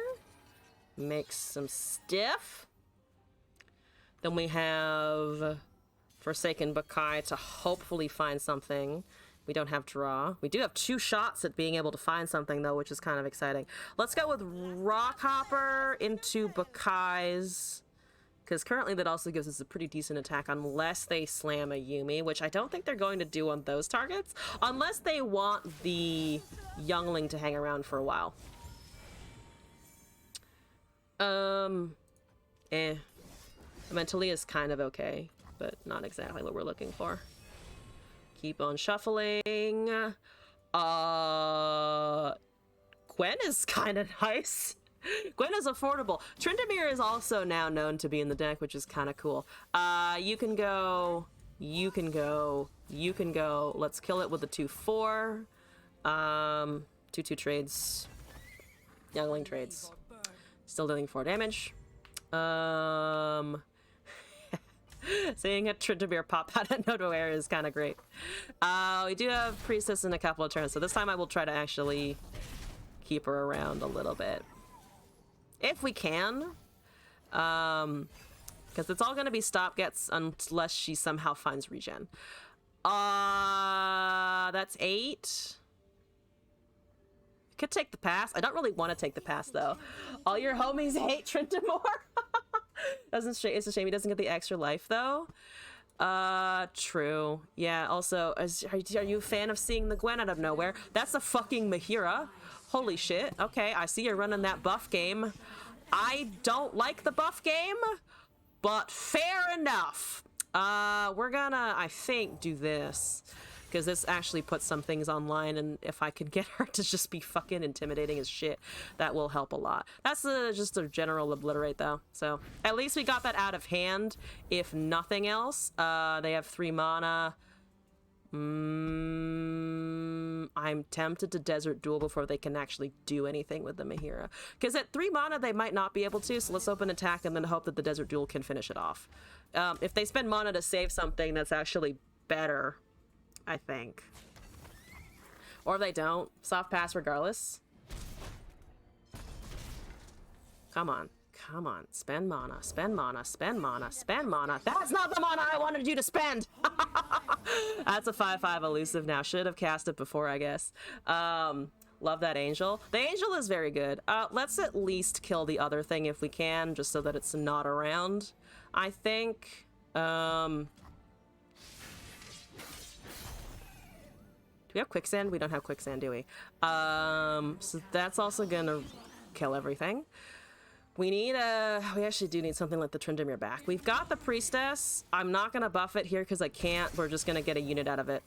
Make some stiff. Then we have Forsaken Bakai to hopefully find something. We don't have draw. We do have 2 shots at being able to find something, though, which is kind of exciting. Let's go with Rockhopper into Bakai's, because currently that also gives us a pretty decent attack unless they slam a Yuumi, which I don't think they're going to do on those targets, unless they want the youngling to hang around for a while. I mean, Talia's kind of okay, but not exactly what we're looking for. Keep on shuffling. Gwen is kind of nice. Gwen is affordable. Tryndamere is also now known to be in the deck, which is kind of cool. You can go. You can go. You can go. Let's kill it with a 2/4. 2/2 trades. Youngling trades. Still dealing 4 damage. Seeing a Tryndamere pop out of nowhere is kind of great. We do have Priestess in a couple of turns, so this time I will try to actually keep her around a little bit. If we can. Because it's all going to be stopgets unless she somehow finds regen. That's 8. Could take the pass. I don't really want to take the pass though. All your homies hate Trintamore. It's a shame he doesn't get the extra life though. True. Yeah, also, are you a fan of seeing the Gwen out of nowhere? That's a fucking Mahira. Holy shit. Okay, I see you're running that buff game. I don't like the buff game, but fair enough. We're gonna, I think, do this. Because this actually puts some things online, and if I can get her to just be fucking intimidating as shit, that will help a lot. That's just a general obliterate, though. So, at least we got that out of hand, if nothing else. They have 3 mana. I'm tempted to Desert Duel before they can actually do anything with the Mahira. Because at 3 mana, they might not be able to, so let's open attack and then hope that the Desert Duel can finish it off. If they spend mana to save something, that's actually better, I think. Or they don't. Soft pass regardless. Come on. Come on. Spend mana. Spend mana. Spend mana. Spend mana. That's not the mana I wanted you to spend! That's a 5/5 elusive now. Should have cast it before, I guess. Love that angel. The angel is very good. Let's at least kill the other thing if we can, just so that it's not around, I think. Do we have quicksand? We don't have quicksand, do we? So that's also gonna kill everything. We need we actually do need something like the Tryndamere back. We've got the priestess. I'm not gonna buff it here because I can't. We're just gonna get a unit out of it.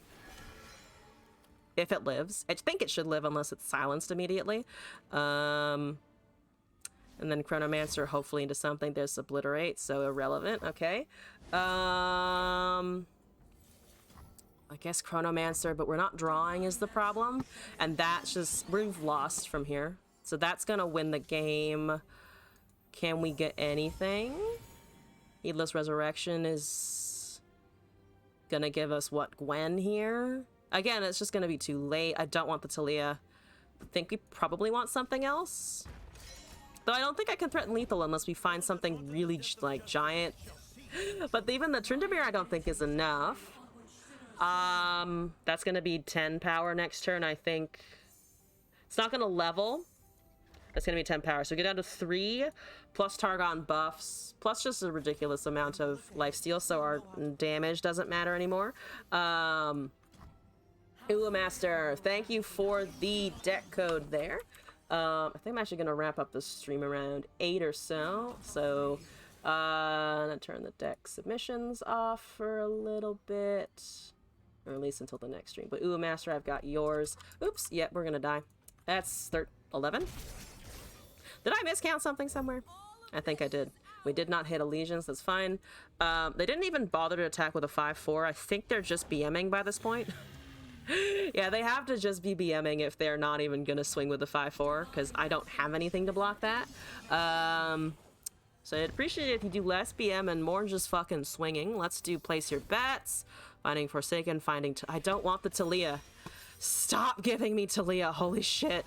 If it lives. I think it should live unless it's silenced immediately. And then Chronomancer hopefully into something. There's obliterate, so irrelevant. Okay. I guess Chronomancer, but we're not drawing is the problem. And that's just, we've lost from here. So that's gonna win the game. Can we get anything? Heedless Resurrection is gonna give us what, Gwen here? Again, it's just gonna be too late. I don't want the Talia. I think we probably want something else. Though I don't think I can threaten lethal unless we find something really like giant. But even the Tryndamere I don't think is enough. That's gonna be 10 power next turn, I think. It's not gonna level. It's gonna be 10 power. So we get down to 3 plus Targon buffs, plus just a ridiculous amount of lifesteal, so our damage doesn't matter anymore. Ula Master, thank you for the deck code there. I think I'm actually gonna wrap up the stream around 8 or so. So I'm gonna turn the deck submissions off for a little bit. Or at least until the next stream. But Ula Master, I've got yours. Oops, yep, we're gonna die. That's 11. Did I miscount something somewhere? I think I did. We did not hit Allegiance, that's fine. They didn't even bother to attack with a 5/4. I think they're just BMing by this point. Yeah, they have to just be BMing if they're not even gonna swing with the 5/4, because I don't have anything to block that. So I'd appreciate it if you do less BM and more just fucking swinging. Let's do place your bets. Finding Forsaken, finding... I don't want the Talia. Stop giving me Talia, holy shit.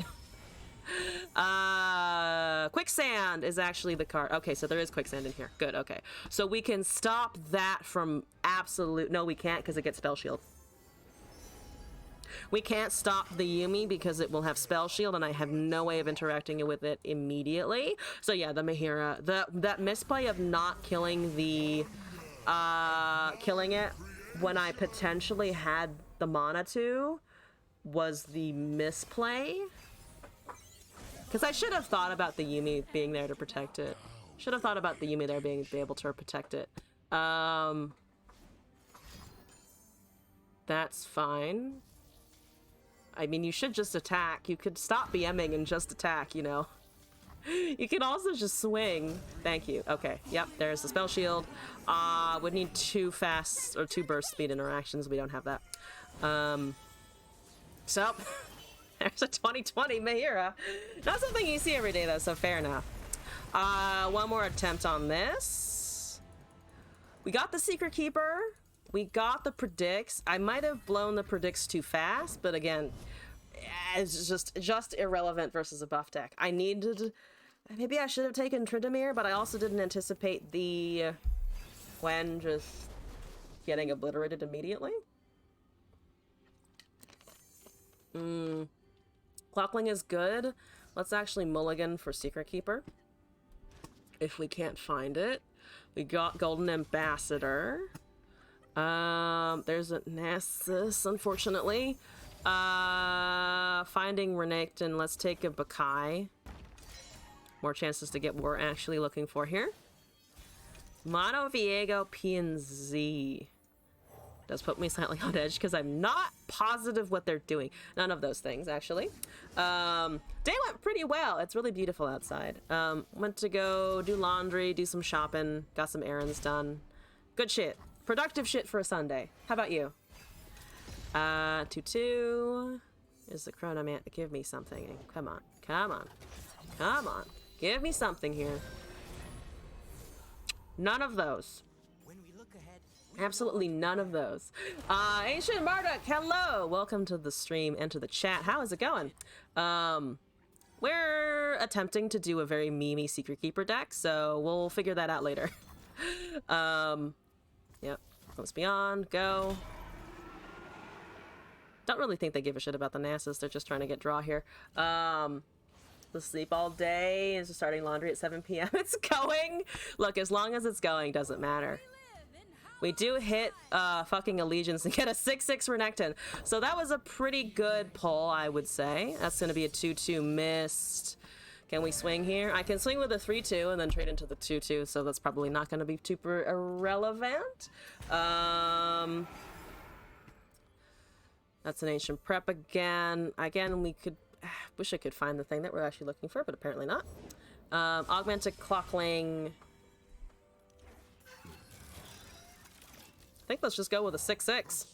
Quicksand is actually the card. Okay, so there is quicksand in here. Good, okay. So we can stop that from absolute... No, we can't because it gets spell shield. We can't stop the Yuumi because it will have spell shield and I have no way of interacting with it immediately. So yeah, the Mahira. That misplay of not killing the... killing it when I potentially had the mana to was the misplay. Because I should have thought about the Yuumi being there to protect it. Should have thought about the Yuumi there being able to protect it. That's fine. I mean, you should just attack. You could stop BMing and just attack, you know. You can also just swing. Thank you. Okay, yep, there's the spell shield. Would need 2 fast or 2 burst speed interactions. We don't have that. So, there's a 2020 Mahira. Not something you see every day though, so fair enough. One more attempt on this. We got the Secret Keeper. We got the predicts. I might have blown the predicts too fast, but again, it's just irrelevant versus a buff deck. I needed... Maybe I should have taken Tryndamere, but I also didn't anticipate the Gwen just getting obliterated immediately. Clockling is good. Let's actually mulligan for Secret Keeper. If we can't find it. We got Golden Ambassador. There's a Nessus, unfortunately. Finding Renekton. Let's take a Bakai. More chances to get what we're actually looking for here. Mono Viego P and Z. Does put me slightly on edge because I'm not positive what they're doing. None of those things, actually. Day went pretty well. It's really beautiful outside. Went to go do laundry, do some shopping, got some errands done. Good shit. Productive shit for a Sunday. How about you? 2-2. Is the Chronoman? Give me something. Come on. Come on. Come on. Give me something here. None of those. Absolutely none of those. Ancient Marduk, hello! Welcome to the stream and to the chat. How is it going? We're attempting to do a very memey Secret Keeper deck, so we'll figure that out later. Yep. Glimpse Beyond, go. Don't really think they give a shit about the Nasus. They're just trying to get draw here. Let's sleep all day and just starting laundry at 7 p.m. It's going! Look, as long as it's going, doesn't matter. We do hit fucking Allegiance and get a 6-6 Renekton. So that was a pretty good pull, I would say. That's going to be a 2-2 missed. Can we swing here? I can swing with a 3-2 and then trade into the 2-2, so that's probably not going to be super irrelevant. That's an Ancient Prep again. Again, we could... wish I could find the thing that we're actually looking for, but apparently not. Augmented Clockling... I think let's just go with a 6-6.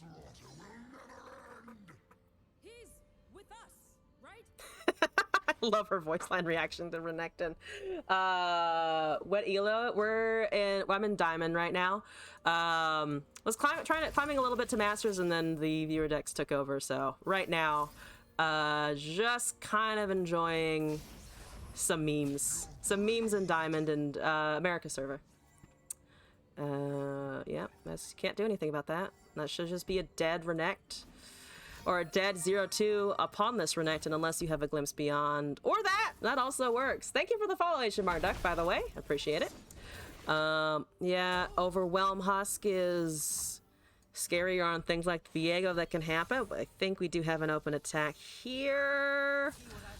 He's with us, right? I love her voice line reaction to Renekton. What elo? I'm in Diamond right now. Was climbing a little bit to Masters, and then the viewer decks took over. So right now, just kind of enjoying some memes in Diamond and America server. Yeah, can't do anything about that. That should just be a dead Renekt. Or a dead 0-2 upon this Renekton unless you have a Glimpse Beyond. Or that! That also works. Thank you for the follow, Ancient Marduk, by the way. Appreciate it. Yeah, Overwhelm Husk is scarier on things like Viego that can happen, but I think we do have an open attack here.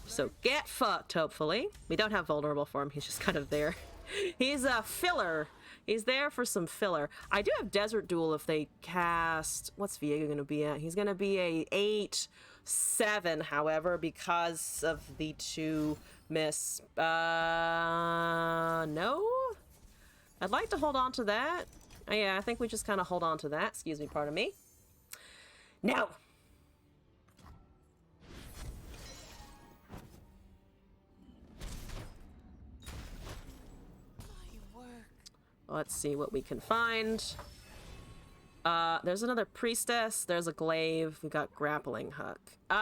So get fucked, hopefully. We don't have Vulnerable for him, he's just kind of there. He's a filler. He's there for some filler. I do have Desert Duel if they cast... What's Viego going to be at? He's going to be a 8-7, however, because of the 2 miss. No? I'd like to hold on to that. Oh, yeah, I think we just kind of hold on to that. Excuse me, pardon me. No! Let's see what we can find. There's another Priestess. There's a Glaive. We got Grappling Hook. We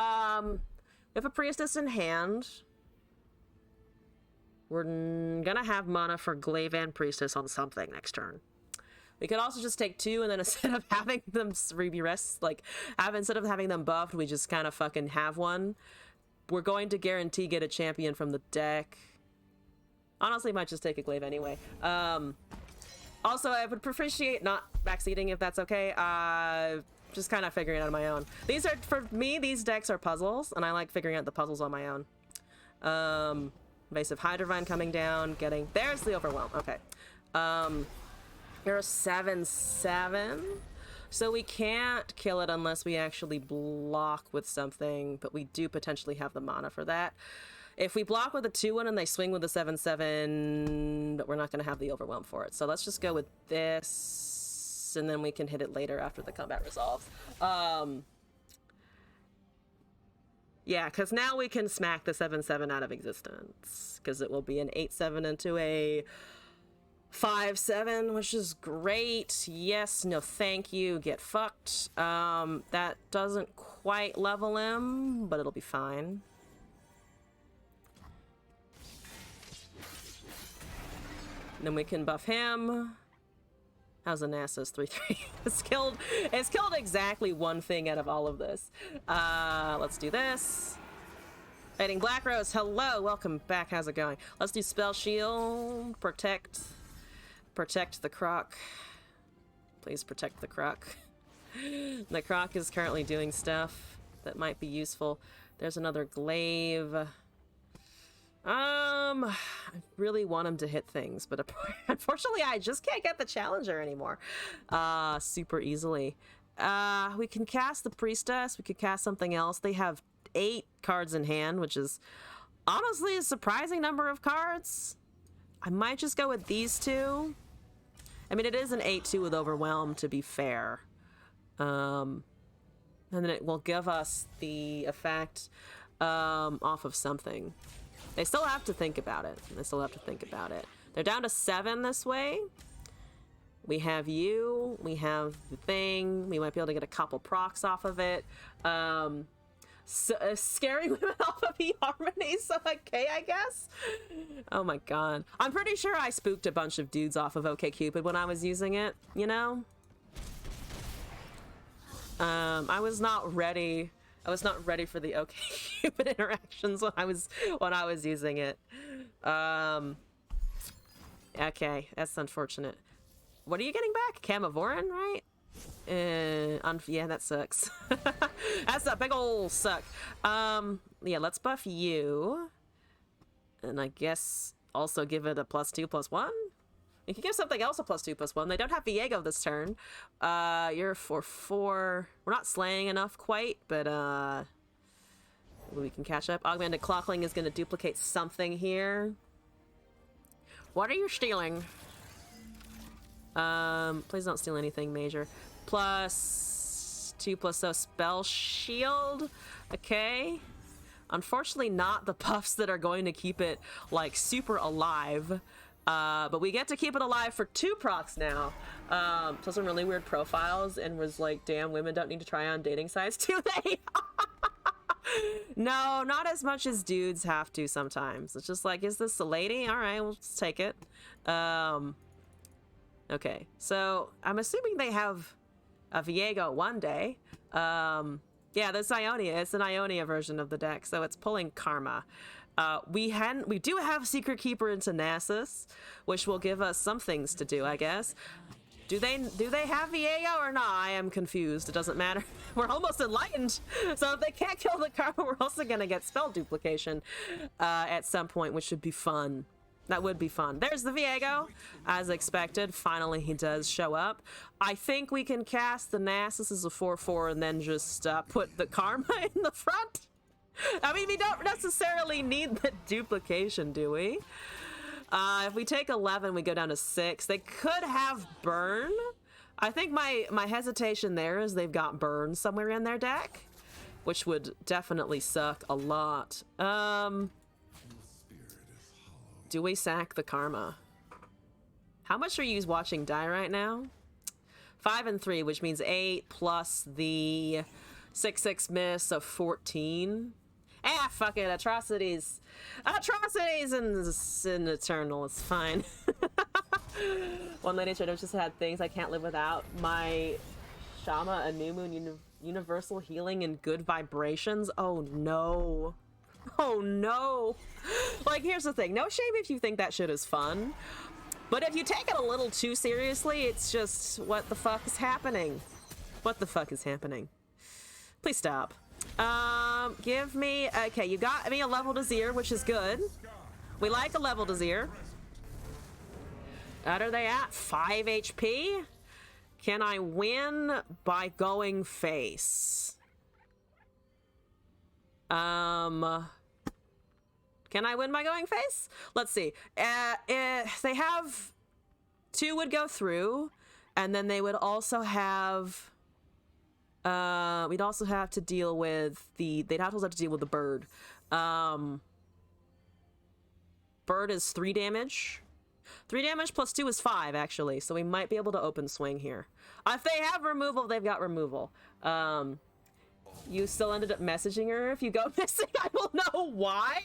have a Priestess in hand. We're gonna have mana for Glaive and Priestess on something next turn. We could also just take 2 and then instead of having them rest, instead of having them buffed, we just kind of fucking have one. We're going to guarantee get a champion from the deck. Honestly, might just take a Glaive anyway. Also, I would appreciate not backseating if that's okay. Just kind of figuring it out on my own. For me, these decks are puzzles, and I like figuring out the puzzles on my own. Invasive Hydrovine coming down, there's the Overwhelm, okay. You're a 7-7, so we can't kill it unless we actually block with something, but we do potentially have the mana for that. If we block with a 2-1 and they swing with a 7-7, but we're not going to have the Overwhelm for it. So let's just go with this, and then we can hit it later after the combat resolves. Yeah, because now we can smack the 7-7 out of existence, because it will be an 8-7 into a 5-7, which is great. Yes, no thank you, get fucked. That doesn't quite level him, but it'll be fine. Then we can buff him. How's the Nasus 3-3? It's killed exactly one thing out of all of this. Let's do this. Fighting Black Rose, hello, welcome back. How's it going? Let's do spell shield, protect the croc. Please protect the croc. The croc is currently doing stuff that might be useful. There's another glaive. I really want him to hit things, but unfortunately I just can't get the challenger anymore super easily. We can cast the priestess, we could cast something else. They have 8 cards in hand, which is honestly a surprising number of cards. I might just go with these two. I mean, it is an 8-2 with Overwhelm, to be fair. And then it will give us the effect off of something. They still have to think about it. They're down to 7 this way. We have you. We have the thing. We might be able to get a couple procs off of it. Scary women off of eHarmony, so okay, I guess. Oh my god. I'm pretty sure I spooked a bunch of dudes off of OkCupid when I was using it, you know? I was not ready for the OkCupid interactions when I was using it. Okay, that's unfortunate. What are you getting back? Camavorin, right? Yeah, that sucks. That's a big ol' suck. Yeah, let's buff you. And I guess also give it a +2/+1. You can give something else a +2/+1. They don't have Viego this turn. You're 4/4. We're not slaying enough quite, but we can catch up. Augmented Clockling is gonna duplicate something here. What are you stealing? Please don't steal anything major. +2/+0 spell shield. Okay. Unfortunately not the buffs that are going to keep it like super alive. But we get to keep it alive for 2 procs now. So some really weird profiles and was like, damn, women don't need to try on dating sites, do they? No, not as much as dudes have to sometimes. It's just like, is this a lady? All right, we'll just take it. Okay, so I'm assuming they have a Viego one day. Yeah, there's Ionia. It's an Ionia version of the deck, so it's pulling Karma. We do have Secret Keeper into Nasus, which will give us some things to do, I guess. Do they have Viego or not? I am confused. It doesn't matter. We're almost enlightened. So if they can't kill the Karma, we're also gonna get spell duplication at some point, which should be fun. That would be fun. There's the Viego, as expected. Finally, he does show up. I think we can cast the Nasus as a 4/4 and then just put the Karma in the front. I mean, we don't necessarily need the duplication, do we? If we take 11, we go down to 6. They could have Burn. I think my hesitation there is they've got Burn somewhere in their deck, which would definitely suck a lot. Do we sack the Karma? How much are you watching die right now? 5 and 3, which means 8 plus the 6/6 miss of 14. Ah, fuck it, atrocities. Atrocities in Eternal, it's fine. One lady said I just had things I can't live without. My Shama, a new moon, universal healing and good vibrations. Oh no. Oh no. Like, here's the thing. No shame if you think that shit is fun. But if you take it a little too seriously, it's just, what the fuck is happening? What the fuck is happening? Please stop. Give me, okay, you got me a level Desir, which is good. We like a level Desir. What are they at? 5 HP? Can I win by going face? Can I win by going face? Let's see. They have 2 would go through, and then they would also have we'd also have to deal with they'd also have to deal with the bird. Bird is 3 damage. 3 damage plus 2 is 5, actually, so we might be able to open swing here. If they have removal, they've got removal. You still ended up messaging her. If you go missing, I will know why.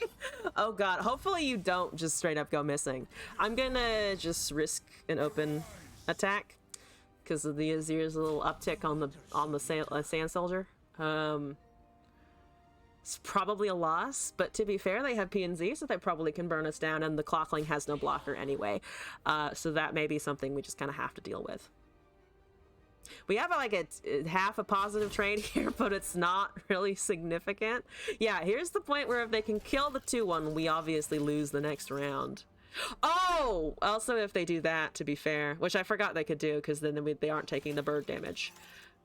Oh god, hopefully you don't just straight up go missing. I'm gonna just risk an open attack because of the Azir's little uptick on the sand soldier. It's probably a loss, but to be fair, they have P and Z, so they probably can burn us down, and the Clockling has no blocker anyway. So that may be something we just kind of have to deal with. We have like a half a positive trade here, but it's not really significant. Yeah, here's the point where if they can kill the 2-1, we obviously lose the next round. Oh! Also, if they do that, to be fair, which I forgot they could do, because then they aren't taking the bird damage.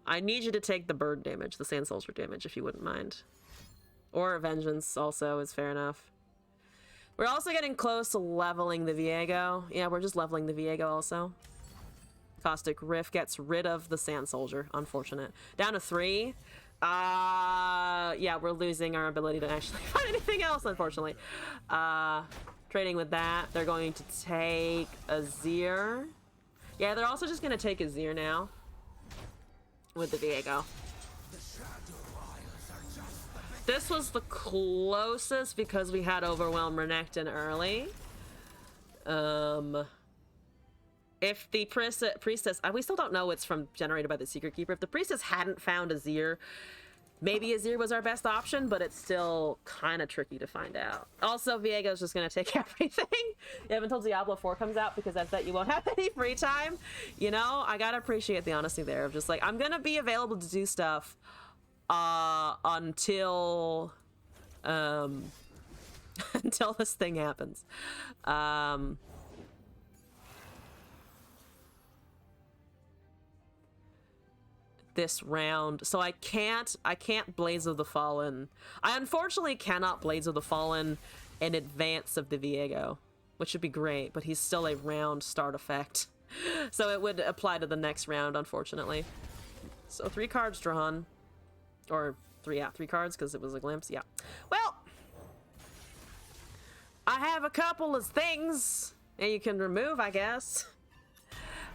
I need you to take the bird damage, the Sand Soldier damage, if you wouldn't mind. Or Vengeance also is fair enough. We're also getting close to leveling the Viego. Yeah, we're just leveling the Viego also. Caustic Rift gets rid of the Sand Soldier. Unfortunate. Down to 3. Yeah, we're losing our ability to actually find anything else, unfortunately. Trading with that. They're going to take Azir. Yeah, they're also just going to take Azir now. With the Viego. This was the closest because we had Overwhelm Renekton early. If the Priestess... we still don't know it's from generated by the Secret Keeper. If the Priestess hadn't found Azir, maybe Azir was our best option, but it's still kind of tricky to find out. Also, Viego's just going to take everything. You have until Diablo 4 comes out because that's that you won't have any free time. You know, I gotta appreciate the honesty there of just like, I'm going to be available to do stuff until until this thing happens. This round, so I can't Blades of the Fallen. I unfortunately cannot Blades of the Fallen in advance of the Viego, which would be great, but he's still a round start effect. So it would apply to the next round, unfortunately. So 3 cards drawn. Or 3 cards, because it was a glimpse. Yeah. Well, I have a couple of things that you can remove, I guess.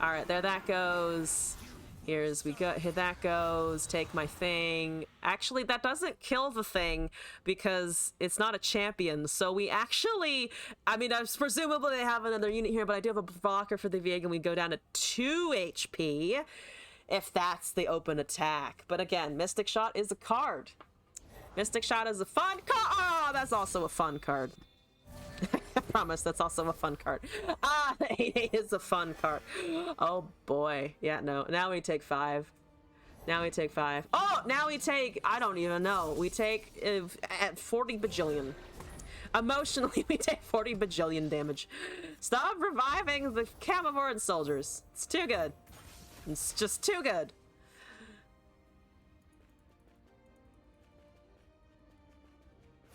All right, there that goes. Here's we go. Here that goes. Take my thing. Actually, that doesn't kill the thing because it's not a champion. So we actually, I mean, presumably they have another unit here, but I do have a blocker for the Viego, and we go down to 2 HP. If that's the open attack. But again, Mystic Shot is a card. Mystic Shot is a fun card. Oh, that's also a fun card. I promise that's also a fun card. Ah, 8/8 is a fun card. Oh boy. Yeah, no. Now we take 5. Now we take 5. Oh, now we take, I don't even know. We take at 40 bajillion. Emotionally, we take 40 bajillion damage. Stop reviving the Camivore soldiers. It's too good. It's just too good.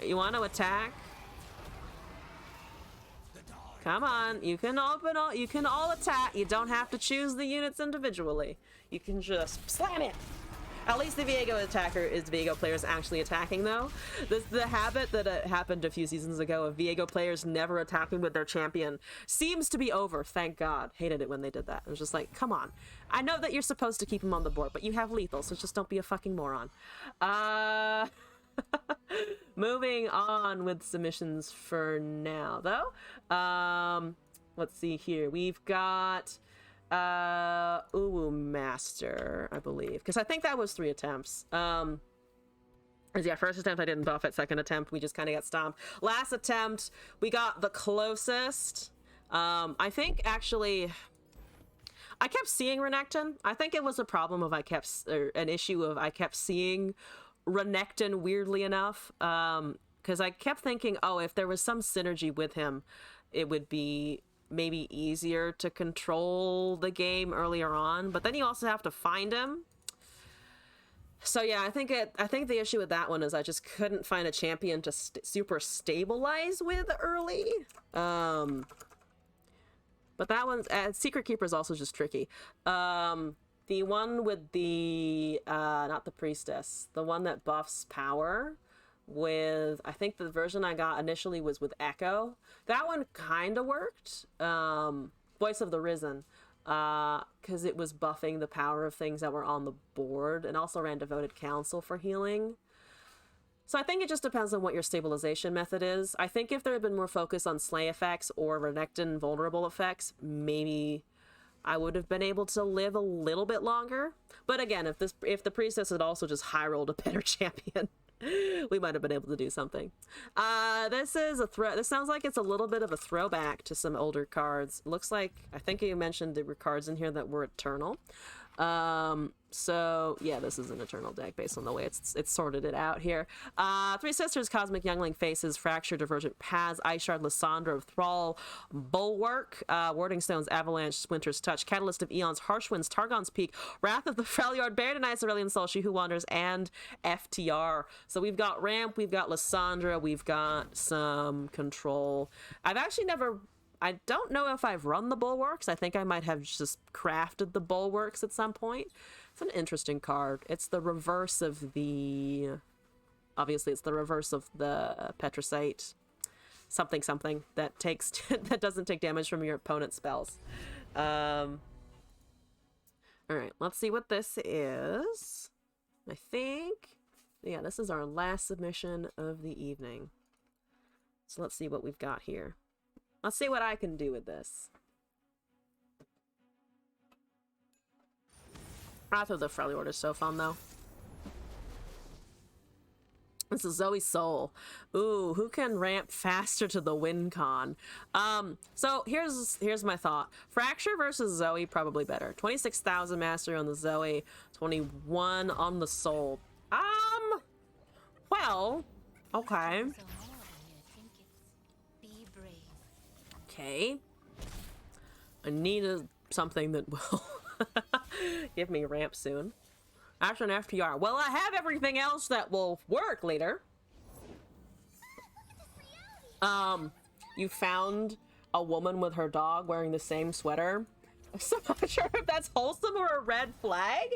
You want to attack? Come on, you can all attack. You don't have to choose the units individually. You can just slam it. At least the Viego attacker is Viego players actually attacking, though. The habit that happened a few seasons ago of Viego players never attacking with their champion seems to be over, thank God. Hated it when they did that. It was just like, come on. I know that you're supposed to keep him on the board, but you have lethal, so just don't be a fucking moron. Moving on with submissions for now, though. Let's see here. We've got... Uwu Master, I believe, because I think that was 3 attempts. Yeah, first attempt I didn't buff it. Second attempt we just kind of got stomped. Last attempt we got the closest. I think actually I kept seeing Renekton. I think it was a problem of an issue of I kept seeing Renekton weirdly enough, because I kept thinking, oh, if there was some synergy with him, it would be maybe easier to control the game earlier on, but then you also have to find him. So yeah, I think the issue with that one is I just couldn't find a champion to super stabilize with early. But that one's Secret Keeper is also just tricky. The one with the not the Priestess, the one that buffs power with, I think the version I got initially was with Echo. That one kind of worked. Voice of the Risen, because it was buffing the power of things that were on the board, and also ran Devoted Counsel for healing. So I think it just depends on what your stabilization method is. I think if there had been more focus on Slay effects or Renekton vulnerable effects, maybe I would have been able to live a little bit longer. But again, if the Priestess had also just high rolled a better champion, We might have been able to do something. This is a this sounds like it's a little bit of a throwback to some older cards. Looks like, I think you mentioned there were cards in here that were eternal. So yeah, this is an eternal deck based on the way it's sorted it out here. Three Sisters, Cosmic Youngling, Faces, Fracture, Divergent Paths, Ice Shard, Lysandra, Thrall, Bulwark, Warding Stones, Avalanche, Winter's Touch, Catalyst of Eons, Harsh Winds, Targon's Peak, Wrath of the Freljord, Bear Denies, Aurelian Soul, She Who Wanders, and FTR. So we've got Ramp, we've got Lysandra, we've got some Control. I don't know if I've run the Bulwarks. I think I might have just crafted the Bulwarks at some point. It's an interesting card. It's the reverse of the... Obviously, it's the reverse of the Petricite something that takes that doesn't take damage from your opponent's spells. Alright, let's see what this is. I think... Yeah, this is our last submission of the evening. So let's see what we've got here. Let's see what I can do with this. Wrath of the Freljord is so fun, though. This is Zoe's Soul. Ooh, who can ramp faster to the win con? So here's my thought. Fracture versus Zoe, probably better. 26,000 mastery on the Zoe, 21 on the Soul. Well, okay. Okay. I need something that will give me ramp soon. After an FTR. Well, I have everything else that will work later. You found a woman with her dog wearing the same sweater. So I'm not sure if that's wholesome or a red flag.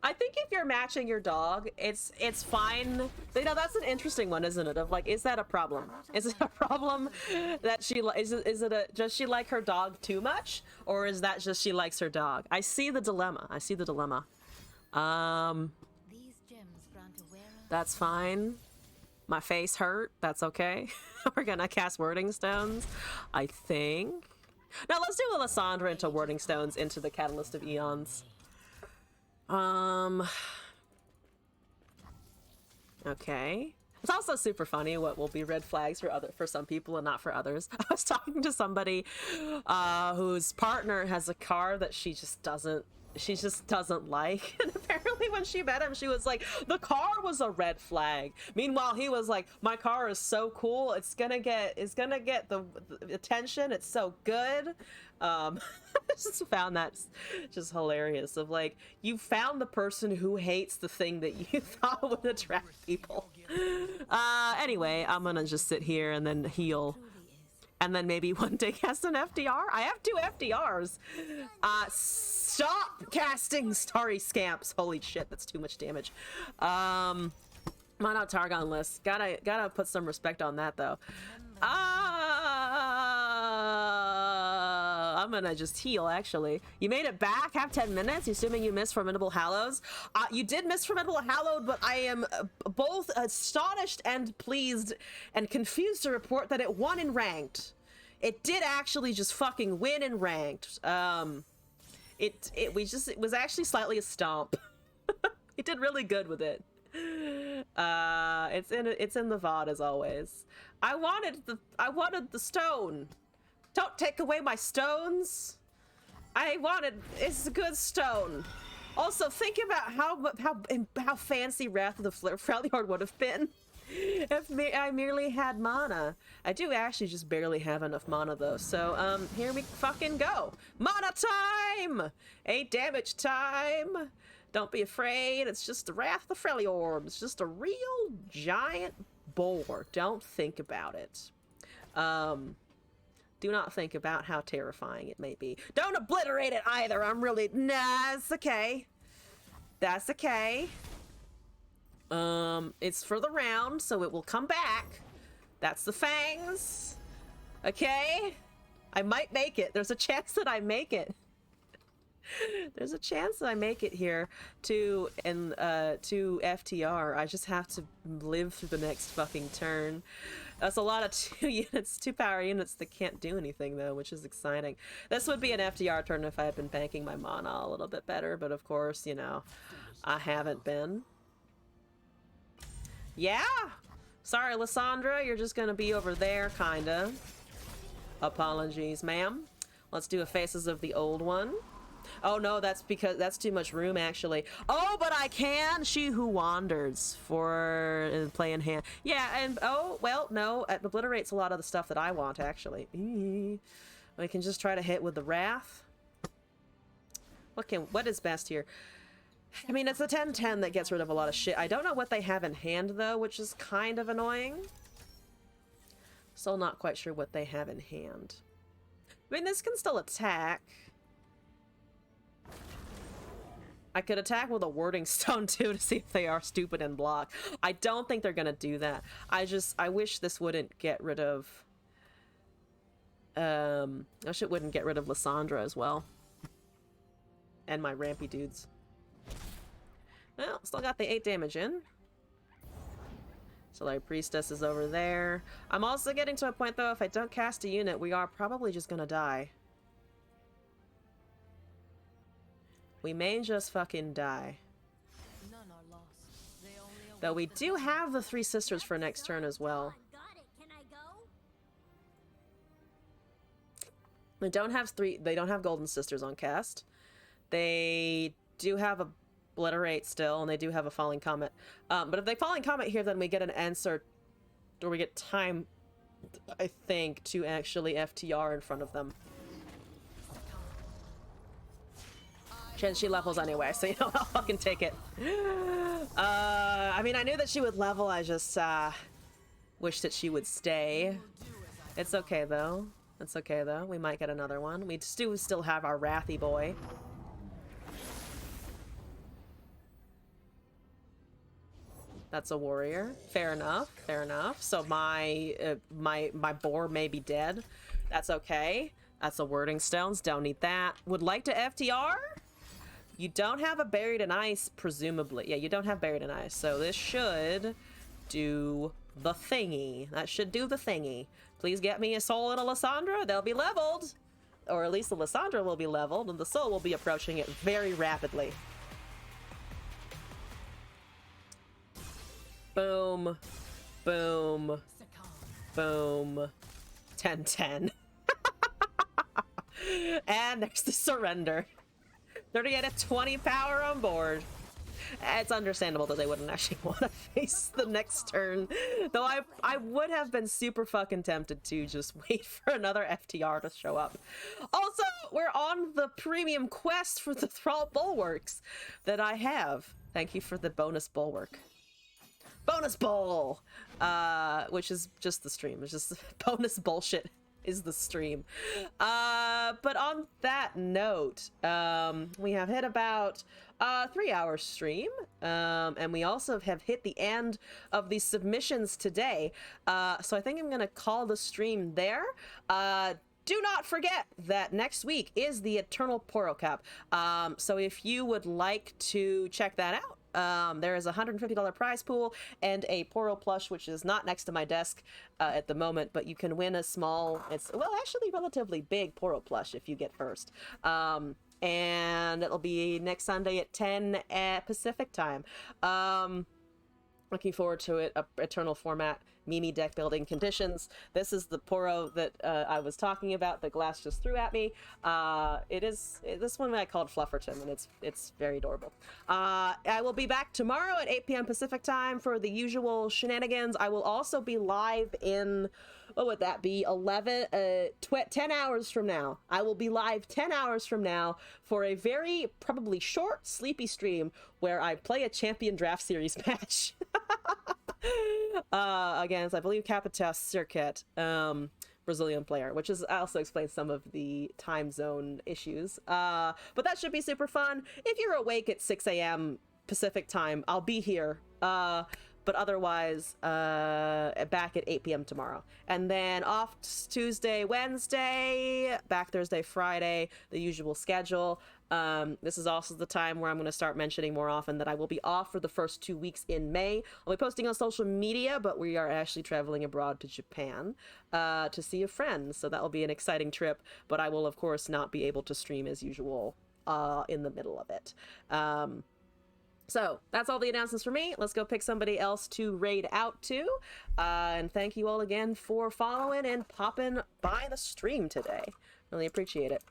I think if you're matching your dog, it's fine. You know, that's an interesting one, isn't it? Of like, is that a problem? Is it a problem that she does she like her dog too much, or is that just she likes her dog? I see the dilemma. I see the dilemma. That's fine. My face hurt. That's okay. We're gonna cast Wording Stones, I think. Now let's do a Lysandra into Wording Stones into the Catalyst of Eons. Okay. It's also super funny what will be red flags for some people and not for others. I was talking to somebody whose partner has a car that she just doesn't like, and apparently when she met him she was like, the car was a red flag. Meanwhile he was like, my car is so cool, it's gonna get the attention, it's so good. I just found that just hilarious, of like, you found the person who hates the thing that you thought would attract people. Anyway, I'm gonna just sit here and then heal. And then maybe one day cast an FDR. I have 2 FDRs. Stop casting Starry Scamps. Holy shit, that's too much damage. Mono Targon list. Gotta put some respect on that though. I'm gonna just heal, actually. You made it back, have 10 minutes, assuming you missed Formidable Hallows. You did miss Formidable Hallowed, but I am both astonished and pleased and confused to report that it won in Ranked. It did actually just fucking win in Ranked. It was actually slightly a stomp. It did really good with it. It's in the VOD as always. I wanted the stone. Don't take away my stones. It's a good stone. Also, think about how fancy Wrath of the Freljord would have been if I merely had mana. I do actually just barely have enough mana though. So here we fucking go. Mana time! 8 damage time. Don't be afraid. It's just the Wrath of the Freljord. It's just a real giant boar. Don't think about it. Do not think about how terrifying it may be. Don't obliterate it either. Nah, it's okay. That's okay. It's for the round, so it will come back. That's the fangs. Okay? I might make it. There's a chance that I make it. There's a chance that I make it here to FTR. I just have to live through the next fucking turn. That's a lot of 2 power units that can't do anything though, which is exciting. This would be an FTR turn if I had been banking my mana a little bit better, but of course, you know, I haven't been. Yeah! Sorry, Lysandra, you're just gonna be over there, kinda. Apologies, ma'am. Let's do a Faces of the Old One. Oh no, that's because that's too much room, actually. Oh, but I can! She Who Wanders for play in hand. Yeah, and oh, well, no, it obliterates a lot of the stuff that I want, actually. We can just try to hit with the Wrath. What is best here? I mean, it's a 10-10 that gets rid of a lot of shit. I don't know what they have in hand, though, which is kind of annoying. Still not quite sure what they have in hand. I mean, this can still attack. I could attack with a wording stone, too, to see if they are stupid and block. I don't think they're gonna do that. I wish this wouldn't get rid of... I wish it wouldn't get rid of Lysandra as well. And my rampy dudes. Well, still got the 8 damage in. So, like, Priestess is over there. I'm also getting to a point, though, if I don't cast a unit, we are probably just gonna die. We may just fucking die. None are lost. They only Though we do have the 3 sisters for next turn as well. got it. Can I go? They don't have Golden Sisters on cast. They do have a Obliterate still, and they do have a Falling Comet. But if they Falling Comet here, then we get an answer, or we get time, I think, to actually FTR in front of them. And she levels anyway, so you know, I'll fucking take it. I mean, I knew that she would level, I just, wish that she would stay. It's okay, though. It's okay, though. We might get another one. We do still have our Wrathy boy. That's a warrior. Fair enough. Fair enough. So my boar may be dead. That's okay. That's a wording stones. Don't need that. Would like to FTR? You don't have a Buried in Ice, presumably. Yeah, you don't have Buried in Ice. So this should do the thingy. That should do the thingy. Please get me a soul and a Lysandra. They'll be leveled. Or at least the Lysandra will be leveled, and the soul will be approaching it very rapidly. Boom. Boom. Boom. 10-10. And there's the surrender. 38 at 20 power on board. It's understandable that they wouldn't actually want to face the next turn. Though I would have been super fucking tempted to just wait for another FTR to show up. Also, we're on the premium quest for the Thrall Bulwarks that I have. Thank you for the bonus bulwark. Bonus bowl! Which is just the stream. It's just bonus bullshit is the stream. But on that note, we have hit about 3-hour stream, and we also have hit the end of the submissions today. So I think I'm gonna call the stream there. Do not forget that next week is the Eternal Poro Cup. So if you would like to check that out, there is a $150 prize pool and a Poro plush, which is not next to my desk at the moment, but you can win a small, it's, well, actually relatively big Poro plush if you get first. And it'll be next Sunday at 10 at Pacific time. Looking forward to it. Eternal format, Mimi deck building conditions. This is the Poro that I was talking about, that Glass just threw at me. This one I called Flufferton, and it's very adorable. I will be back tomorrow at 8 p.m. Pacific time for the usual shenanigans. I will also be live in, what would that be, 10 hours from now. I will be live 10 hours from now for a very probably short, sleepy stream where I play a Champion Draft Series match. Against, I believe, Capitas Circuit, Brazilian player, which is also explains some of the time zone issues. But that should be super fun. If you're awake at 6 a.m. Pacific time, I'll be here. But otherwise, back at 8 p.m. tomorrow. And then off Tuesday, Wednesday, back Thursday, Friday, the usual schedule. This is also the time where I'm going to start mentioning more often that I will be off for the first 2 weeks in May. I'll be posting on social media, but we are actually traveling abroad to Japan to see a friend. So that will be an exciting trip, but I will, of course, not be able to stream as usual in the middle of it. So that's all the announcements for me. Let's go pick somebody else to raid out to. And thank you all again for following and popping by the stream today. Really appreciate it.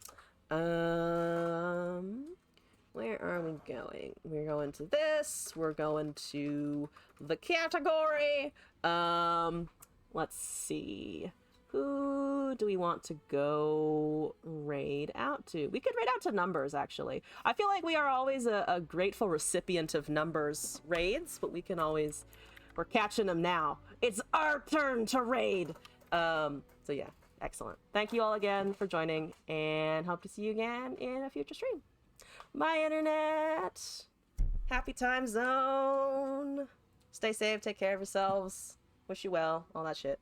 Where are we going? We're going to this. We're going to the category. Let's see. Who do we want to go raid out to? We could raid out to numbers, actually. I feel like we are always a grateful recipient of numbers raids, but we can always... We're catching them now. It's our turn to raid! So yeah, excellent. Thank you all again for joining, and hope to see you again in a future stream. Bye, Internet! Happy time zone! Stay safe, take care of yourselves. Wish you well, all that shit.